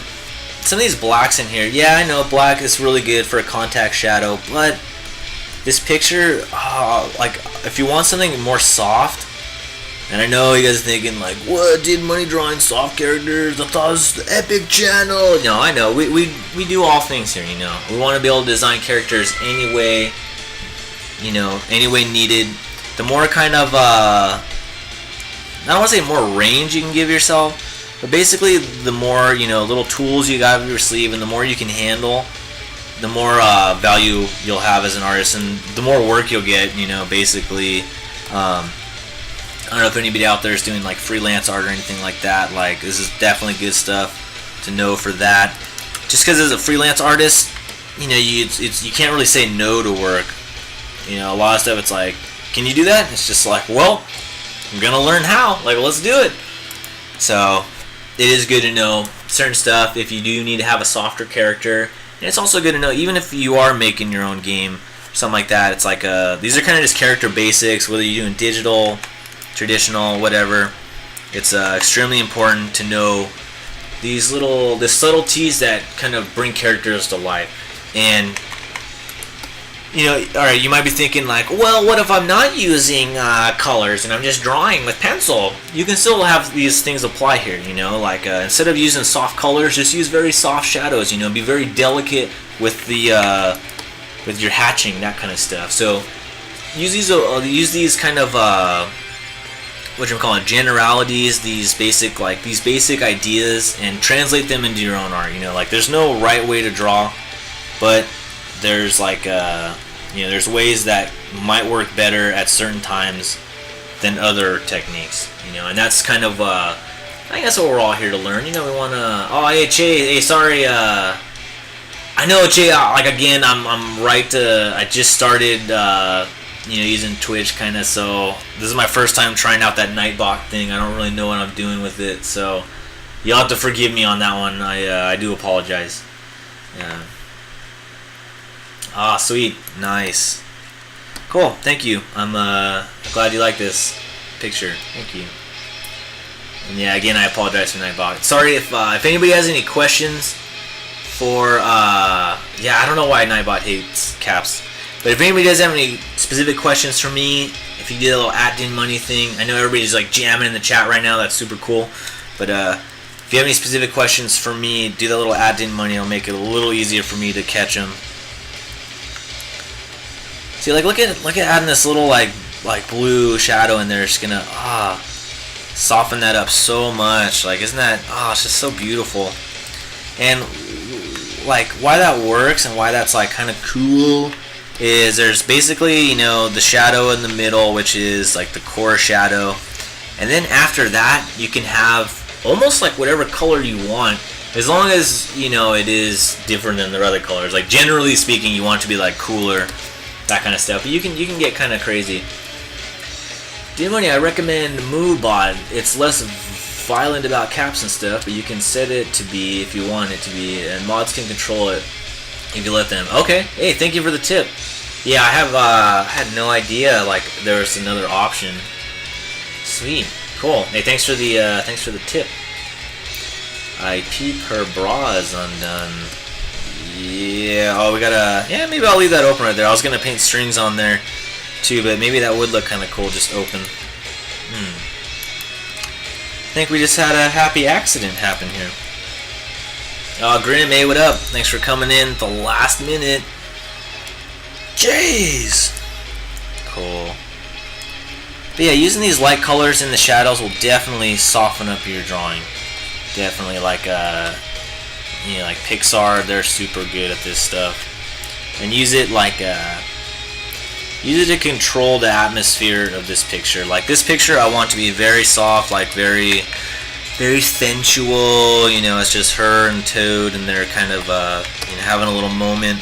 Some of these blacks in here. Yeah, I know black is really good for a contact shadow, but this picture, like, if you want something more soft. And I know you guys are thinking, like, what, did Money drawing soft characters? I thought it was the Epic channel. No, I know. We do all things here, you know. We want to be able to design characters any way, you know, any way needed. The more kind of, I don't want to say more range you can give yourself, but basically the more, you know, little tools you got up your sleeve and the more you can handle, the more value you'll have as an artist and the more work you'll get, you know, basically. I don't know if anybody out there is doing like freelance art or anything like that. Like, this is definitely good stuff to know for that. Just because as a freelance artist, you know, you can't really say no to work. You know, a lot of stuff it's like, can you do that? It's just like, well, I'm gonna learn how. Like, let's do it. So it is good to know certain stuff if you do need to have a softer character. And it's also good to know, even if you are making your own game, or something like that, it's like, these are kind of just character basics, whether you're doing digital, traditional, whatever. It's extremely important to know the subtleties that kind of bring characters to life. And, you know, alright, you might be thinking like, well, what if I'm not using colors and I'm just drawing with pencil? You can still have these things apply here, you know, like instead of using soft colors, just use very soft shadows, you know, be very delicate with the with your hatching, that kind of stuff. So use these kind of what you're calling generalities, these basic ideas, and translate them into your own art. You know, like, there's no right way to draw, but there's like you know, there's ways that might work better at certain times than other techniques. You know, and that's kind of I think that's what we're all here to learn. You know, we want to. Oh, hey Che, hey, sorry. I know Che. Like, again, I'm right to. I just started. You know, using Twitch kind of, so this is my first time trying out that Nightbot thing. I don't really know what I'm doing with it, so you'll have to forgive me on that one. I do apologize. Yeah. Ah, sweet, nice, cool. Thank you. I'm glad you like this picture. Thank you. And yeah, again, I apologize for Nightbot. Sorry if anybody has any questions for yeah, I don't know why Nightbot hates caps. But if anybody does have any specific questions for me, if you did a little @DinMoney thing, I know everybody's like jamming in the chat right now. That's super cool. But if you have any specific questions for me, do that little @DinMoney. It'll make it a little easier for me to catch them. See, like, look at adding this little like blue shadow in there. It's gonna soften that up so much. Like, isn't that, oh, it's just so beautiful. And like why that works and why that's like kind of cool is there's basically, you know, the shadow in the middle, which is like the core shadow, and then after that you can have almost like whatever color you want, as long as, you know, it is different than the other colors. Like, generally speaking, you want it to be like cooler, that kind of stuff, but you can get kind of crazy. D-Money, I recommend MooBot. It's less violent about caps and stuff, but you can set it to be if you want it to be, and mods can control it if you let them. Okay, hey, thank you for the tip. Yeah, I have had no idea like there was another option. Sweet, cool. Hey, thanks for the tip. I peep her bra is undone. Yeah. Oh, we gotta. Yeah, maybe I'll leave that open right there. I was gonna paint strings on there too, but maybe that would look kind of cool just open. I think we just had a happy accident happen here. Grim, hey, what up? Thanks for coming in at the last minute. Jeez. Cool. But yeah, using these light colors in the shadows will definitely soften up your drawing. Definitely, like you know, like Pixar, they're super good at this stuff. And use it like use it to control the atmosphere of this picture. Like this picture, I want to be very soft, like very, very sensual. You know, it's just her and Toad, and they're kind of you know, having a little moment.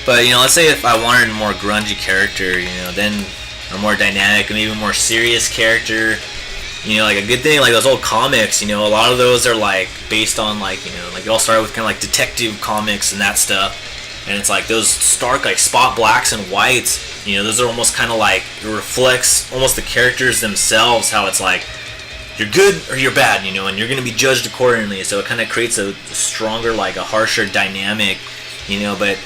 But, you know, let's say if I wanted a more grungy character, you know, then a more dynamic and maybe more serious character. You know, like a good thing, like those old comics, you know, a lot of those are like based on like, you know, like it all started with kind of like detective comics and that stuff. And it's like those stark, like spot blacks and whites, you know, those are almost kind of like, it reflects almost the characters themselves, how it's like, you're good or you're bad, you know, and you're going to be judged accordingly. So it kind of creates a stronger, like a harsher dynamic, you know, but,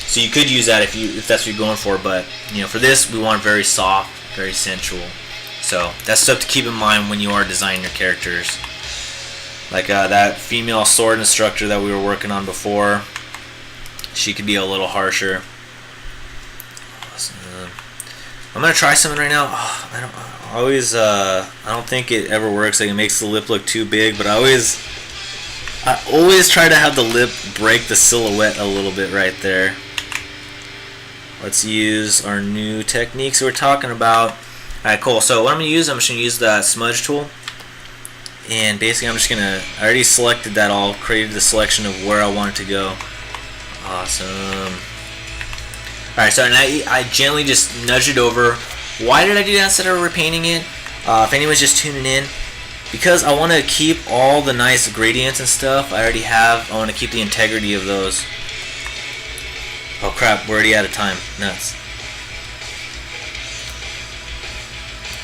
so you could use that if that's what you're going for, but, you know, for this, we want very soft, very sensual. So that's stuff to keep in mind when you are designing your characters. Like that female sword instructor that we were working on before, she could be a little harsher. I'm gonna try something right now. I don't think it ever works. Like, it makes the lip look too big, but I always try to have the lip break the silhouette a little bit right there. Let's use our new techniques we're talking about. Alright, cool. So what I'm gonna use, I'm just gonna use the smudge tool, and basically I'm just gonna. I already selected that all, created the selection of where I want it to go. Awesome. Alright, so now I gently just nudge it over. Why did I do that instead of repainting it? If anyone's just tuning in, because I want to keep all the nice gradients and stuff I already have. I want to keep the integrity of those. Oh crap, we're already out of time. Nuts.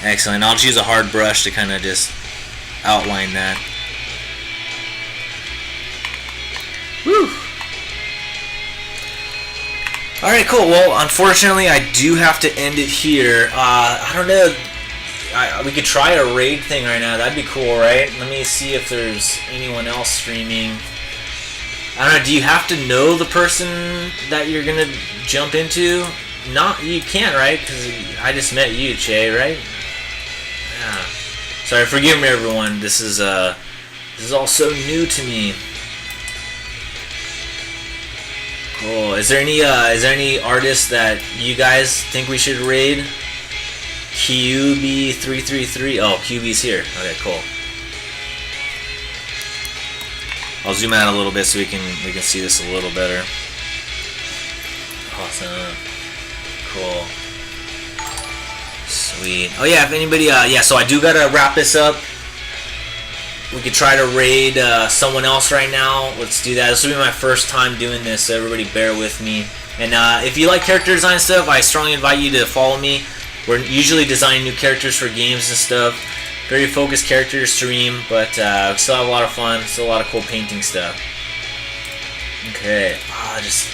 Excellent. I'll just use a hard brush to kind of just outline that. Whew. Alright, cool. Well, unfortunately, I do have to end it here. I don't know. We could try a raid thing right now. That'd be cool, right? Let me see if there's anyone else streaming. I don't know. Do you have to know the person that you're going to jump into? Not, you can't, right? Because I just met you, Che, right? Yeah. Sorry, forgive me, everyone. This is all so new to me. Cool. Is there any artists that you guys think we should raid? QB333. Oh, QB's here. Okay, cool. I'll zoom out a little bit so we can see this a little better. Awesome. Cool. Sweet. Oh yeah, if anybody yeah, so I do gotta wrap this up. We could try to raid someone else right now. Let's do that. This will be my first time doing this, so everybody bear with me. And if you like character design stuff, I strongly invite you to follow me. We're usually designing new characters for games and stuff. Very focused character stream, but we still have a lot of fun. Still a lot of cool painting stuff. Okay. Just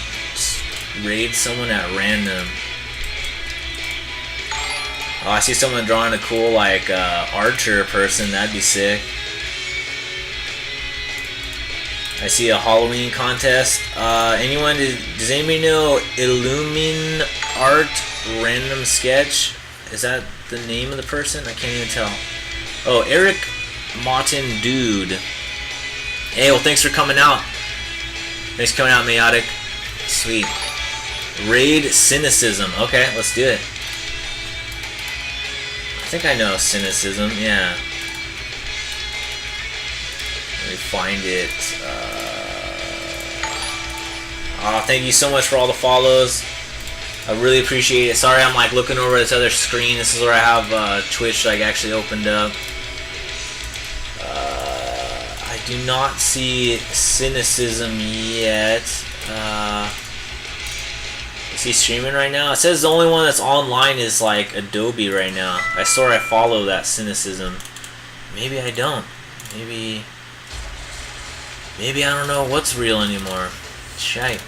raid someone at random. Oh, I see someone drawing a cool, like, archer person. That'd be sick. I see a Halloween contest. Does anybody know Illumin Art Random Sketch? Is that the name of the person? I can't even tell. Oh, Eric Martin Dude. Hey, well, thanks for coming out. Thanks for coming out, Meotic. Sweet. Raid Cynicism. Okay, let's do it. I think I know Cynicism, yeah. Let me find it. Oh, thank you so much for all the follows. I really appreciate it. Sorry, I'm like looking over this other screen. This is where I have Twitch like actually opened up. I do not see Cynicism yet. Is he streaming right now? It says the only one that's online is like Adobe right now. I swear I follow that Cynicism. Maybe I don't. Maybe I don't know what's real anymore. Shite.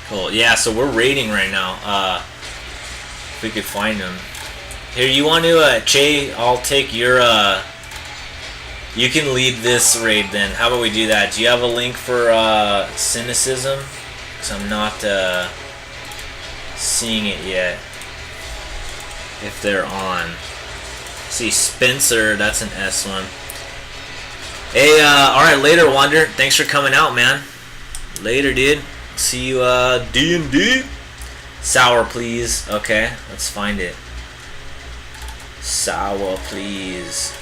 Cool. Yeah, so we're raiding right now. If we could find him. Here, you want to, Che, I'll take your, you can lead this raid then. How about we do that? Do you have a link for, Cynicism? Because I'm not, seeing it yet. If they're on. See, Spencer, that's an S one. Hey, alright, later, Wander. Thanks for coming out, man. Later, dude. See you, D&D. Sour, please. Okay, let's find it. Sour, please.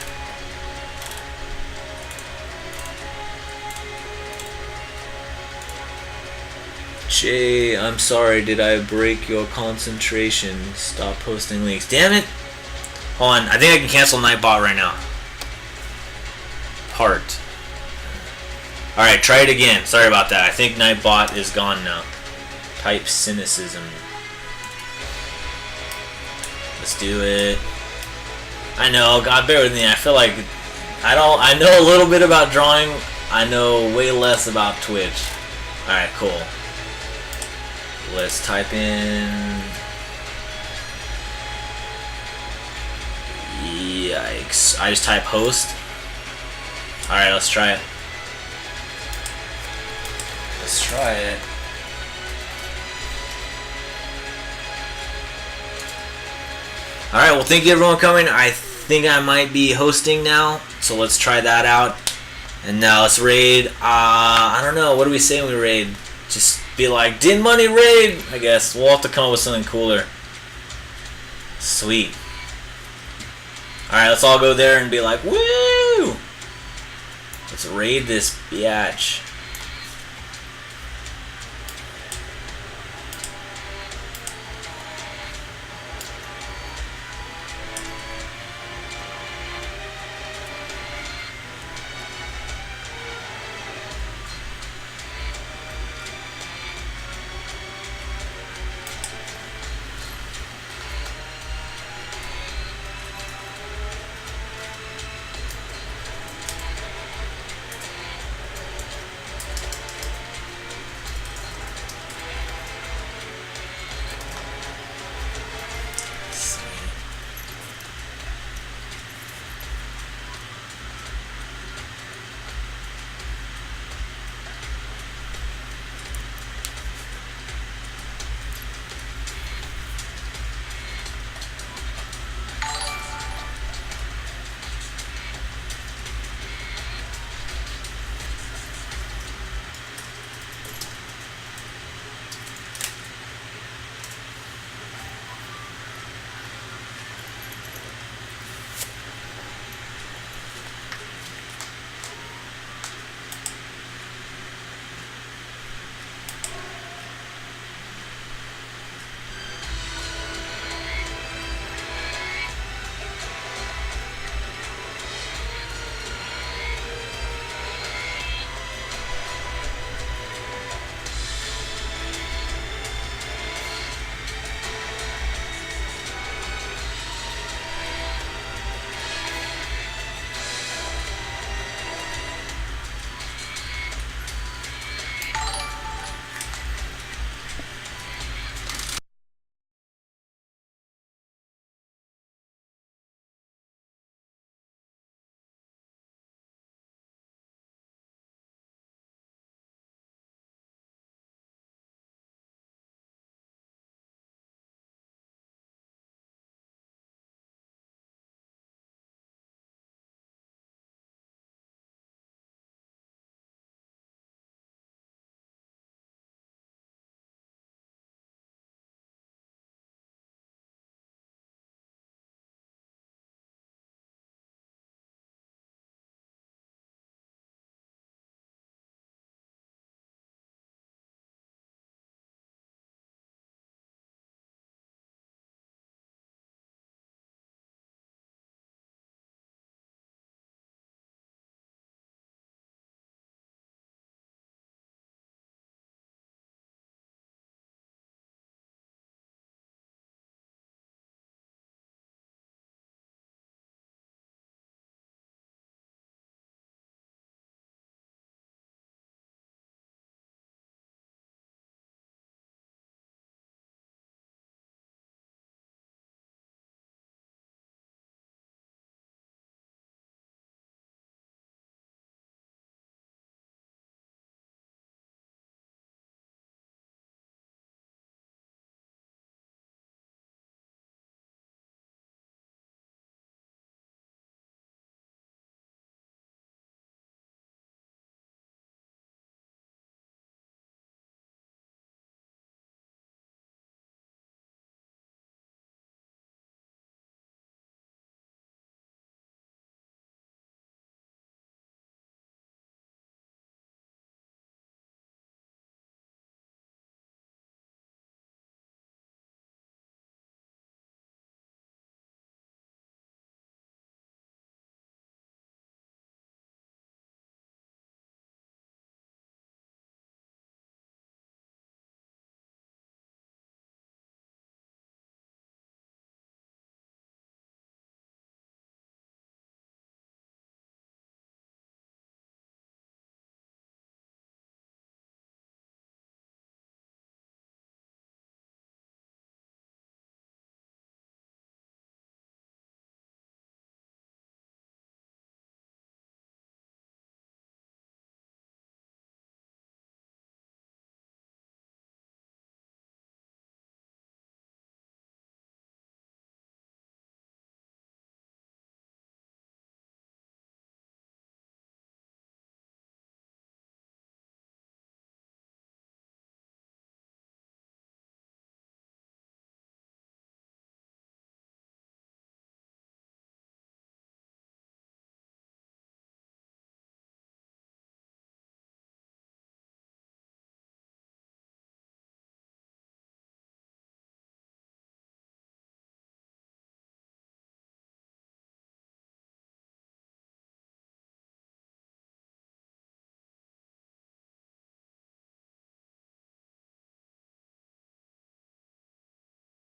Jay, I'm sorry. Did I break your concentration? Stop posting links. Damn it. Hold on. I think I can cancel Nightbot right now. Heart. Alright, try it again. Sorry about that. I think Nightbot is gone now. Type Cynicism. Let's do it. I know, God bear with me. I feel like I know a little bit about drawing. I know way less about Twitch. Alright, cool. Let's type in. Yikes. I just type host. Alright, let's try it. Let's try it. Alright, well, thank you everyone coming. I think I might be hosting now, so let's try that out. And now let's raid. I don't know. What do we say when we raid? Just be like, Din Money raid! I guess. We'll have to come up with something cooler. Sweet. Alright, let's all go there and be like, woo! Let's raid this biatch.